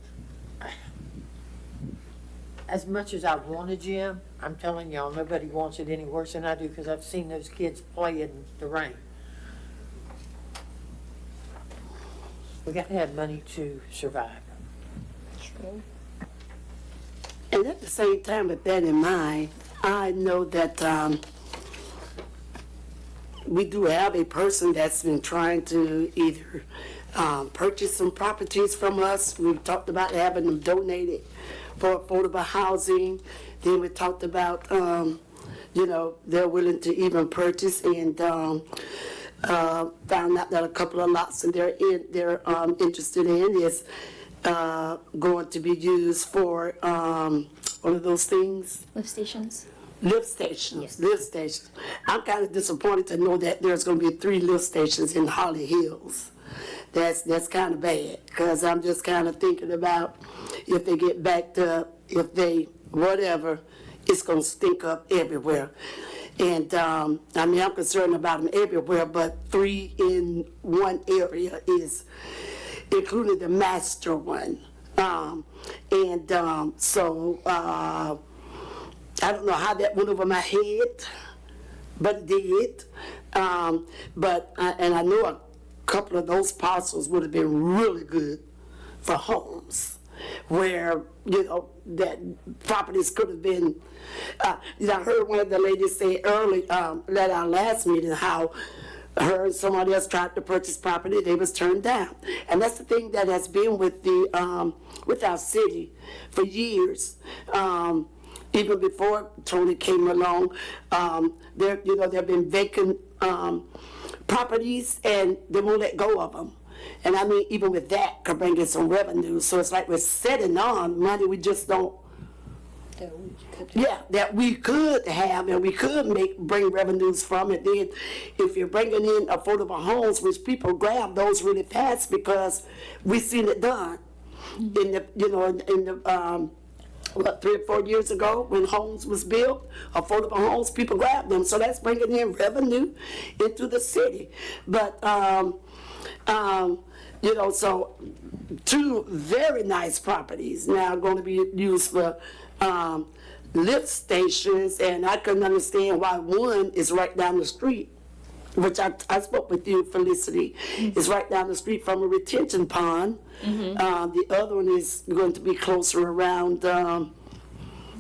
as much as I want a gym, I'm telling y'all, nobody wants it any worse than I do, because I've seen those kids play in the rain. We got to have money to survive. And at the same time, with that in mind, I know that we do have a person that's been trying to either purchase some properties from us. We've talked about having them donated for affordable housing. Then we talked about, they're willing to even purchase, and found out that a couple of lots that they're interested in is going to be used for one of those things. Lift stations? Lift stations, Yes. Lift stations. I'm kind of disappointed to know that there's going to be 3 lift stations in Holly Hills. That's kind of bad, because I'm just kind of thinking about if they get backed up, whatever, it's going to stink up everywhere. And I'm concerned about them everywhere, but 3 in one area is including the master one. So I don't know how that went over my head, but it did. And I know a couple of those parcels would have been really good for homes, where, you know, that properties could have been, you know, I heard one of the ladies say early, at our last meeting, how her and somebody else tried to purchase property, they was turned down. And that's the thing that has been with the, with our city for years. Even before Tony came along, there, you know, there have been vacant, properties, and they won't let go of them. And I mean, even with that, could bring in some revenue. So it's like we're sitting on money we just don't, that we could have, and we could bring revenues from it. Then if you're bringing in affordable homes, which people grab those really fast because we've seen it done in the, you know, in the, 3 or 4 years ago when homes was built, affordable homes, people grabbed them. So that's bringing in revenue into the city. But, you know, so 2 very nice properties now going to be used for lift stations, and I couldn't understand why one is right down the street, which I spoke with you, Felicity, is right down the street from a retention pond. The other one is going to be closer around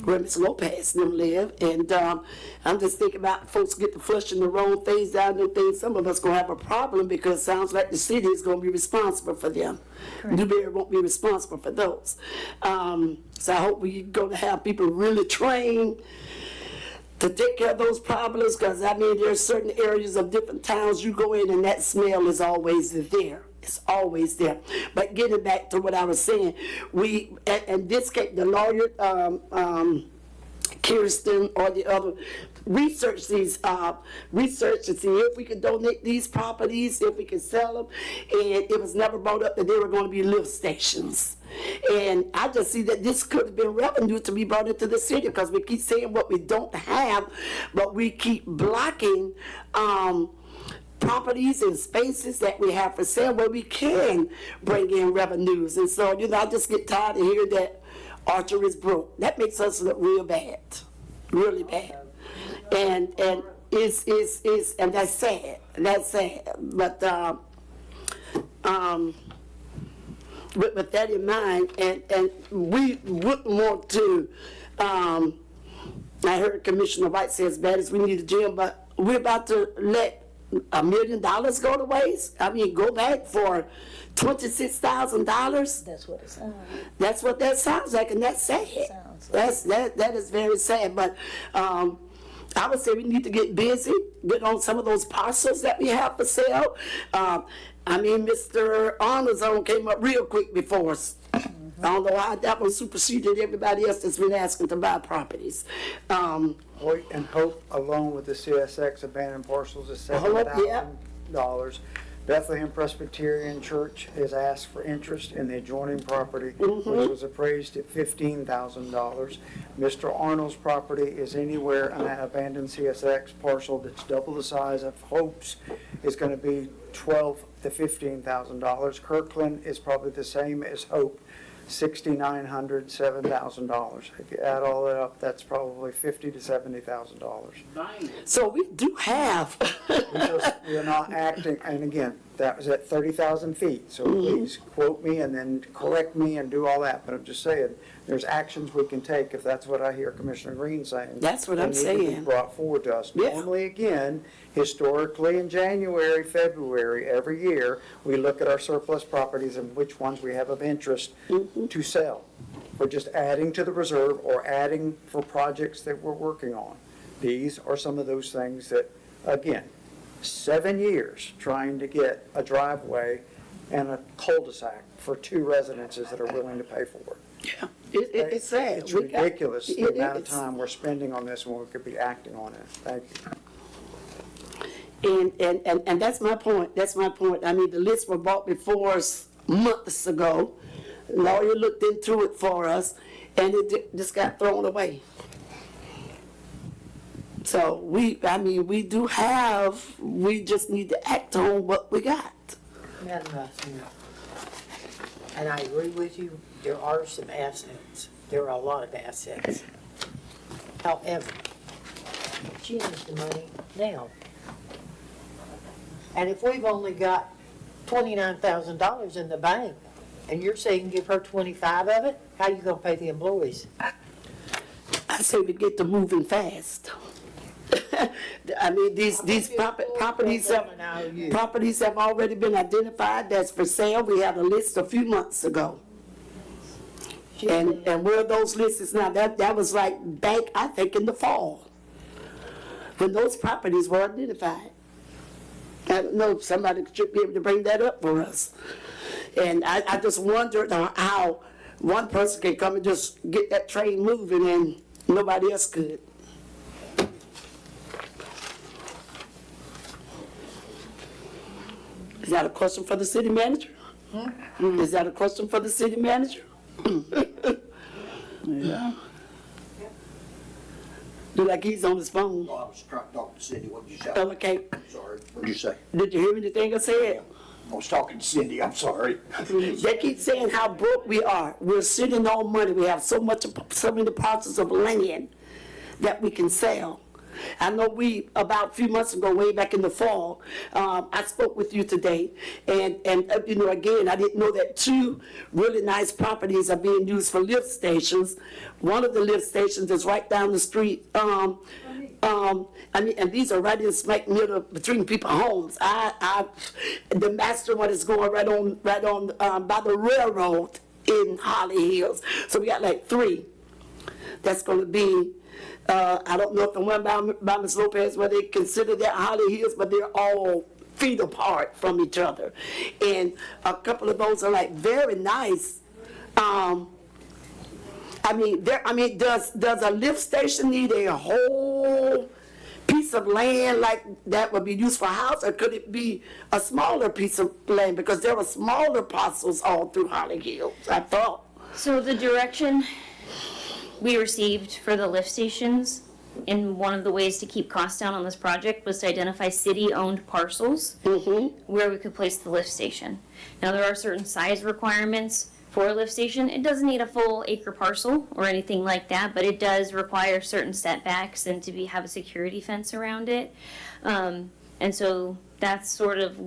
where Ms. Lopez them live, and I'm just thinking about folks get to flushing the wrong things down there. Things some of us gonna have a problem because it sounds like the city is gonna be responsible for them. Newberry won't be responsible for those. So I hope we're gonna have people really trained to take care of those problems, because I mean there's certain areas of different towns you go in and that smell is always there. It's always there. But getting back to what I was saying, we, and this case, the lawyer, Kirsten or the other, research these, research to see if we could donate these properties, if we could sell them, and it was never brought up that they were going to be lift stations. And I just see that this could have been revenue to be brought into the city, because we keep saying what we don't have, but we keep blocking, properties and spaces that we have for sale where we can bring in revenues. And so, you know, I just get tired of hearing that Archer is broke. That makes us look real bad, really bad. And it's and that's sad. That's sad. But with that in mind, and we wouldn't want to. I heard Commissioner White say as bad as we need a gym, but we're about to let $1 million go to waste. I mean, go back for $26,000. That's what it sounds like. That's what that sounds like, and that's sad. That is very sad. But I would say we need to get busy, get on some of those parcels that we have for sale. I mean, Mr. Arnold's own came up real quick before us. I don't know how that one superseded everybody else that's been asking to buy properties. Hoyt and Hope, along with the CSX abandoned parcels, is $7,000. Bethlehem Presbyterian Church has asked for interest in the adjoining property, which was appraised at $15,000. Mr. Arnold's property is anywhere in that abandoned CSX parcel that's double the size of Hope's, is going to be $12,000 to $15,000. Kirkland is probably the same as Hope, $6,900, $7,000. If you add all that up, that's probably $50,000 to $70,000. So we do have. We're not acting, and again, that was at 30,000 feet. So please quote me and then correct me and do all that. But I'm just saying, there's actions we can take if that's what I hear Commissioner Green saying. That's what I'm They need to be saying. brought forward to us. Normally, again, historically in January, February, every year, we look at our surplus properties and which ones we have of interest to sell. We're just adding to the reserve or adding for projects that we're working on. These are some of those things that, again, 7 years trying to get a driveway and a cul-de-sac for 2 residences that are willing to pay for it. Yeah, it's sad. It's ridiculous the amount of time we're spending on this when we could be acting on it. Thank you. And that's my point. That's my point. I mean, the lists were bought before us months ago. Lawyer looked into it for us, and it just got thrown away. So we do have, we just need to act on what we got. Madam Vice Mayor, and I agree with you, there are some assets. There are a lot of assets. However, she has the money now. And if we've only got $29,000 in the bank, and you're saying give her 25 of it? How you gonna pay the employees? I say we get to moving fast. I mean, these properties have already been identified that's for sale. We had a list a few months ago. And where are those lists now? That was like back, I think, in the fall, when those properties were identified. I don't know if somebody should be able to bring that up for us. And I just wondered how one person can come and just get that train moving and nobody else could. Is that a question for the city manager? Is that a question for the city manager? Yeah. Look like he's on his phone. No, I was trying to talk to Cindy. What did you say? Oh, okay. Sorry. What did you say? Did you hear anything I said? I was talking to Cindy. I'm sorry. They keep saying how broke we are. We're sitting on money. We have so many parcels of land that we can sell. I know about a few months ago, way back in the fall, I spoke with you today, and you know, again, I didn't know that 2 really nice properties are being used for lift stations. One of the lift stations is right down the street. I mean, and these are right in smack middle between people's homes. The master one is going right on by the railroad in Holly Hills. So we got like 3 that's going to be. I don't know if the one by Ms. Lopez, where they consider that Holly Hills, but they're all feet apart from each other. And a couple of those are like very nice. I mean, does a lift station need a whole piece of land like that would be used for a house, or could it be a smaller piece of land? Because there were smaller parcels all through Holly Hills, I thought. So the direction we received for the lift stations, and one of the ways to keep costs down on this project was to identify city-owned parcels where we could place the lift station. Now, there are certain size requirements for a lift station. It doesn't need a full acre parcel or anything like that, but it does require certain setbacks and to have a security fence around it. And so that's sort of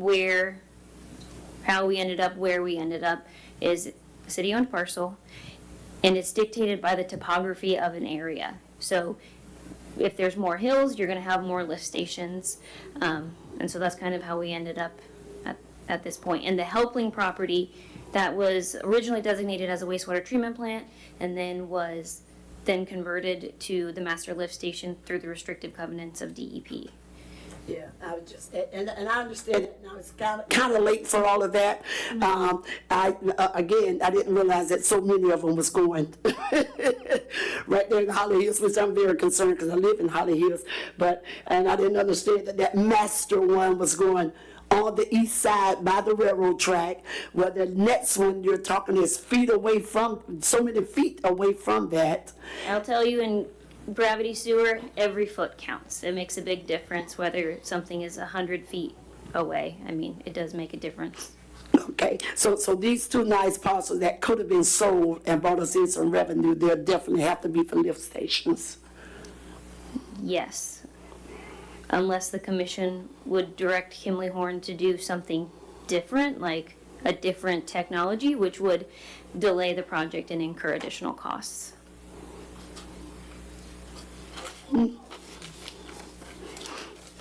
how we ended up where we ended up, is a city-owned parcel. And it's dictated by the topography of an area. So if there's more hills, you're going to have more lift stations. And so that's kind of how we ended up at this point. And the Helpling property that was originally designated as a wastewater treatment plant and then was then converted to the master lift station through the restrictive covenants of DEP. Yeah, I was just, and I understand that now it's kind of late for all of that. Again, I didn't realize that so many of them was going right there in Holly Hills, which I'm very concerned because I live in Holly Hills. And I didn't understand that master one was going on the east side by the railroad track, where the next one you're talking is so many feet away from that. I'll tell you, in gravity sewer, every foot counts. It makes a big difference whether something is 100 feet away. I mean, it does make a difference. Okay, so these 2 nice parcels that could have been sold and brought us in some revenue, they'll definitely have to be for lift stations. Yes. Unless the commission would direct Kimley Horn to do something different, like a different technology, which would delay the project and incur additional costs.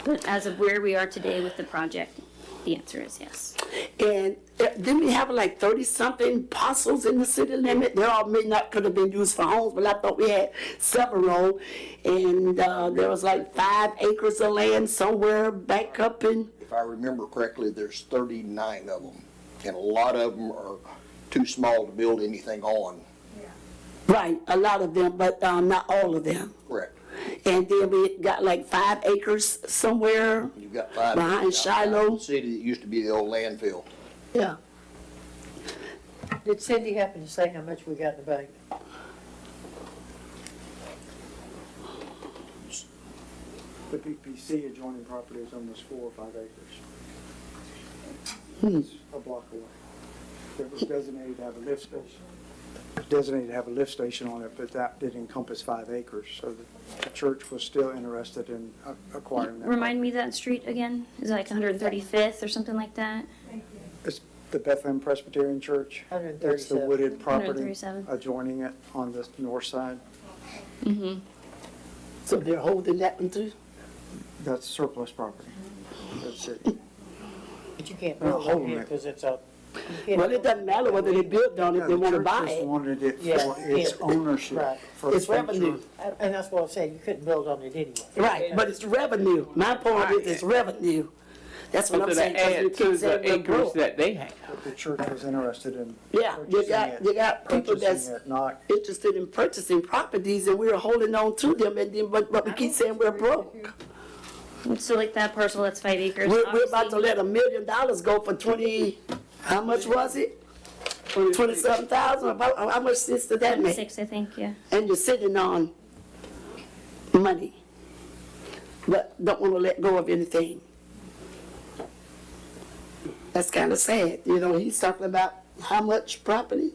But as of where we are today with the project, the answer is yes. And didn't we have like 30-something parcels in the city limit? They all could have been used for homes, but I thought we had several. And there was like 5 acres of land somewhere back up in. If I remember correctly, there's 39 of them, and a lot of them are too small to build anything on. Right, a lot of them, but not all of them. Correct. And then we got like 5 acres somewhere. You've got 5 behind Shiloh. The city that used to be the old landfill. Yeah. Did Cindy happen to say how much we got in the bank? The PPC adjoining property is almost 4 or 5 acres. It's a block away. It was designated to have a lift station. Designated to have a lift station on it, but that did encompass 5 acres. So the church was still interested in acquiring that. Remind me that street again? Is it like 135th or something like that? It's the Bethlehem Presbyterian Church. It's the 137. wooded property 137. adjoining it on the north side. Mm-hmm. So they're holding that one too? That's surplus property. That's it. But you can't They're build on holding here it. because it's a. you Well, can't- it doesn't matter whether they build on it, Yeah, they the wanna church buy just it. wanted it Yeah, for its yeah. ownership. Right. For It's future- revenue. And that's what I'm saying, you couldn't build on it anyway. Right, but it's revenue. My point is it's revenue. That's what I'm To saying, 'cause you add keep to saying the we're acres broke. that they have. The church was interested in Yeah, you got people that's purchasing it, not interested in purchasing properties and we're holding on to them and then, but we keep saying we're broke. So like that parcel that's 5 acres. We're about to let $1 million go for 20, how much was it? 27,000, about, how much sense did that make? 6, I think, yeah. And you're sitting on money, but don't wanna let go of anything. That's kinda sad, you know, he's talking about how much property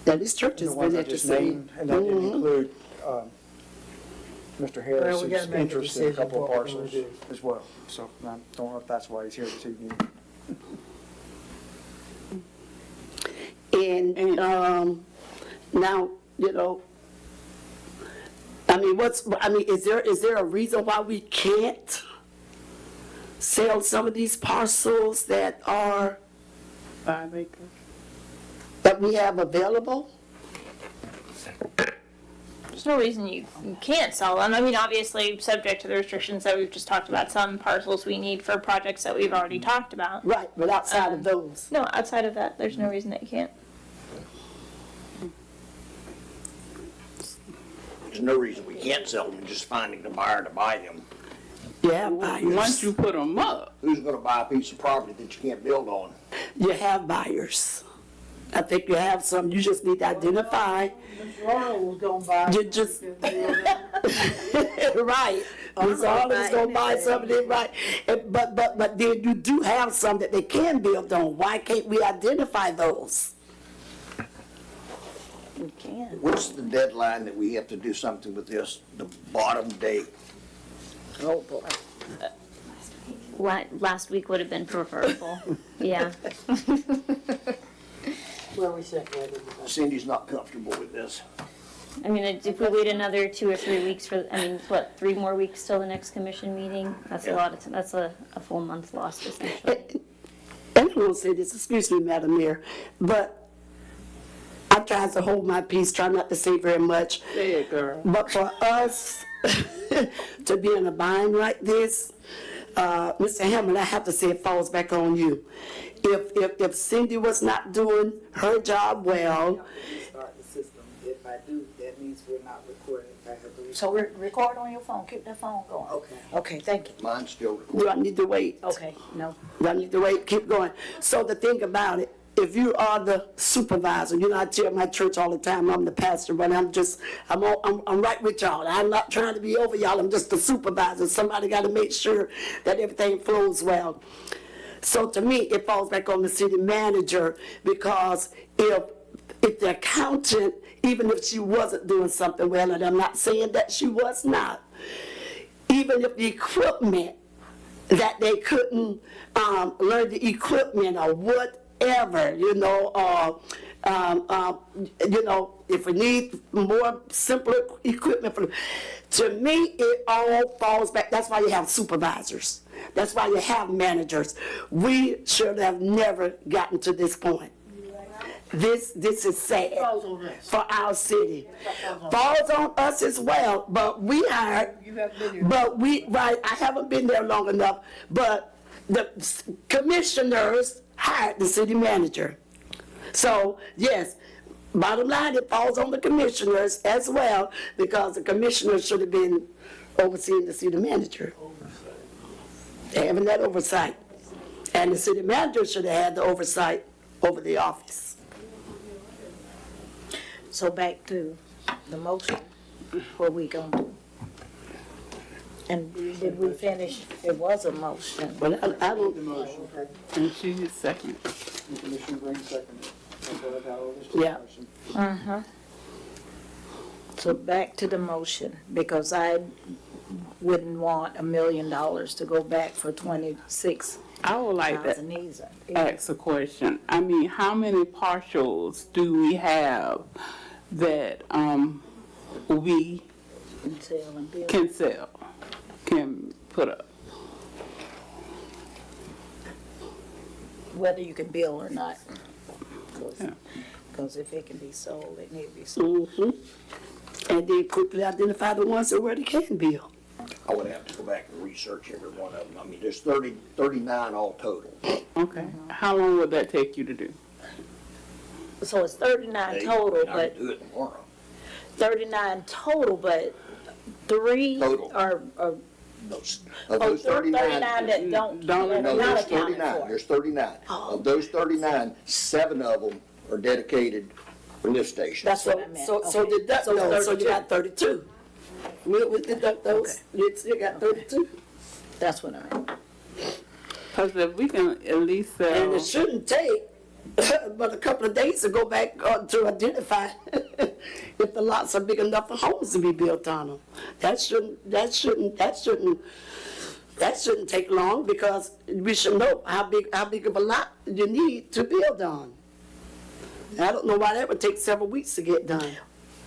that his church the has ones been I just interested in. named, and that didn't Mhm. include, Mr. Well, Harris's we gotta make a interest in a decision couple of what we're gonna parcels do. as well. So I don't know if that's why he's here this evening. And, now, you know, I mean, is there a reason why we can't sell some of these parcels that are, 5 acres. that we have available? There's no reason you can't sell them. I mean, obviously, subject to the restrictions that we've just talked about, some parcels we need for projects that we've already talked about. Right, but outside of those. No, outside of that, there's no reason that you can't. There's no reason we can't sell them, just finding the buyer to buy them. Yeah, Once you put them up, Who's gonna buy a piece of property that you can't build on? You have buyers. I think you have some, you just need to identify. Mr. Arnold was gonna buy. You just, right. Ms. Arnold's gonna buy some of it, right. But then you do have some that they can build on. Why can't we identify those? We can. What's the deadline that we have to do something with this, the bottom date? Oh, boy. Last week would have been preferable. Yeah. Where we said that. Cindy's not comfortable with this. I mean, if we wait another 2 or 3 weeks for, I mean, what, 3 more weeks till the next commission meeting? That's a lot of, that's a full month lost essentially. And I won't say this, excuse me, Madam Mayor, but I try to hold my peace, try not to say very much. say it, girl. But for us to be in a bind like this, Mr. Hammond, I have to say it falls back on you. If Cindy was not doing her job well, Start the system. If I do, that means we're not recording. If I have to. So record on your phone, keep that phone going. Okay. Okay, thank you. Mine's still recording. do I need to wait? Okay, no. Do I need to wait? Keep going. So the thing about it, if you are the supervisor, you know, I tell my church all the time, I'm the pastor, but I'm right with y'all. I'm not trying to be over y'all, I'm just the supervisor. Somebody gotta make sure that everything flows well. So to me, it falls back on the city manager, because if the accountant, even if she wasn't doing something well, and I'm not saying that she was not, even if the equipment, that they couldn't learn the equipment or whatever, you know, if we need more simpler equipment, to me, it all falls back. That's why you have supervisors. That's why you have managers. We should have never gotten to this point. This is sad for our city. Falls on us as well, but we hired, right, I haven't been there long enough, but the commissioners hired the city manager. So, yes, bottom line, it falls on the commissioners as well, because the commissioners should have been overseeing the city manager. Having that oversight. And the city manager should have had the oversight over the office. So back to the motion, what we gonna do? And did we finish? It was a motion. But I don't. The motion. And she is second. Commissioner Green seconded. That's what I got all this Yeah. discussion. Uh-huh. So back to the motion, because I wouldn't want $1 million to go back for 26 I would like Wants to and needs. ask a question. I mean, how many partials do we have that we Sell and build. can sell, can put up? Whether you can build or not. Yeah. Because if it can be sold, it need to be sold. And then quickly identify the ones that where they can build. I would have to go back and research every one of them. I mean, there's 39 all total. Okay. How long would that take you to do? So it's 39 Hey, total, I but can do it tomorrow. 39 total, but 3 Total. are Those, oh, of those 39. that don't, Don't- that No, are not there's accounted 39. for. There's 39. Of those 39, 7 of them are dedicated for lift stations. That's what I meant. So Okay. deduct So those, so you 32. got 32. We'll deduct those, you still got 32. That's what I meant. Because if we can at least sell. And it shouldn't take but a couple of days to go back to identify if the lots are big enough for homes to be built on them. That shouldn't take long, because we should know how big of a lot you need to build on. I don't know why that would take several weeks to get done.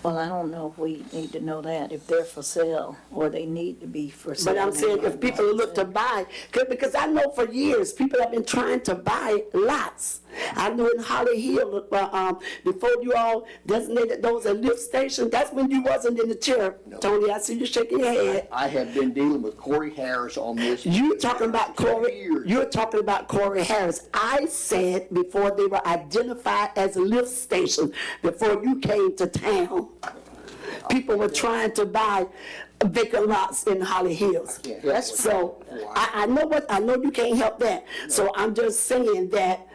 Well, I don't know if we need to know that, if they're for sale or they need to be for sale. But I'm saying if people look to buy, because I know for years, people have been trying to buy lots. I know in Holly Hill, before you all designated those as lift stations, that's when you wasn't in the chair, Tony. I see you shaking your head. I have been dealing with Corey Harris on this. You talking about Corey, years. you're talking about Corey Harris. I said before they were identified as a lift station, before you came to town, people were trying to buy vacant lots in Holly Hills. So I know you can't help that. So I'm just saying that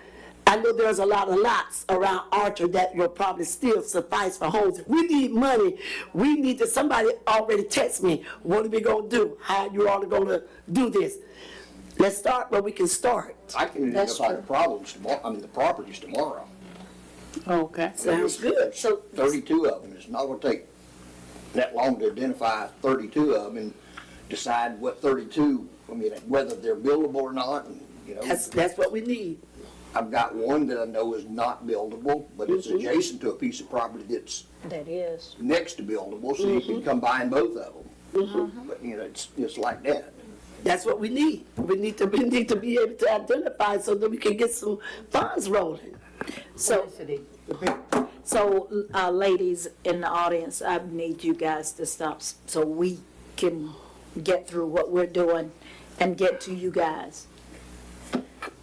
I know there's a lot of lots around Archer that will probably still suffice for homes. If we need money, we need to, somebody already text me, what are we gonna do? How you all are gonna do this? Let's start where we can start. I can identify the problems tomorrow, the properties tomorrow. Okay. Sounds good. So 32 of them. It's not gonna take that long to identify 32 of them and decide what 32, whether they're buildable or not, and, That's what we need. I've got one that I know is not buildable, but it's adjacent to a piece of property that's that is. next to buildable, so you can combine both of them. But, it's like that. That's what we need. We need to be able to identify so that we can get some funds rolling. So, ladies in the audience, I need you guys to stop so we can get through what we're doing and get to you guys.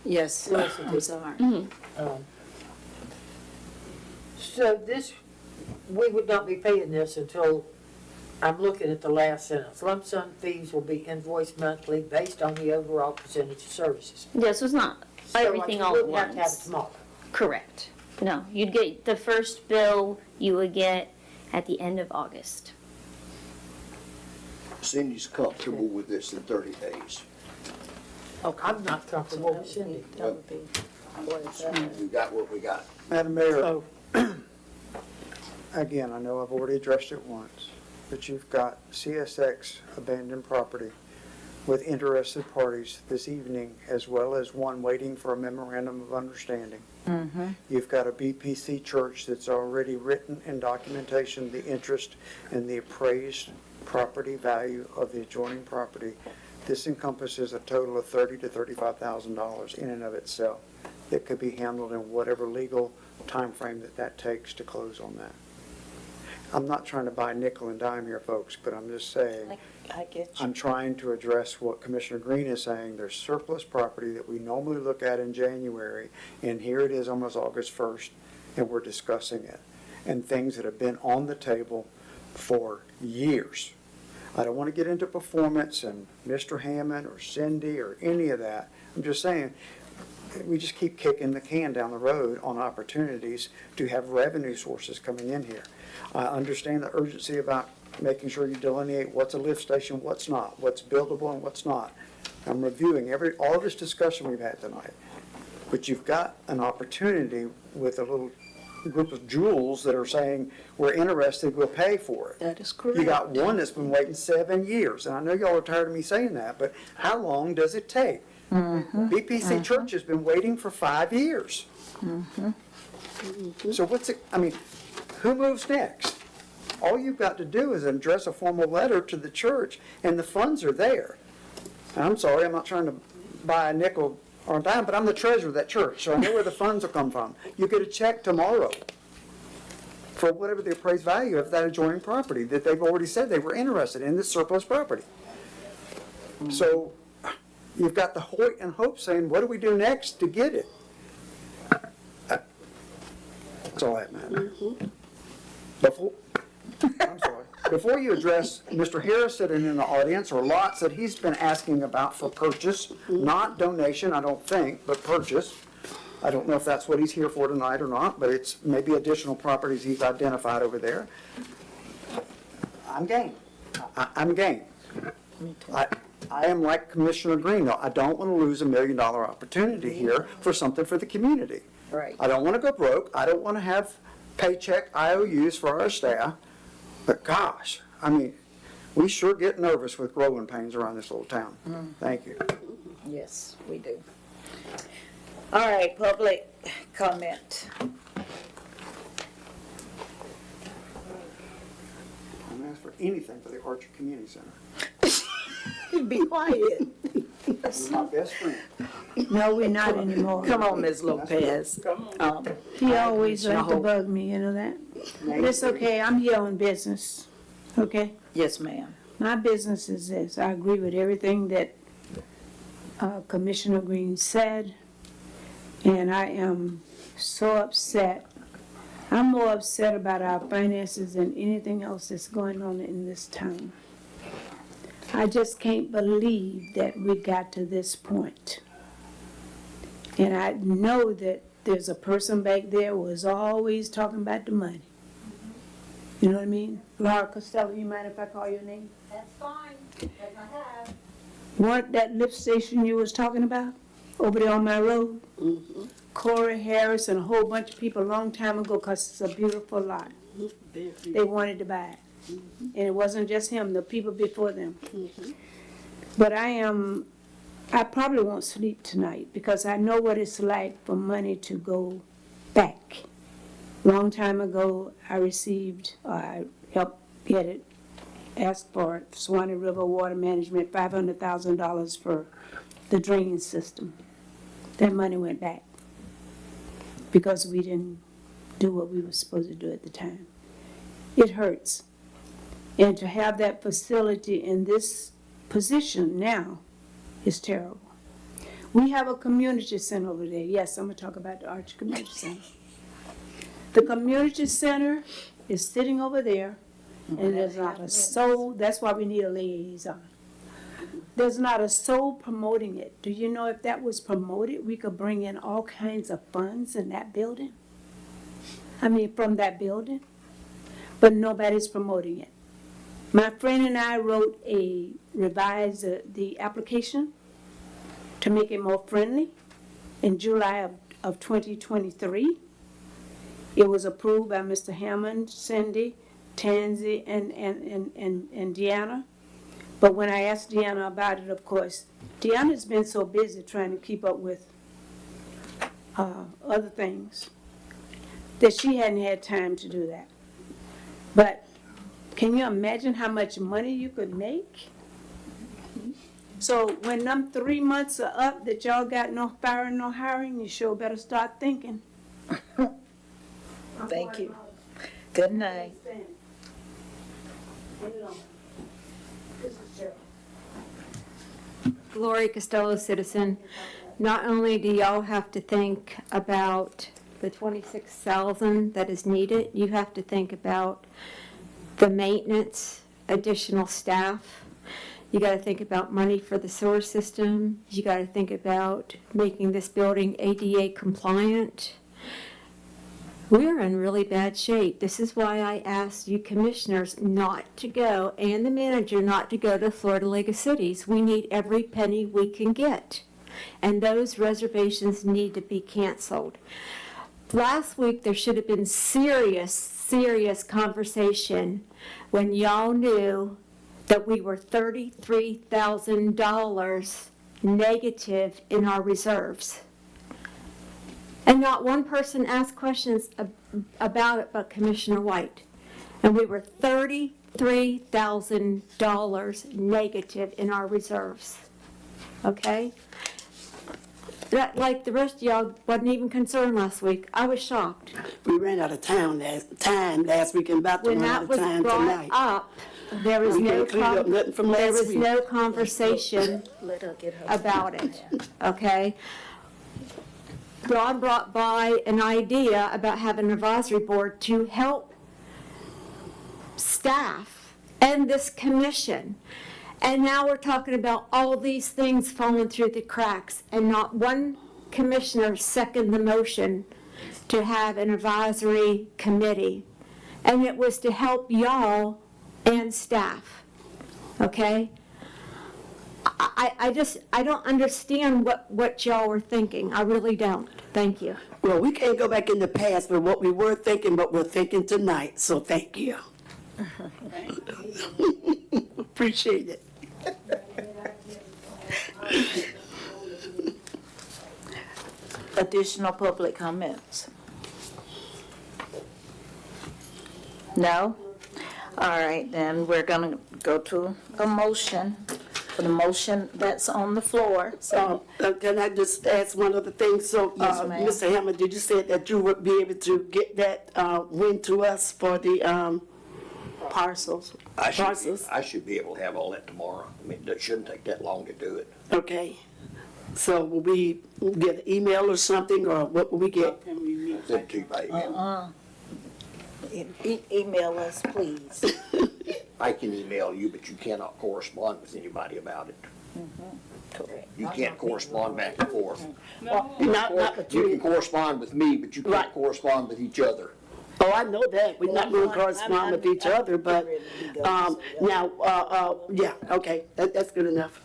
Yes, I'm sorry. So this, we would not be paying this until, I'm looking at the last sentence. Lump sum fees will be invoiced monthly based on the overall percentage of services. Yeah, so it's not everything all at So, like, you wouldn't have to have it once. tomorrow. Correct. No, you'd get, the first bill you would get at the end of August. Cindy's comfortable with this in 30 days. I'm not comfortable with Cindy. That would be what it's at. We got what we got. Madam Mayor, So, again, I know I've already addressed it once, but you've got CSX abandoned property with interested parties this evening, as well as one waiting for a memorandum of understanding. You've got a BPC church that's already written in documentation the interest in the appraised property value of the adjoining property. This encompasses a total of $30,000 to $35,000 in and of itself. It could be handled in whatever legal timeframe that takes to close on that. I'm not trying to buy nickel and dime here, folks, but I'm just saying, I get you. I'm trying to address what Commissioner Green is saying. There's surplus property that we normally look at in January, and here it is almost August 1st, and we're discussing it. And things that have been on the table for years. I don't want to get into performance and Mr. Hammond or Cindy or any of that. I'm just saying, we just keep kicking the can down the road on opportunities to have revenue sources coming in here. I understand the urgency about making sure you delineate what's a lift station, what's not, what's buildable and what's not. I'm reviewing all this discussion we've had tonight. But you've got an opportunity with a little group of jewels that are saying, we're interested, we'll pay for it. That is correct. You got one that's been waiting 7 years, and I know y'all are tired of me saying that, but how long does it take? BPC Church has been waiting for 5 years. So what's it, I mean, who moves next? All you've got to do is address a formal letter to the church, and the funds are there. And I'm sorry, I'm not trying to buy a nickel or a dime, but I'm the treasurer of that church, so I know where the funds will come from. You get a check tomorrow for whatever the appraised value of that adjoining property that they've already said they were interested in, this surplus property. So you've got the Hoyt and Hope saying, what do we do next to get it? That's all that matters. Before you address Mr. Harris sitting in the audience, or lots that he's been asking about for purchase, not donation, I don't think, but purchase. I don't know if that's what he's here for tonight or not, but it's maybe additional properties he's identified over there. I'm game. I'm game. I am like Commissioner Green, though. I don't want to lose $1 million opportunity here for something for the community. Right. I don't want to go broke. I don't want to have paycheck IOUs for our staff. But gosh, I mean, we sure get nervous with growing pains around this little town. Thank you. Yes, we do. All right, public comment. I'm asking for anything for the Archer Community Center. Be quiet. You're my best friend. No, we're not anymore. Come on, Ms. Lopez. He always Commissioner like to Hope. bug me, you know that? But it's okay, I'm here on business, okay? Yes, ma'am. My business is this, I agree with everything that Commissioner Green said, and I am so upset. I'm more upset about our finances than anything else that's going on in this town. I just can't believe that we got to this point. And I know that there's a person back there who is always talking about the money. You know what I mean? Laura Costello, you mind if I call your name? That's fine, as I have. What, that lift station you was talking about, over there on my road? Corey Harris and a whole bunch of people a long time ago, 'cause it's a beautiful lot. They wanted to buy it. And it wasn't just him, the people before them. But I probably won't sleep tonight, because I know what it's like for money to go back. Long time ago, I helped get it, asked for it, Swanee River Water Management, $500,000 for the drain system. That money went back, because we didn't do what we were supposed to do at the time. It hurts. And to have that facility in this position now is terrible. We have a community center over there. Yes, I'm gonna talk about the Archer Community Center. The community center is sitting over there, and there's not a soul, that's why we need a liaison. There's not a soul promoting it. Do you know if that was promoted, we could bring in all kinds of funds in that building? I mean, from that building? But nobody's promoting it. My friend and I revised the application to make it more friendly in July of 2023. It was approved by Mr. Hammond, Cindy, Tansy, and Deanna. But when I asked Deanna about it, of course, Deanna's been so busy trying to keep up with other things that she hadn't had time to do that. But can you imagine how much money you could make? So when them 3 months are up that y'all got no firing, no hiring, you sure better start thinking. Thank you. Good night. Lori Costello, citizen. Not only do y'all have to think about the $26,000 that is needed, you have to think about the maintenance, additional staff. You got to think about money for the sewer system. You got to think about making this building ADA compliant. We're in really bad shape. This is why I asked you commissioners not to go, and the manager not to go to Florida League of Cities. We need every penny we can get, and those reservations need to be canceled. Last week, there should have been serious conversation when y'all knew that we were $33,000 negative in our reserves. And not one person asked questions about it but Commissioner White. And we were $33,000 negative in our reserves. Okay? That, like the rest of y'all, wasn't even concerned last week. I was shocked. We ran out of time last week and about to When run out that of was time brought tonight. up, there was We no can't clean up nothing from last week. conversation about it, okay? Ron brought by an idea about having an advisory board to help staff and this commission. And now we're talking about all these things falling through the cracks, and not one commissioner seconded the motion to have an advisory committee. And it was to help y'all and staff, okay? I don't understand what y'all were thinking. I really don't. Thank you. Well, we can't go back in the past with what we were thinking, but we're thinking tonight, so thank you. Appreciate it. Additional public comments? No? All right, then we're gonna go to a motion, for the motion that's on the floor. So, Can I just ask one other thing? So, Yes, ma'am. Mr. Hammond, did you say that you would be able to get that win to us for the parcels? I Parcels. should be able to have all that tomorrow. I mean, it shouldn't take that long to do it. Okay. So will we get an email or something, or what will we get? Send it to you by email. Email us, please. I can email you, but you cannot correspond with anybody about it. Correct. You can't correspond back and forth. Not with You can you. correspond with me, but you can't correspond with each other. Oh, I know that. We're not going to correspond with each other, but, now, yeah, okay, that's good enough.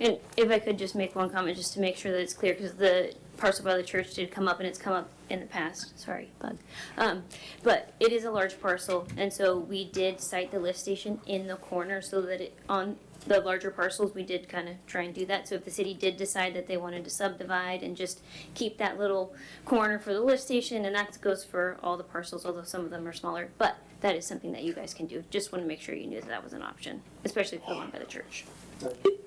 And if I could just make one comment, just to make sure that it's clear, because the parcel by the church did come up, and it's come up in the past, sorry, bug. But it is a large parcel, and so we did cite the lift station in the corner, so that it, on the larger parcels, we did kind of try and do that. So if the city did decide that they wanted to subdivide and just keep that little corner for the lift station, and that goes for all the parcels, although some of them are smaller, but that is something that you guys can do. Just want to make sure you knew that that was an option, especially for the one by the church.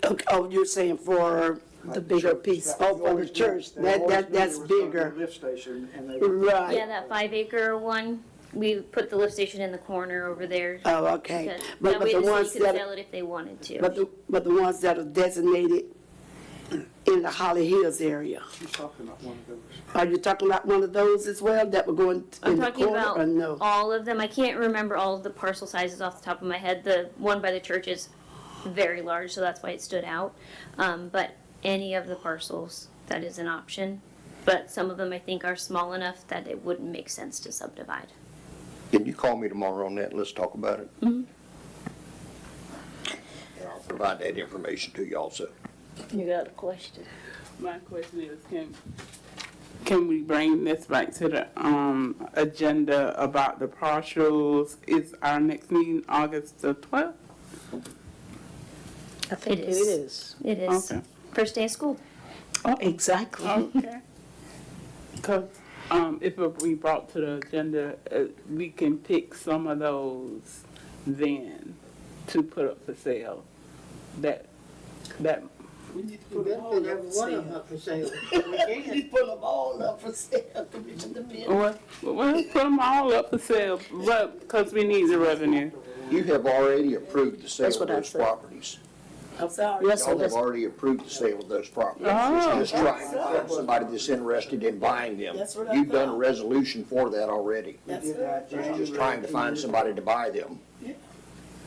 Okay, oh, you're saying for the bigger piece, oh, for the church, that's bigger. Lift station and they. Right. Yeah, that 5-acre one, we put the lift station in the corner over there. Oh, okay. because But that way the the ones city could that- sell it if they wanted to. But the ones that are designated in the Holly Hills area, She's talking about one of those. are you talking about one of those as well, that were going I'm in the talking corner, about or no? all of them. I can't remember all of the parcel sizes off the top of my head. The one by the church is very large, so that's why it stood out. But any of the parcels, that is an option. But some of them I think are small enough that it wouldn't make sense to subdivide. Can you call me tomorrow on that and let's talk about it? Mhm. And I'll provide that information to you also. You got a question? My question is, can we bring this back to the agenda about the partials? Is our next meeting August the 12th? I think it is. It is. Okay. First day of school. Exactly. Okay. Because if we brought to the agenda, we can pick some of those then to put up for sale. That. We need to put every one of them up for sale. We can. Put them all up for sale. Well, put them all up for sale, but because we need the revenue. You have already approved the sale That's of what I those said. properties. I'm sorry. Yes, Y'all sir. have already approved the sale of those properties. Oh. It's just trying to find somebody that's interested in buying them. That's what I You've done a thought. resolution for that already. That's Did that It's just trying to find somebody to buy them.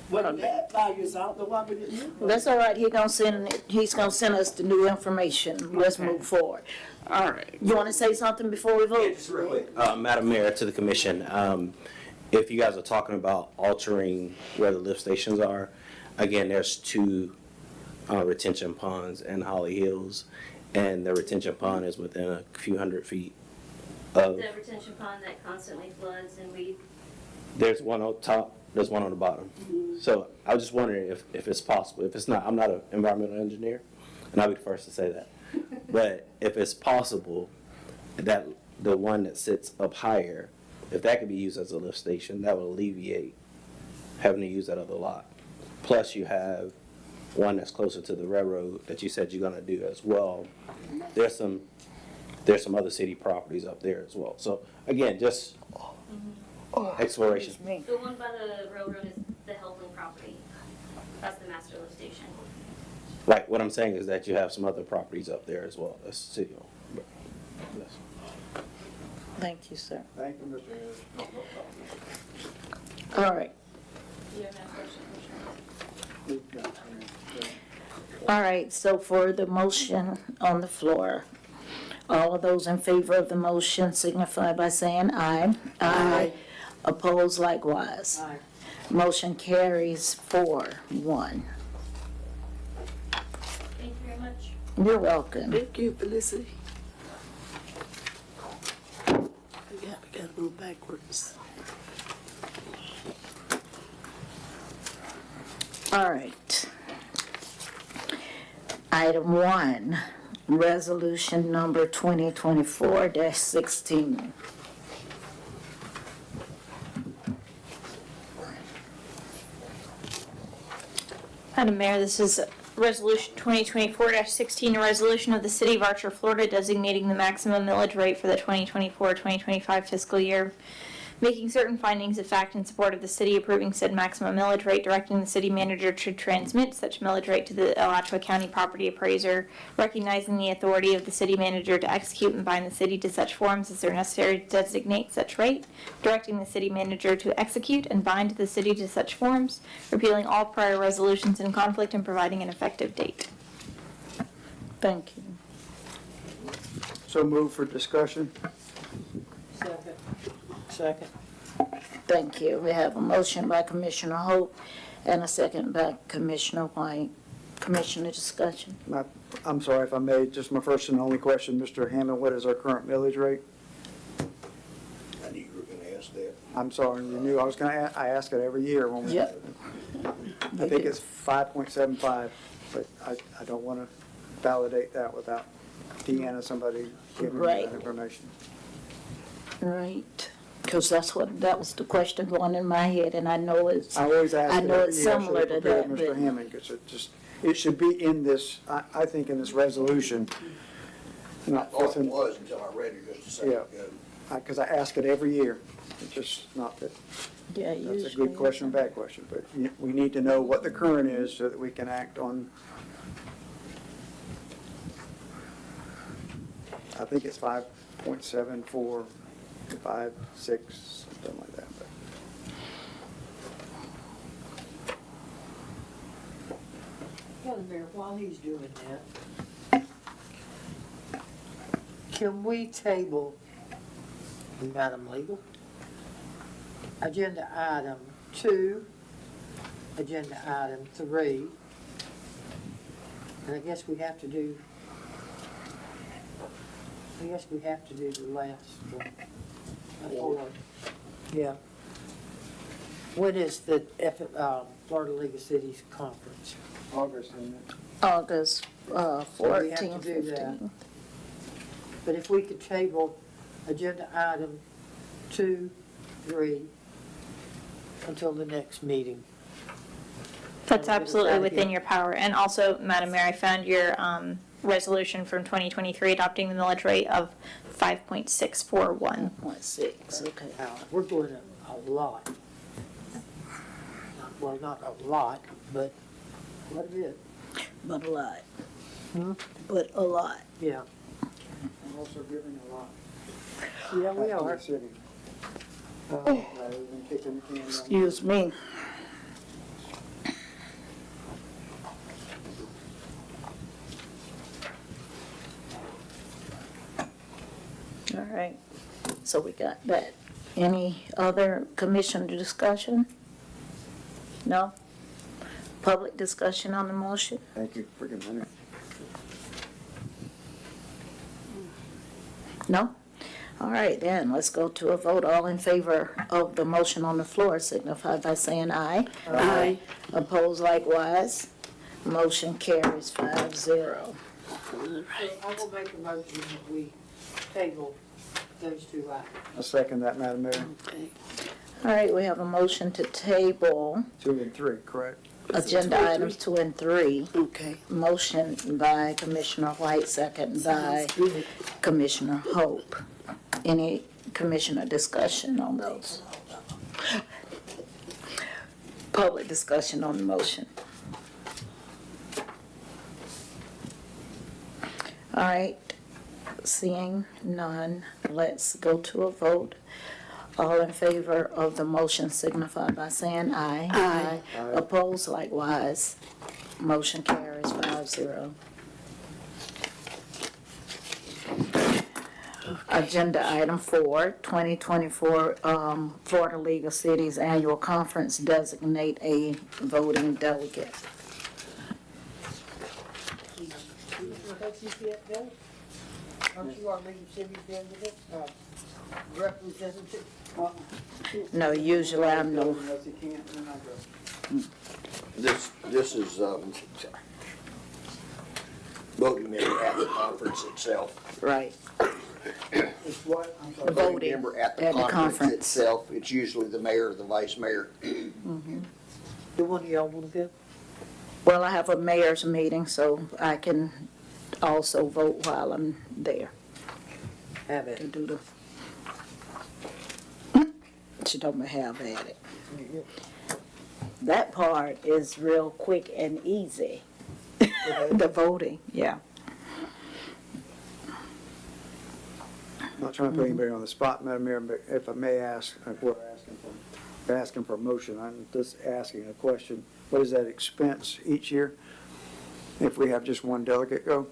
Well, that values, I don't know why we didn't move on. That's all right, he's gonna send us the new information. Let's move forward. All right. You wanna say something before we vote? Just real quick. Madam Mayor, to the commission, if you guys are talking about altering where the lift stations are, again, there's two retention ponds in Holly Hills, and the retention pond is within a few hundred feet of, The retention pond that constantly floods, and we there's one on top, there's one on the bottom. So I was just wondering if it's possible. If it's not, I'm not an environmental engineer, and I'll be the first to say that. But if it's possible, that the one that sits up higher, if that could be used as a lift station, that would alleviate having to use that other lot. Plus you have one that's closer to the railroad that you said you're gonna do as well. There's some other city properties up there as well. So again, just exploration. The one by the railroad is the Helping property. That's the master lift station. Like, what I'm saying is that you have some other properties up there as well, that's city owned. But, yes. Thank you, sir. Thank you, Mr. Harris. All right. All right, so for the motion on the floor, all of those in favor of the motion signify by saying aye. Aye. Opposed likewise. Aye. Motion carries 4-1. Thank you very much. You're welcome. Thank you, Felicity. We gotta move backwards. All right. Item 1, resolution number 2024-16. Madam Mayor, this is Resolution 2024-16, a resolution of the City of Archer, Florida, designating the maximum millage rate for the 2024-2025 fiscal year, making certain findings of fact in support of the city, approving said maximum millage rate, directing the city manager to transmit such millage rate to the Alachua County property appraiser, recognizing the authority of the city manager to execute and bind the city to such forms as are necessary to designate such rate, directing the city manager to execute and bind the city to such forms, repealing all prior resolutions in conflict and providing an effective date. Thank you. So move for discussion. Second. Thank you. We have a motion by Commissioner Hope and a second by Commissioner White. Commissioner discussion. I'm sorry if I may, just my first and only question, Mr. Hammond, what is our current millage rate? I knew you were gonna ask that. I'm sorry, you knew I was gonna, I ask it every year when we. Yep. I think it's 5.75, but I don't wanna validate that without Deanna, somebody giving me Right. that information. Right. Because that was the question going in my head, and I know it's, I always ask I it know every it's year, I should similar have to prepared that, Mr. but Hammond, because it should be in this, I think in this resolution. Not I thought it within- was until I read it just a second Yeah. ago. Because I ask it every year. It's just not that, yeah, that's usually. a good question, bad question, but we need to know what the current is so that we can act on. I think it's 5.74, 5, 6, something like that. But Madam Mayor, while he's doing that, can we table, Madam Legal, agenda item 2, agenda item 3, and I guess we have to do the last one. Yeah. When is the Florida League of Cities conference? August, isn't it? August So we have 14, to do that. 15. But if we could table agenda item 2, 3 until the next meeting. That's I'll get us absolutely out of within here. your power. And also, Madam Mayor, I found your resolution from 2023 adopting the millage rate of 5.641. 0.6, okay. Now, we're doing a lot. Well, not a lot, but quite a bit. But a lot. Hmm? But a lot. Yeah. I'm also giving a lot. Yeah, we back to the are. city, rather than kicking the can down. Excuse me. All right, so we got that. Any other commission discussion? No? Public discussion on the motion? Thank you for giving me. No? All right, then, let's go to a vote. All in favor of the motion on the floor signify by saying aye. Aye. Opposed likewise. Motion carries 5-0. I will make a motion that we table those two items. I second that, Madam Mayor. All right, we have a motion to table 2 and 3, correct? agenda items 2 and 3. Okay. Motion by Commissioner White, second by Commissioner Hope. Any commissioner discussion on those? Public discussion on the motion. All right, seeing none, let's go to a vote. All in favor of the motion signify by saying aye. Aye. Opposed likewise. Motion carries 5-0. Agenda item 4, 2024 Florida League of Cities Annual Conference, designate a voting delegate. Don't you get that? Aren't you our League of Cities delegate, representative? No, usually I'm no. This is voting member at the conference itself. Right. It's what? The voting Member at at the the conference conference. itself. It's usually the mayor or the vice mayor. Do one of y'all want to go? Well, I have a mayor's meeting, so I can also vote while I'm there. Have it. To do the. She told me have at it. That part is real quick and easy. The voting, yeah. I'm not trying to put anybody on the spot, Madam Mayor, but if I may ask, we're asking for a motion. I'm just asking a question. What is that expense each year if we have just one delegate go?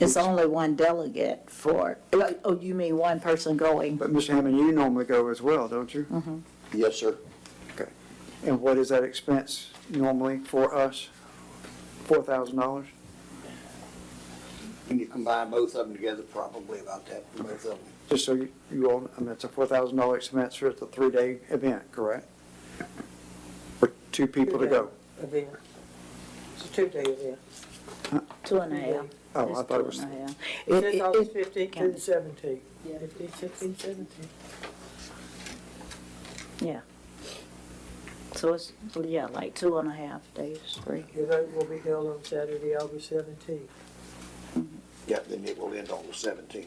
It's only one delegate for, oh, you mean one person going? But Mr. Hammond, you normally go as well, don't you? Yes, sir. Okay. And what is that expense normally for us? $4,000? When you combine both of them together, probably about that for both of them. Just so you all, I mean, it's a $4,000 expense for the 3-day event, correct? For 2 people to go? Event. It's a 2-day event. 2.5. Oh, I thought it was. 2.5. It says August 15th through the 17th. 15, 16, 17. Yeah. So it's, yeah, like 2.5 days, 3. The vote will be held on Saturday, August 17th. Yeah, then it will end on the 17th.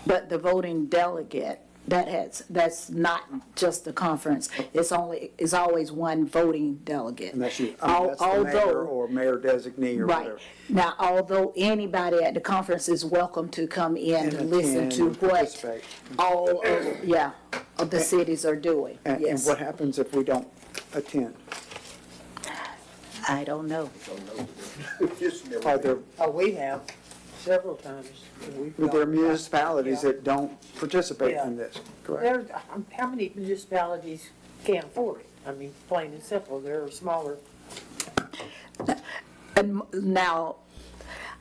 But the voting delegate, that's not just the conference. It's always one voting delegate. And that's you, that's the mayor or mayor designee or Right. whatever. Now, although anybody at the conference is welcome to come in and listen attend to and what participate. all of the cities are doing, And yes. what happens if we don't attend? I don't know. Are there, Oh, we have several times. We've are there got- municipalities that don't participate in this, correct? There, how many municipalities can't afford it? I mean, plain and simple, they're smaller. And now,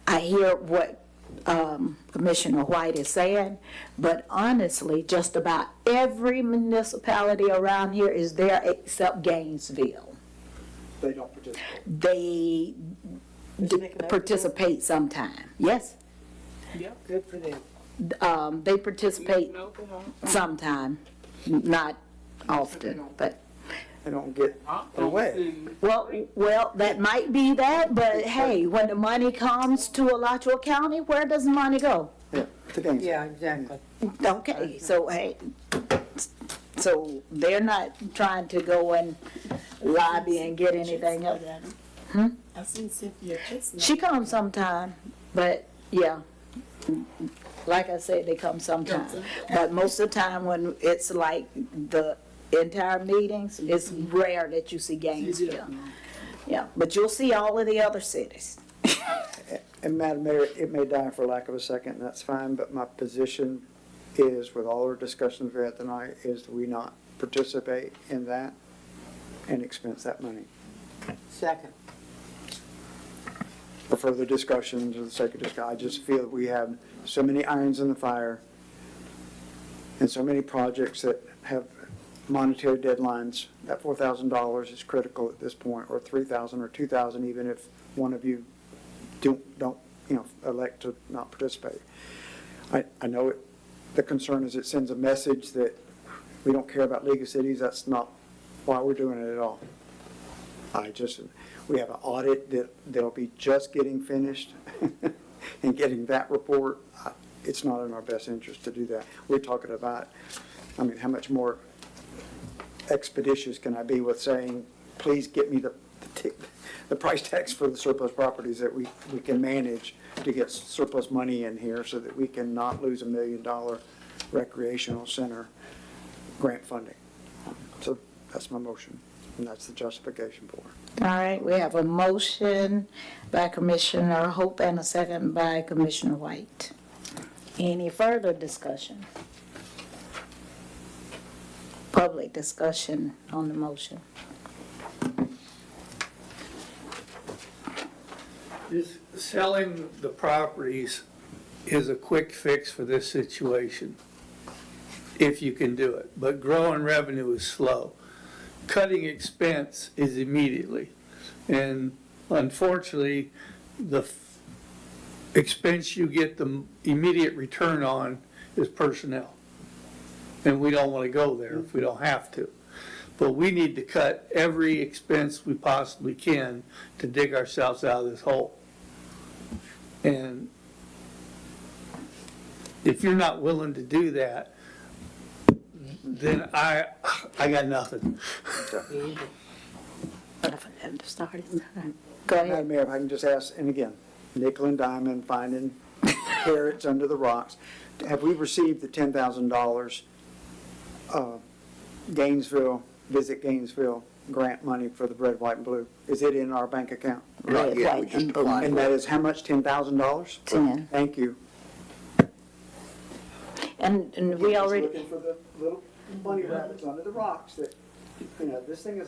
I hear what Commissioner White is saying, but honestly, just about every municipality around here is there except Gainesville. They don't participate. They participate sometime, yes. Yep. Good for them. They participate sometime, not often, but. They don't get away. Well, that might be that, but hey, when the money comes to Alachua County, where does the money go? Yeah, to Gainesville. Yeah, exactly. Okay, so hey, so they're not trying to go and lobby and get anything else. I've seen Cynthia Chestnut. She comes sometime, but yeah, like I said, they come sometime. But most of the time when it's like the entire meetings, it's rare that you see Gainesville. Yeah, but you'll see all of the other cities. And Madam Mayor, it may die for lack of a second, and that's fine, but my position is, with all our discussions we had tonight, is that we not participate in that and expense that money. Second. For further discussions, for the sake of discussion, I just feel that we have so many irons in the fire and so many projects that have monetary deadlines. That $4,000 is critical at this point, or $3,000 or $2,000, even if one of you don't, elect to not participate. I know the concern is it sends a message that we don't care about League of Cities. That's not why we're doing it at all. We have an audit that'll be just getting finished and getting that report. It's not in our best interest to do that. We're talking about, how much more expeditious can I be with saying, please get me the price tags for the surplus properties that we can manage to get surplus money in here so that we can not lose $1 million recreational center grant funding. So that's my motion, and that's the justification for it. All right, we have a motion by Commissioner Hope and a second by Commissioner White. Any further discussion? Public discussion on the motion. Just selling the properties is a quick fix for this situation, if you can do it. But growing revenue is slow. Cutting expense is immediately. And unfortunately, the expense you get the immediate return on is personnel. And we don't want to go there if we don't have to. But we need to cut every expense we possibly can to dig ourselves out of this hole. And if you're not willing to do that, then I got nothing. Go ahead. Madam Mayor, if I can just ask, and again, nickel and diamond, finding carrots under the rocks. Have we received the $10,000 Gainesville, Visit Gainesville grant money for the red, white, and blue? Is it in our bank account? Red, white, and blue. And that is how much, $10,000? 10. Thank you. And we already, Looking for the little bunny rabbits under the rocks that, this thing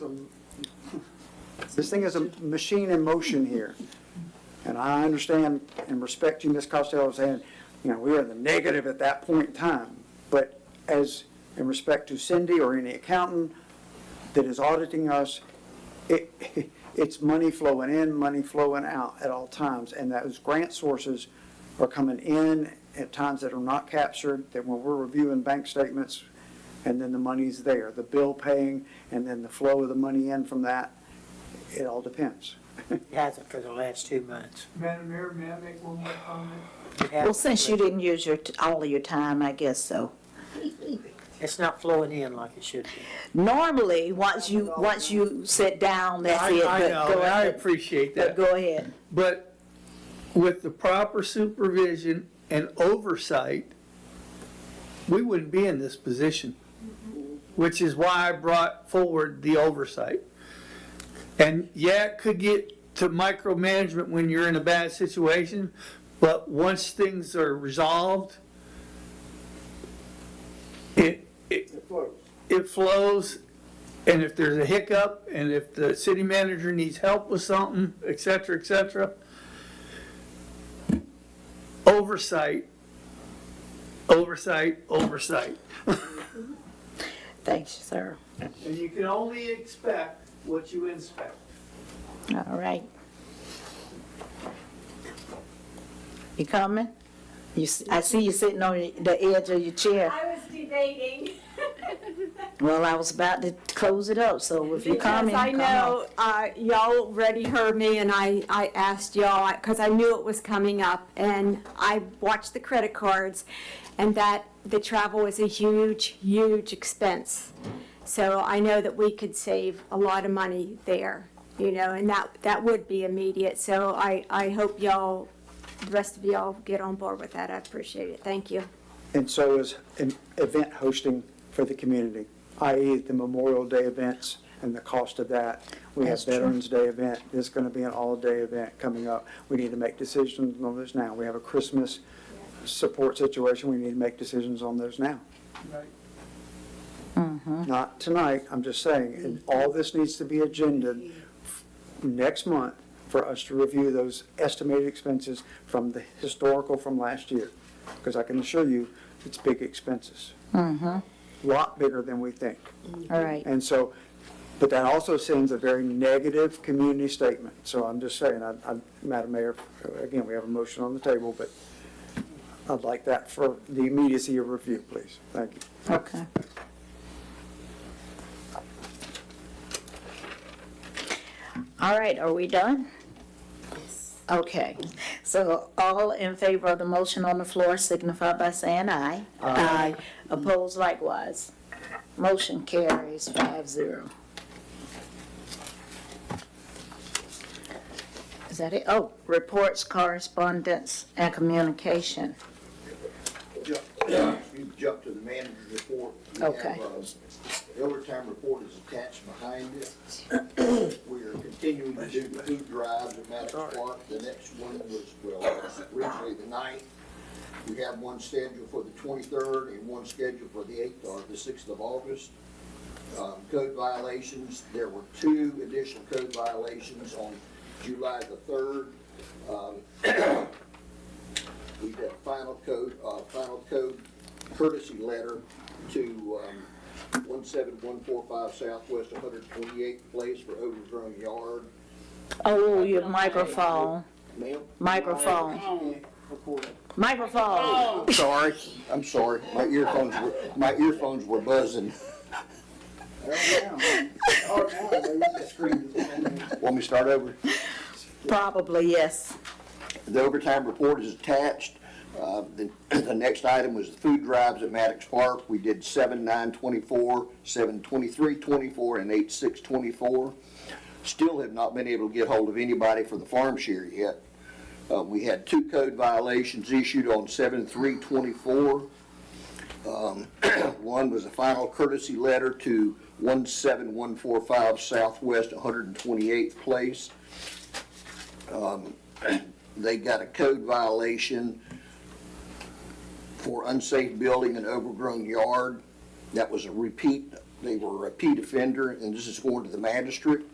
is a machine in motion here. And I understand and respect you, Ms. Costello, saying, we were in the negative at that point in time. But as in respect to Cindy or any accountant that is auditing us, it's money flowing in, money flowing out at all times. And those grant sources are coming in at times that are not captured, that when we're reviewing bank statements, and then the money's there, the bill paying, and then the flow of the money in from that, it all depends. It hasn't for the last 2 months. Madam Mayor, may I make one more comment? well, since you didn't use all of your time, I guess so. It's not flowing in like it should be. Normally, once you sit down, that's it. I but know, go and I ahead. appreciate But that. go ahead. But with the proper supervision and oversight, we wouldn't be in this position, which is why I brought forward the oversight. And yeah, it could get to micromanagement when you're in a bad situation, but once things are resolved, it flows, and if there's a hiccup, and if the city manager needs help with something, et cetera, oversight. Thanks, sir. And you can only expect what you inspect. All right. You coming? I see you sitting on the edge of your chair. I was debating. Well, I was about to close it up, so if you're coming, Because I come know on. y'all already heard me, and I asked y'all, because I knew it was coming up, and I watched the credit cards, and that the travel is a huge, huge expense. So I know that we could save a lot of money there, and that would be immediate. So I hope y'all, the rest of y'all get on board with that. I appreciate it. Thank you. And so is an event hosting for the community, i.e. the Memorial Day events and the cost of that. We have That's true. Veterans Day event. There's going to be an all-day event coming up. We need to make decisions on those now. We have a Christmas support situation. We need to make decisions on those now. Right. Not tonight, I'm just saying, and all this needs to be agended next month for us to review those estimated expenses from the historical from last year. Because I can assure you, it's big expenses. Mm-hmm. Lot bigger than we think. All right. And so But that also sends a very negative community statement. So I'm just saying, Madam Mayor, again, we have a motion on the table, but I'd like that for the immediacy of review, please. Thank you. Okay. All right, are we done? Okay, so all in favor of the motion on the floor signify by saying aye. Aye. Opposed likewise. Motion carries 5-0. Is that it? Oh, reports, correspondence, and communication. Jump to the manager's report. We Okay. have, the overtime report is attached behind it. We are continuing to do the food drives at Maddox Park. The next one was, originally the 9th. We have one scheduled for the 23rd and one scheduled for the 8th or the 6th of August. Code violations, there were 2 additional code violations on July the 3rd. We did a final code courtesy letter to 17145 Southwest 128th Place for overgrown yard. Oh, your microphone. Ma'am? Microphone. Microphone. I'm sorry. My earphones were buzzing. Want me to start over? Probably, yes. The overtime report is attached. The next item was the food drives at Maddox Park. We did 7/9/24, 7/23/24, and 8/6/24. Still have not been able to get hold of anybody for the farm share yet. We had 2 code violations issued on 7/3/24. One was a final courtesy letter to 17145 Southwest 128th Place. They got a code violation for unsafe building and overgrown yard. That was they were a repeat offender, and this is going to the magistrate.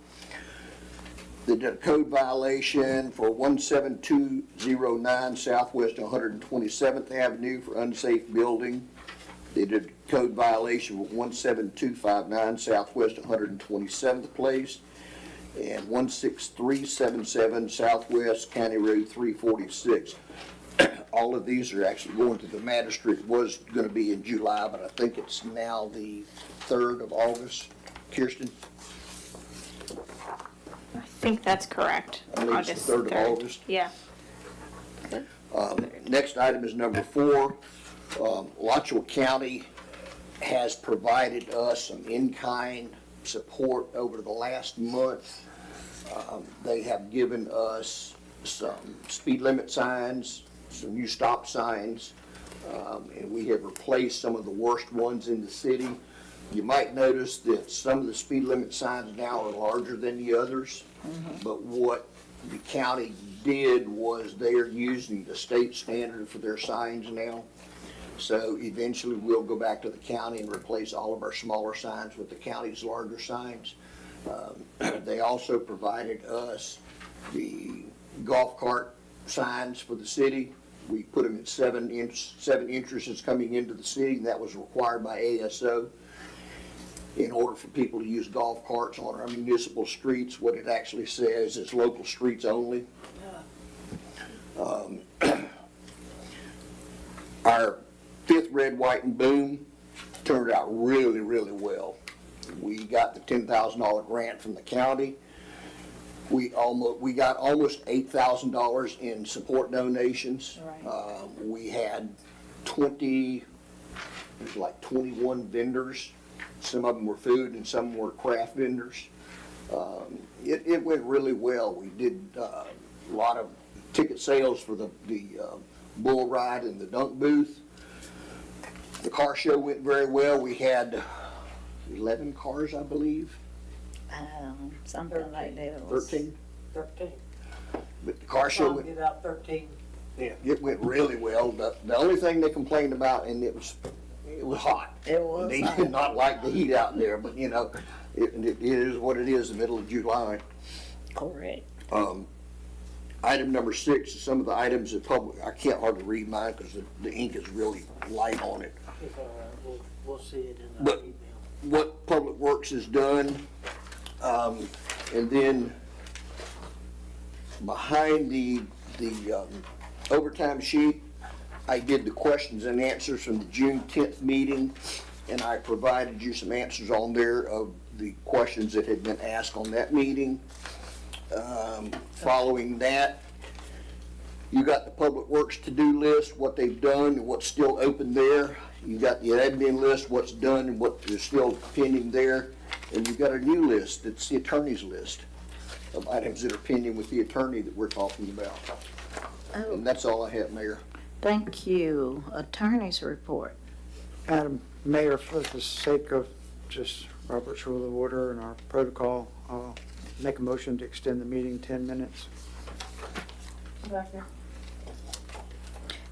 They did a code violation for 17209 Southwest 127th Avenue for unsafe building. They did a code violation for 17259 Southwest 127th Place. And 16377 Southwest County Road 346. All of these are actually going to the magistrate. It was going to be in July, but I think it's now the 3rd of August. Kirsten? I think that's correct. I believe it's the 3rd of August. Yeah. Next item is number 4. Alachua County has provided us some in-kind support over the last month. They have given us some speed limit signs, some new stop signs, and we have replaced some of the worst ones in the city. You might notice that some of the speed limit signs now are larger than the others, but what the county did was they are using the state standard for their signs now. So eventually we'll go back to the county and replace all of our smaller signs with the county's larger signs. They also provided us the golf cart signs for the city. We put them at 7 entrances coming into the city, and that was required by ASO. In order for people to use golf carts on our municipal streets, what it actually says is local streets only. Our 5th Red, White, and Boom turned out really, really well. We got the $10,000 grant from the county. We got almost $8,000 in support donations. We had 21 vendors. Some of them were food and some were craft vendors. It went really well. We did a lot of ticket sales for the bull ride and the dunk booth. The car show went very well. We had 11 cars, I believe. Something like that. 13. 13. But the car show went, Give out 13. yeah, it went really well. The only thing they complained about, and it was hot. It was They hot. did not like the heat out there, but it is what it is, the middle of July. Correct. Item number 6 is some of the items that I can't hardly read mine because the ink is really light on it. It's all right. We'll see it in the But email. what Public Works has done, And then behind the overtime sheet, I did the questions and answers from the June 10th meeting, and I provided you some answers on there of the questions that had been asked on that meeting. Following that, you got the Public Works to-do list, what they've done and what's still open there. You got the admin list, what's done and what is still pending there. And you've got a new list, it's the attorney's list of items that are pending with the attorney that we're talking about. And that's all I have, Mayor. Thank you. Attorney's report. Madam Mayor, for the sake of just Robert's Rule of Order and our protocol, I'll make a motion to extend the meeting 10 minutes.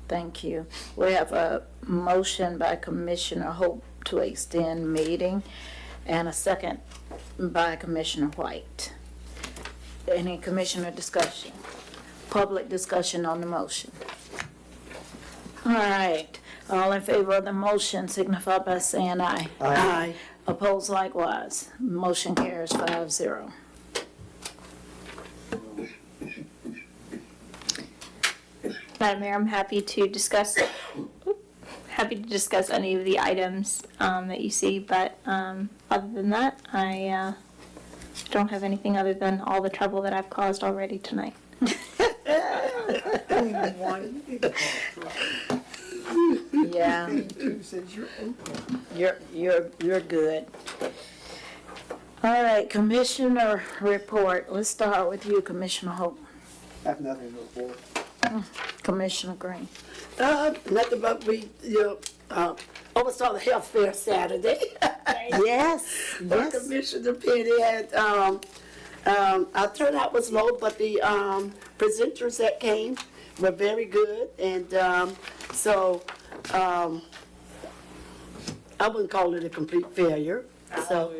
Thank you. We have a motion by Commissioner Hope to extend meeting and a second by Commissioner White. Any commissioner discussion? Public discussion on the motion? All right. All in favor of the motion signify by saying aye. Aye. Opposed likewise. Motion carries 5-0. Madam Mayor, I'm happy to discuss any of the items that you see, but other than that, I don't have anything other than all the trouble that I've caused already tonight. Yeah. You're good. All right, Commissioner report. Let's start with you, Commissioner Hope. I have nothing to report. Commissioner Green. Nothing but we, oversaw the health fair Saturday. Yes, yes. Commissioner Petty had, our turnout was low, but the, presenters that came were very good, and, so, I wouldn't call it a complete failure, so.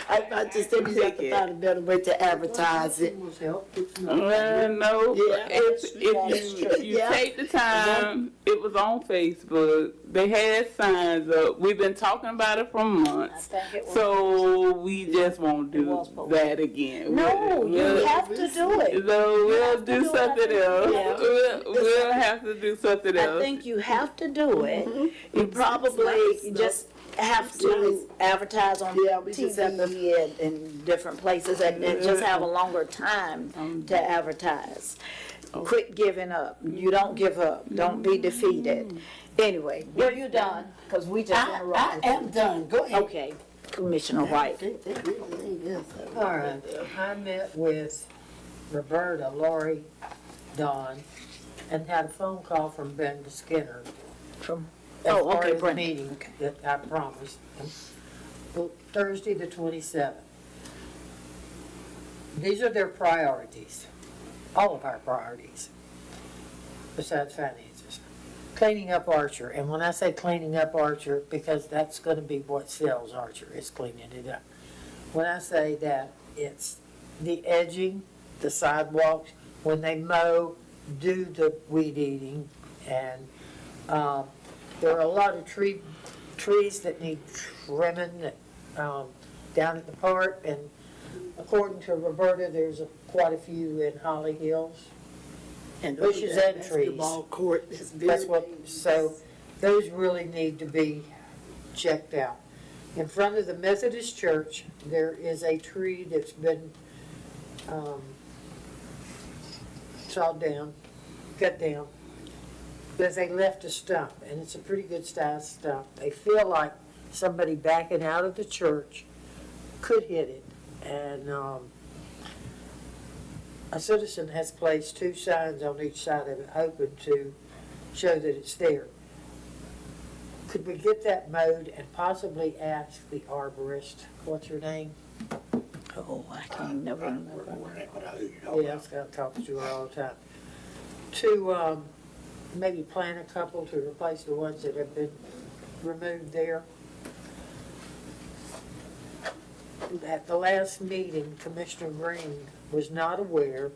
I just think we have to find a better way to advertise it. No, Yeah, if you Yeah. take the time, it was on Facebook. They had signs up. We've been talking about it for months. So we just won't do that again. No, you have to do it. So we'll have to do do it. something else. Yeah. We'll have to do something I else. think you have to do it. You probably just have to advertise on we just have TV and different places and just have a longer time to advertise. Quit giving up. You don't give up. Don't be defeated. Anyway, were you done? Because we just I interrupted. am done, go ahead. Okay, Commissioner White. All right, I met with Roberta, Lori, Dawn, and had a phone call from Brenda Skinner. From, As oh, part okay, of the Brenda. meeting that I promised them. Well, Thursday the 27th. These are their priorities, all of our priorities, besides finances. Cleaning up Archer, and when I say cleaning up Archer, because that's gonna be what sells Archer, is cleaning it up. When I say that, it's the edging, the sidewalks, when they mow, do the weed eating, and, there are a lot of trees that need trimming that, down at the park, and according to Roberta, there's quite a few in Holly Hills. And Bushes and trees. basketball court is very. That's what, so those really need to be checked out. In front of the Methodist Church, there is a tree that's been, sawed down, cut down, because they left a stump, and it's a pretty good sized stump. They feel like somebody backing out of the church could hit it, and, a citizen has placed 2 signs on each side of it, open to show that it's there. Could we get that mowed and possibly ask the arborist, what's her name? Oh, I can't never remember. Yeah, I was gonna talk to her all the time. To, maybe plant a couple to replace the ones that have been removed there. At the last meeting, Commissioner Green was not aware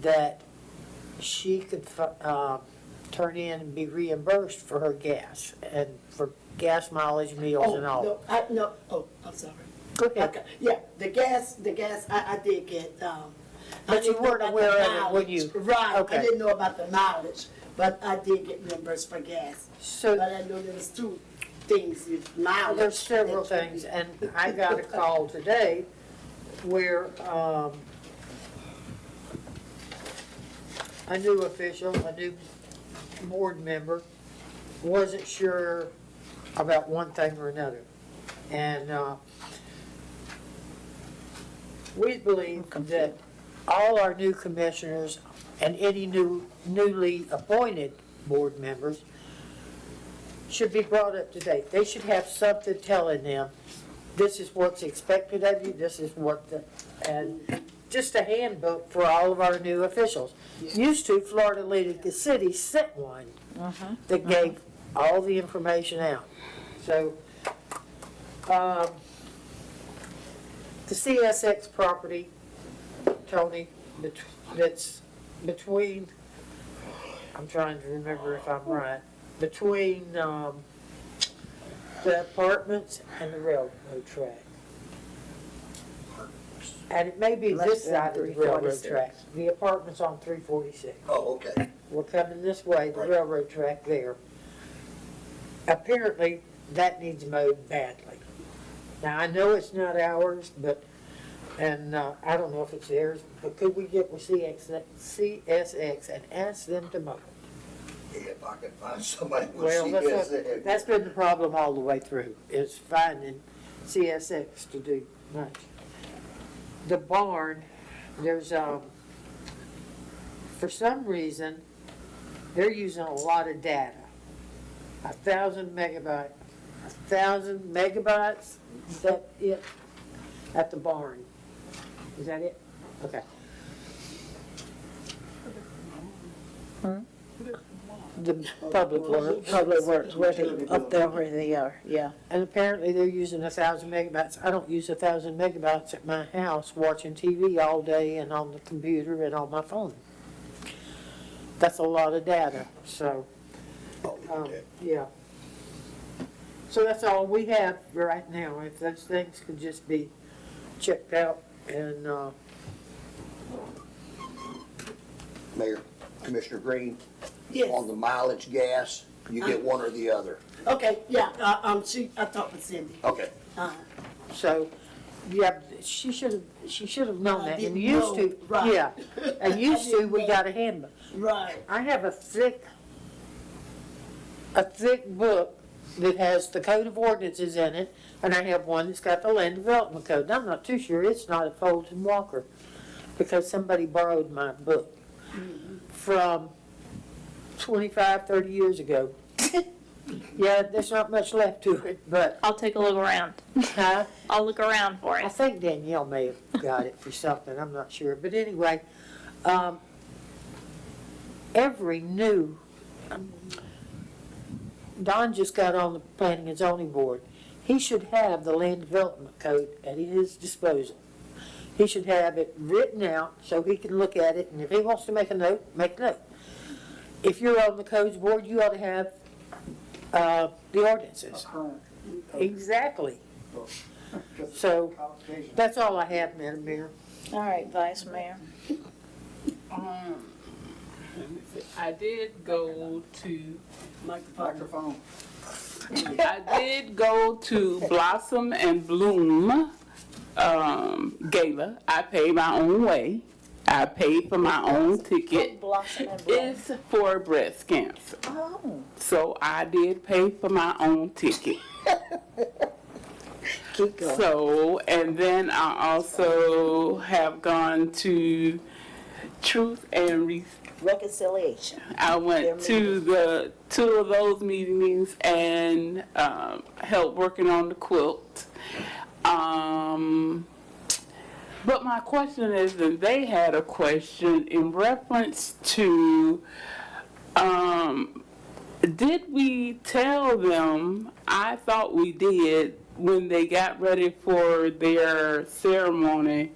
that she could, turn in and be reimbursed for her gas and for gas mileage, meals and all. No, I'm sorry. Go ahead. Okay, yeah, the gas, I did get, I But you didn't know weren't about aware the of it when mileage. you- Right, okay. I didn't know about the mileage, but I did get reimbursed for gas. So- But I know there was two things, mileage. There's several things, and I got a call today where, a new official, a new board member, wasn't sure about one thing or another. And, we believe that all our new commissioners and any newly appointed board members should be brought up to date. They should have something telling them, this is what's expected of you, this is what and just a handbook for all of our new officials. Used to, Florida League City sent one that gave all the information out. So, the CSX property, Tony, that's between, I'm trying to remember if I'm right, between the apartments and the railroad track. And it may be this side of the railroad track. The apartment's on 346. Oh, okay. We're coming this way, the railroad track there. Apparently, that needs mowed badly. Now, I know it's not ours, but, and I don't know if it's theirs, but could we get with CSX and ask them to mow it? If I can find somebody with Well, CSX. that's been the problem all the way through, is finding CSX to do much. The barn, there's, for some reason, they're using a lot of data. 1,000 megabytes, 1,000 megabytes, is that it? At the barn? Is that it? Okay. The Public Works. Public Works, where they, up there where they are, yeah. And apparently they're using 1,000 megabytes. I don't use 1,000 megabytes at my house watching TV all day and on the computer and on my phone. That's a lot of data, so, yeah. So that's all we have right now. If those things could just be checked out and, Mayor, Commissioner Green, Yes. on the mileage gas, you get one or the other. Okay, yeah, I talked with Cindy. Okay. so, yeah, she should have known I that. And didn't used to, know, right. yeah. And used to, we got a handbook. Right. I have a thick book that has the code of ordinances in it, and I have one that's got the land development code. And I'm not too sure it's not a Fulton Walker, because somebody borrowed my book from 25, 30 years ago. Yeah, there's not much left to it, but, I'll take a look around. huh? I'll look around for I it. think Danielle may have got it for something, I'm not sure. But anyway, every new, Don just got on the Planning and Zoning Board. He should have the land development code at his disposal. He should have it written out so he can look at it, and if he wants to make a note, make a note. If you're on the codes board, you ought to have the ordinances. Exactly. So, that's all I have, Madam Mayor. All right, Vice Mayor. I did go to, Microphone. I did go to Blossom and Bloom Gala. I paid my own way. I paid for my own ticket. Blossom and Bloom. It's for breast cancer. Oh. So I did pay for my own ticket. Keep going. So, and then I also have gone to Truth and Reconciliation. I went to the two of those meetings and helped working on the quilt. But my question is that they had a question in reference to, did we tell them, I thought we did, when they got ready for their ceremony,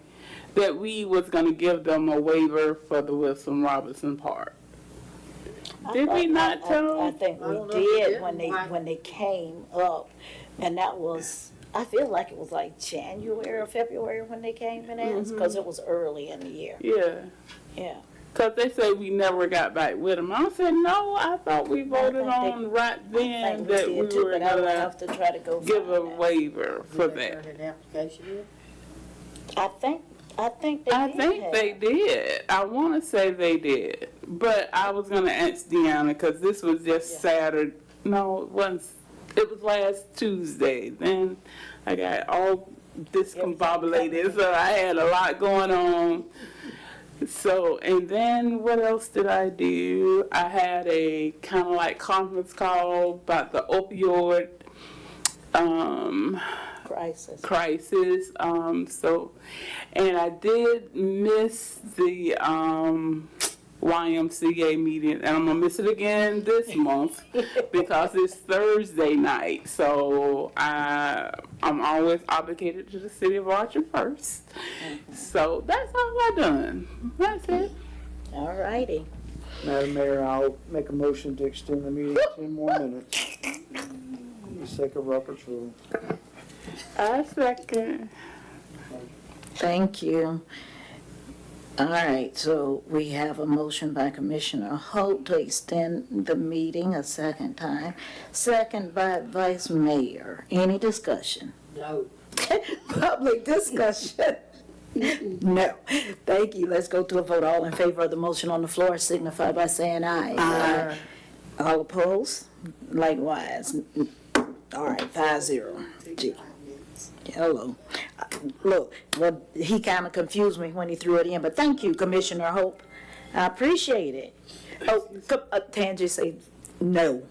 that we was going to give them a waiver for the Wilson Robinson Park? Did we not tell I them? think I we don't know if we did did. when they came up, and that was I feel like it was like January or February when they came and asked, because it was early in the year. Yeah. Yeah. Because they say we never got back with them. I said, no, I thought we voted on right then that we did too, were but I would going have to try to go to give a find that. waiver for Did they that. turn an application in? I think they I did think have. they did. I want to say they did. But I was going to ask Deanna because this was just Saturday. No, it wasn't. It was last Tuesday. Then I got all discombobulated, so I had a lot going on. So, and then what else did I do? I had a kind of like conference call about the opioid crisis. So, and I did miss the YMCA meeting, and I'm gonna miss it again this month because it's Thursday night. So I'm always obligated to the city of Archer first. So that's all I done. That's it. All righty. Madam Mayor, I'll make a motion to extend the meeting 10 more minutes. For the sake of Robert's rule. I second. Thank you. All right, so we have a motion by Commissioner Holt to extend the meeting a second time, second by Vice Mayor. Any discussion? No. Public discussion? No. Thank you. Let's go to a vote. All in favor of the motion on the floor signify by saying aye. Aye. All opposed? Likewise. All right, 5-0. Gee. Hello. Look, well, he kind of confused me when he threw it in, but thank you, Commissioner Hope. I appreciate it. Oh, Tangi say no.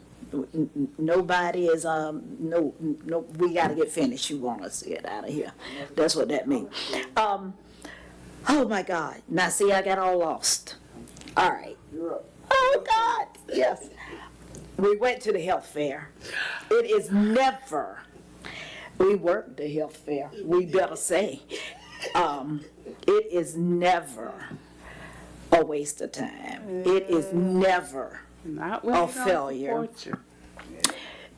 Nobody is, no, we gotta get finished. You want us to get out of here. That's what that means. Oh my God. Now see, I got all lost. All right. Oh God, yes. We went to the health fair. It is never, we worked the health fair, we better say. It is never a waste of time. It is never a failure.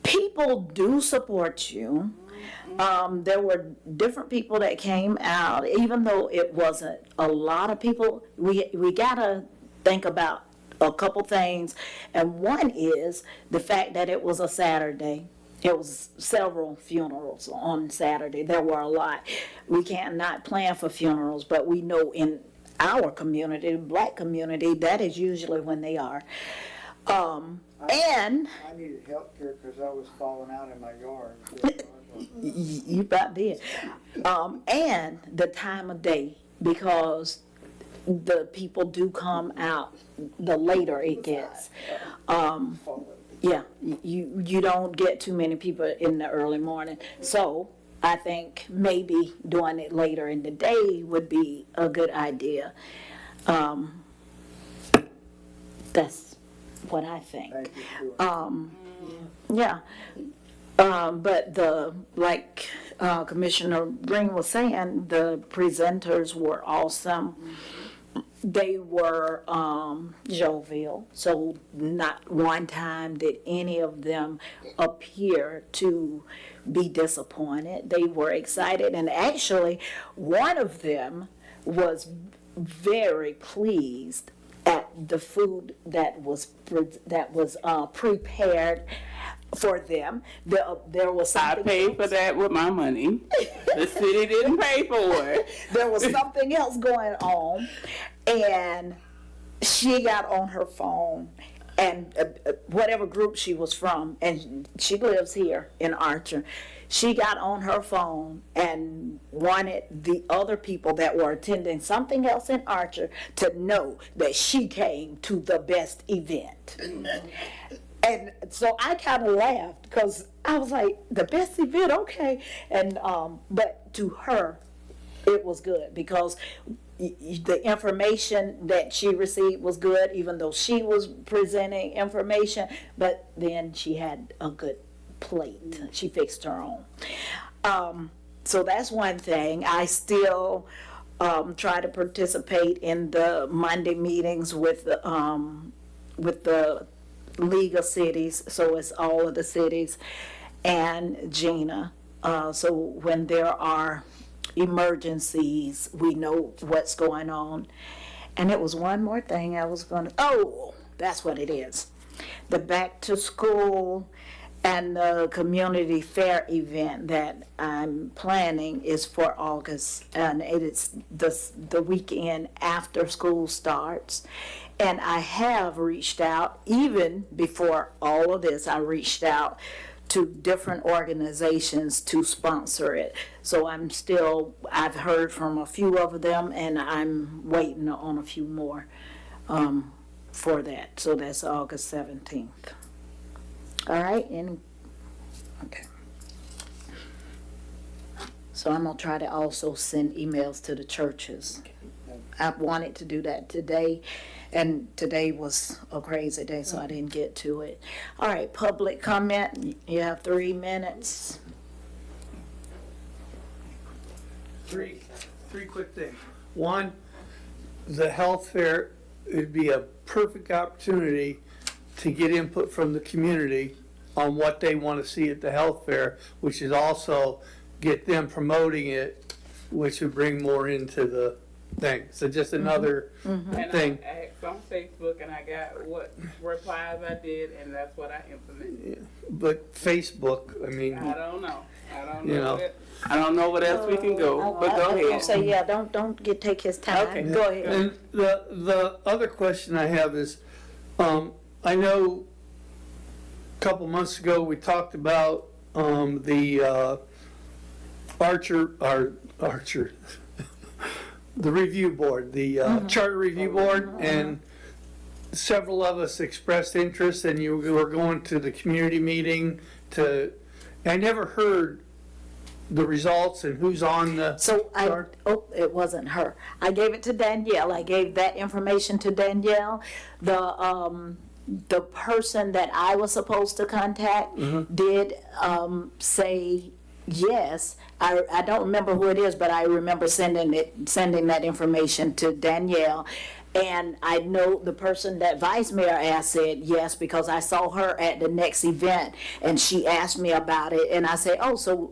People do support you. There were different people that came out, even though it wasn't a lot of people. We gotta think about a couple things, and one is the fact that it was a Saturday. It was several funerals on Saturday. There were a lot. We can't not plan for funerals, but we know in our community, the black community, that is usually when they are. And I needed help here because I was falling out in my yard. you about did. And the time of day, because the people do come out the later it gets. Yeah, you don't get too many people in the early morning. So I think maybe doing it later in the day would be a good idea. That's what I think. Yeah. But like Commissioner Green was saying, the presenters were awesome. They were jovial, so not one time did any of them appear to be disappointed. They were excited, and actually one of them was very pleased at the food that was prepared for them. There was something I paid for that with my money. The city didn't pay for it. There was something else going on, and she got on her phone, and whatever group she was from, and she lives here in Archer, she got on her phone and wanted the other people that were attending something else in Archer to know that she came to the best event. And so I kind of laughed because I was like, the best event, okay. And but to her, it was good because the information that she received was good, even though she was presenting information, but then she had a good plate. She fixed her own. So that's one thing. I still try to participate in the Monday meetings with the League of Cities, so it's all of the cities, and Gina So when there are emergencies, we know what's going on. And it was one more thing I was gonna, oh, that's what it is. The back to school and the community fair event that I'm planning is for August, and it is the weekend after school starts. And I have reached out, even before all of this, I reached out to different organizations to sponsor it. So I've heard from a few of them, and I'm waiting on a few more for that. So that's August 17th. All right, okay. So I'm gonna try to also send emails to the churches. I wanted to do that today, and today was a crazy day, so I didn't get to it. All right, public comment, you have 3 minutes. Three quick things. One, the health fair, it'd be a perfect opportunity to get input from the community on what they want to see at the health fair, which is also get them promoting it, which would bring more into the thing. So just another thing. And I asked on Facebook and I got what replies I did, and that's what I implemented. But Facebook, I mean, I don't know. You know. I don't know what else we can go, but go ahead. Say, yeah, don't take his time. Okay. Go ahead. And the other question I have is, I know a couple months ago, we talked about, the, Archer, the review board, the, charter review board, and several of us expressed interest, and you were going to the community meeting I never heard the results and who's on the So it wasn't her. I gave it to Danielle. I gave that information to Danielle. The person that I was supposed to contact did say yes. I don't remember who it is, but I remember sending that information to Danielle. And I know the person that Vice Mayor asked said yes, because I saw her at the next event and she asked me about it, and I said, oh, so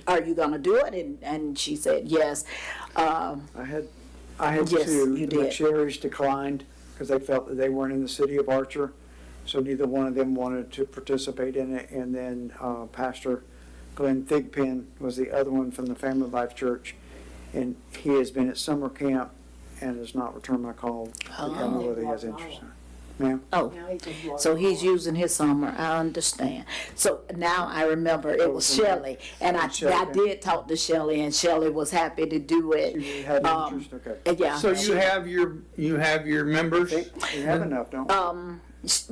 are you gonna do it? And she said yes. I had Yes, two. you The did. McSherrys declined because they felt that they weren't in the city of Archer, so neither one of them wanted to participate in it. And then Pastor Glenn Thigpen was the other one from the Family Life Church, and he has been at summer camp and has not returned my call to tell me whether he has interest in it. Ma'am? Oh, so he's using his summer, I understand. So now I remember it was Shelley, and I did talk to Shelley, and Shelley was happy to do it. You had interest, okay. Yeah. So you have your members? You have enough, don't you?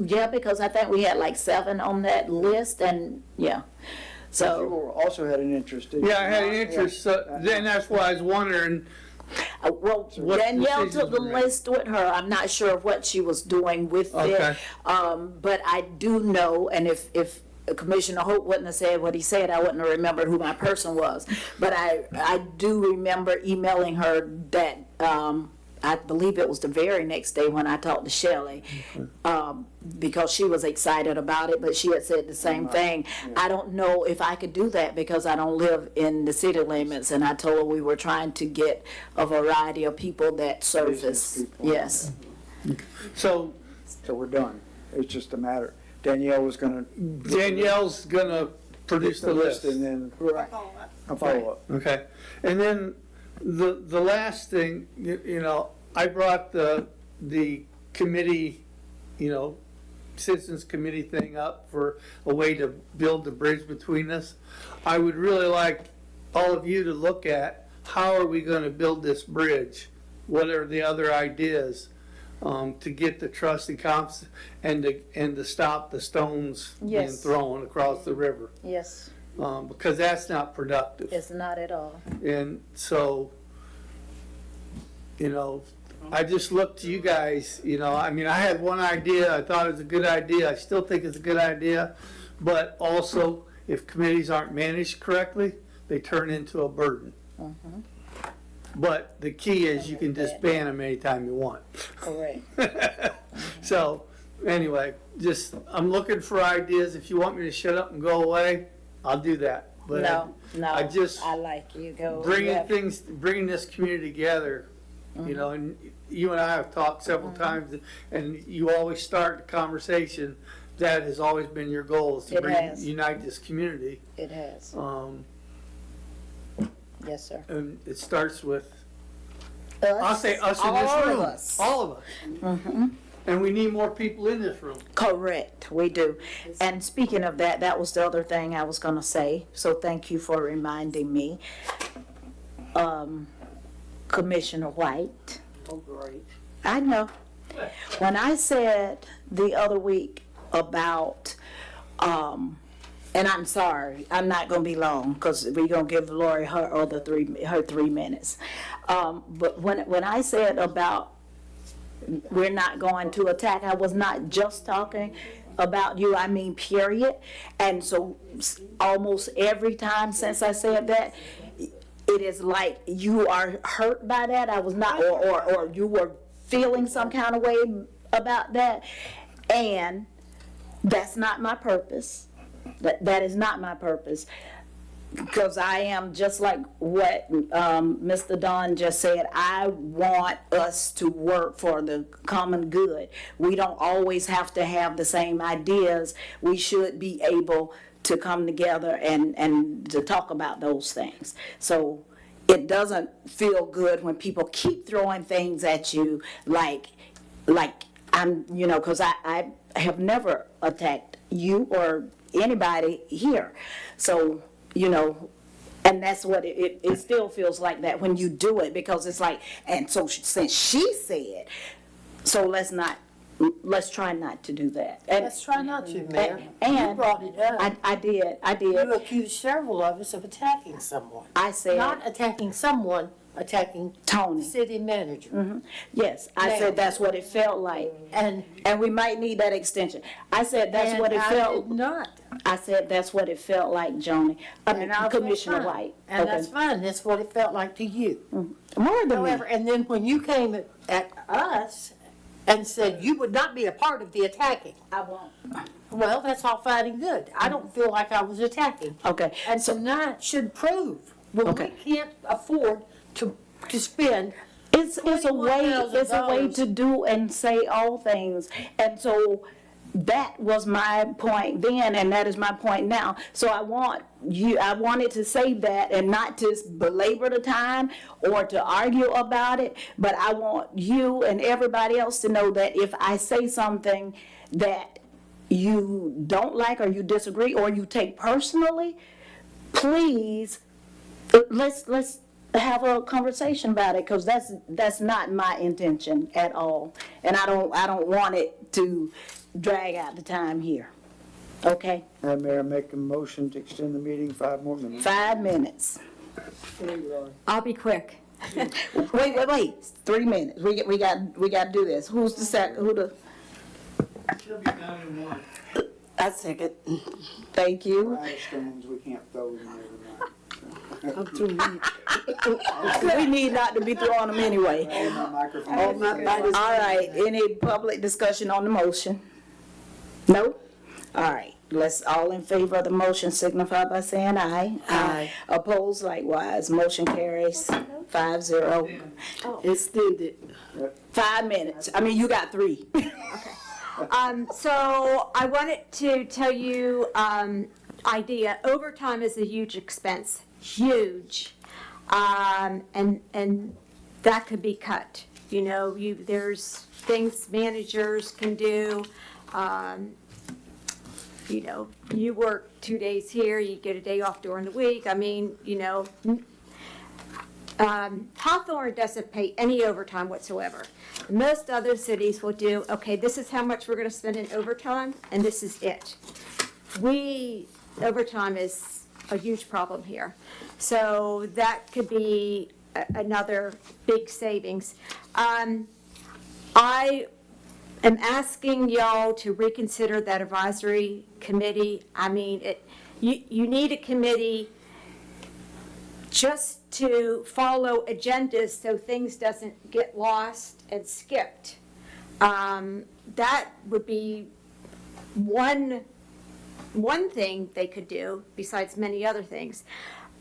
Yeah, because I think we had like 7 on that list, and yeah. So You also had an interest, didn't you? Yeah, I had an interest, so then that's why I was wondering. well, What Danielle took decisions the were made? list with her. I'm not sure what she was doing with it. Okay. But I do know, and if Commissioner Hope wouldn't have said what he said, I wouldn't have remembered who my person was. But I do remember emailing her that, I believe it was the very next day when I talked to Shelley, because she was excited about it, but she had said the same thing. I don't know if I could do that because I don't live in the city limits, and I told her we were trying to get a variety of people that service. Yes. So we're done. It's just a matter. Danielle's gonna produce the list. And then a follow-up. Okay, and then the last thing, you know, I brought the committee, you know, citizens committee thing up for a way to build the bridge between us. I would really like all of you to look at how are we gonna build this bridge? What are the other ideas to get the trust and confidence and to stop the stones being Yes. thrown across the river? Yes, Because that's not productive. it's not at all. And so, you know, I just look to you guys, you know, I mean, I had one idea, I thought it was a good idea, I still think it's a good idea, but also, if committees aren't managed correctly, they turn into a burden. But the key is you can disband them anytime you want. Correct. So, anyway, I'm looking for ideas. If you want me to shut up and go away, I'll do that. but No, I just I like you, go. bringing this community together, you know, and you and I have talked several times, and you always start the conversation. That has always been your goal, is to unite this community. It has. Yes, sir. And it starts with, Us, I'll say us in all this of room. us. All of us. Mm-hmm. And we need more people in this room. Correct, we do. And speaking of that, that was the other thing I was gonna say, so thank you for reminding me. Commissioner White. Oh, great. I know. When I said the other week about, and I'm sorry, I'm not gonna be long, because we're gonna give Lori her 3 minutes. But when I said about we're not going to attack, I was not just talking about you, I mean period. And so almost every time since I said that, it is like you are hurt by that. I was not, or you were feeling some kind of way about that. And that's not my purpose. That is not my purpose. Because I am just like what Mr. Don just said, I want us to work for the common good. We don't always have to have the same ideas. We should be able to come together and to talk about those things. So it doesn't feel good when people keep throwing things at you like I'm, you know, because I have never attacked you or anybody here. So, you know, and that's what it still feels like that when you do it, because it's like, and so since she said, so let's try not to do that. And, Let's try not to, Mayor. and You brought it up. I did. You accused several of us of attacking someone. I said. Not attacking someone, attacking Tony. the city manager. Mm-hmm. Yes, I Now. said that's what it felt like. And we might need that extension. I said that's what it I felt. did not. I said that's what it felt like, Joni. I mean, Commissioner fine. White. And Okay. that's fine, that's what it felt like to you. More than However, and then when you came at us and said you would not be a part of the attacking. I won't. Well, that's all fine and good. I don't feel like I was attacking. Okay. And tonight should prove, when we can't afford to spend. It's a way to do and say all things. And so that was my point then, and that is my point now. So I wanted to say that and not to belabor the time or to argue about it, but I want you and everybody else to know that if I say something that you don't like or you disagree or you take personally, please, let's have a conversation about it, because that's not my intention at all, and I don't want it to drag out the time here. Okay? Mayor, make a motion to extend the meeting 5 more minutes. 5 minutes. I'll be quick. Wait. 3 minutes. We got to do this. Who's the second? I second. Thank you. Stones, we can't throw them I'm too weak. We need not to be throwing them anyway. All my body's- All right, any public discussion on the motion? No? All right, let's, all in favor of the motion signify by saying aye. Aye. Opposed likewise, motion carries 5-0. Extended. 5 minutes, I mean, you got 3. So I wanted to tell you, idea, overtime is a huge expense, huge. And that could be cut. You know, there's things managers can do. You know, you work 2 days here, you get a day off during the week. I mean, you know, Hawthorne doesn't pay any overtime whatsoever. Most other cities will do, okay, this is how much we're gonna spend in overtime, and this is it. Overtime is a huge problem here. So that could be another big savings. I am asking y'all to reconsider that advisory committee. I mean, you need a committee just to follow agendas so things doesn't get lost and skipped. That would be one one thing they could do besides many other things.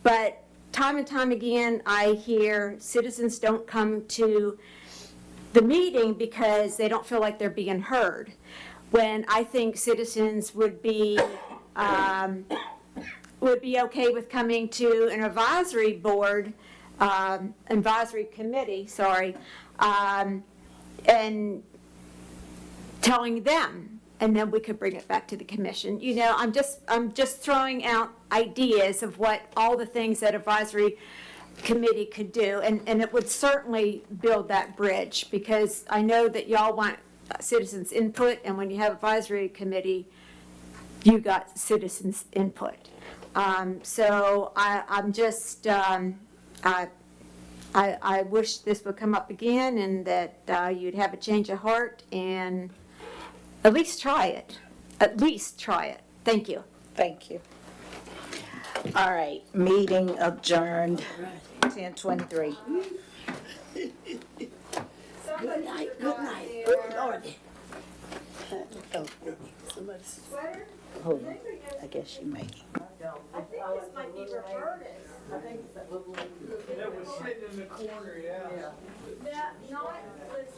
But time and time again, I hear citizens don't come to the meeting because they don't feel like they're being heard. When I think citizens would be okay with coming to an advisory board, advisory committee, and telling them, and then we could bring it back to the commission. You know, I'm just throwing out ideas of what all the things that advisory committee could do, and it would certainly build that bridge, because I know that y'all want citizens' input, and when you have advisory committee, you got citizens' input. So I'm just, I wish this would come up again, and that you'd have a change of heart and at least try it. At least try it. Thank you. Thank you. All right, meeting adjourned, 10:23. Good night, good night. Good Lordy. Hold on, I guess you may. I think this might be Roberta's. That was sitting in the corner, yeah. Not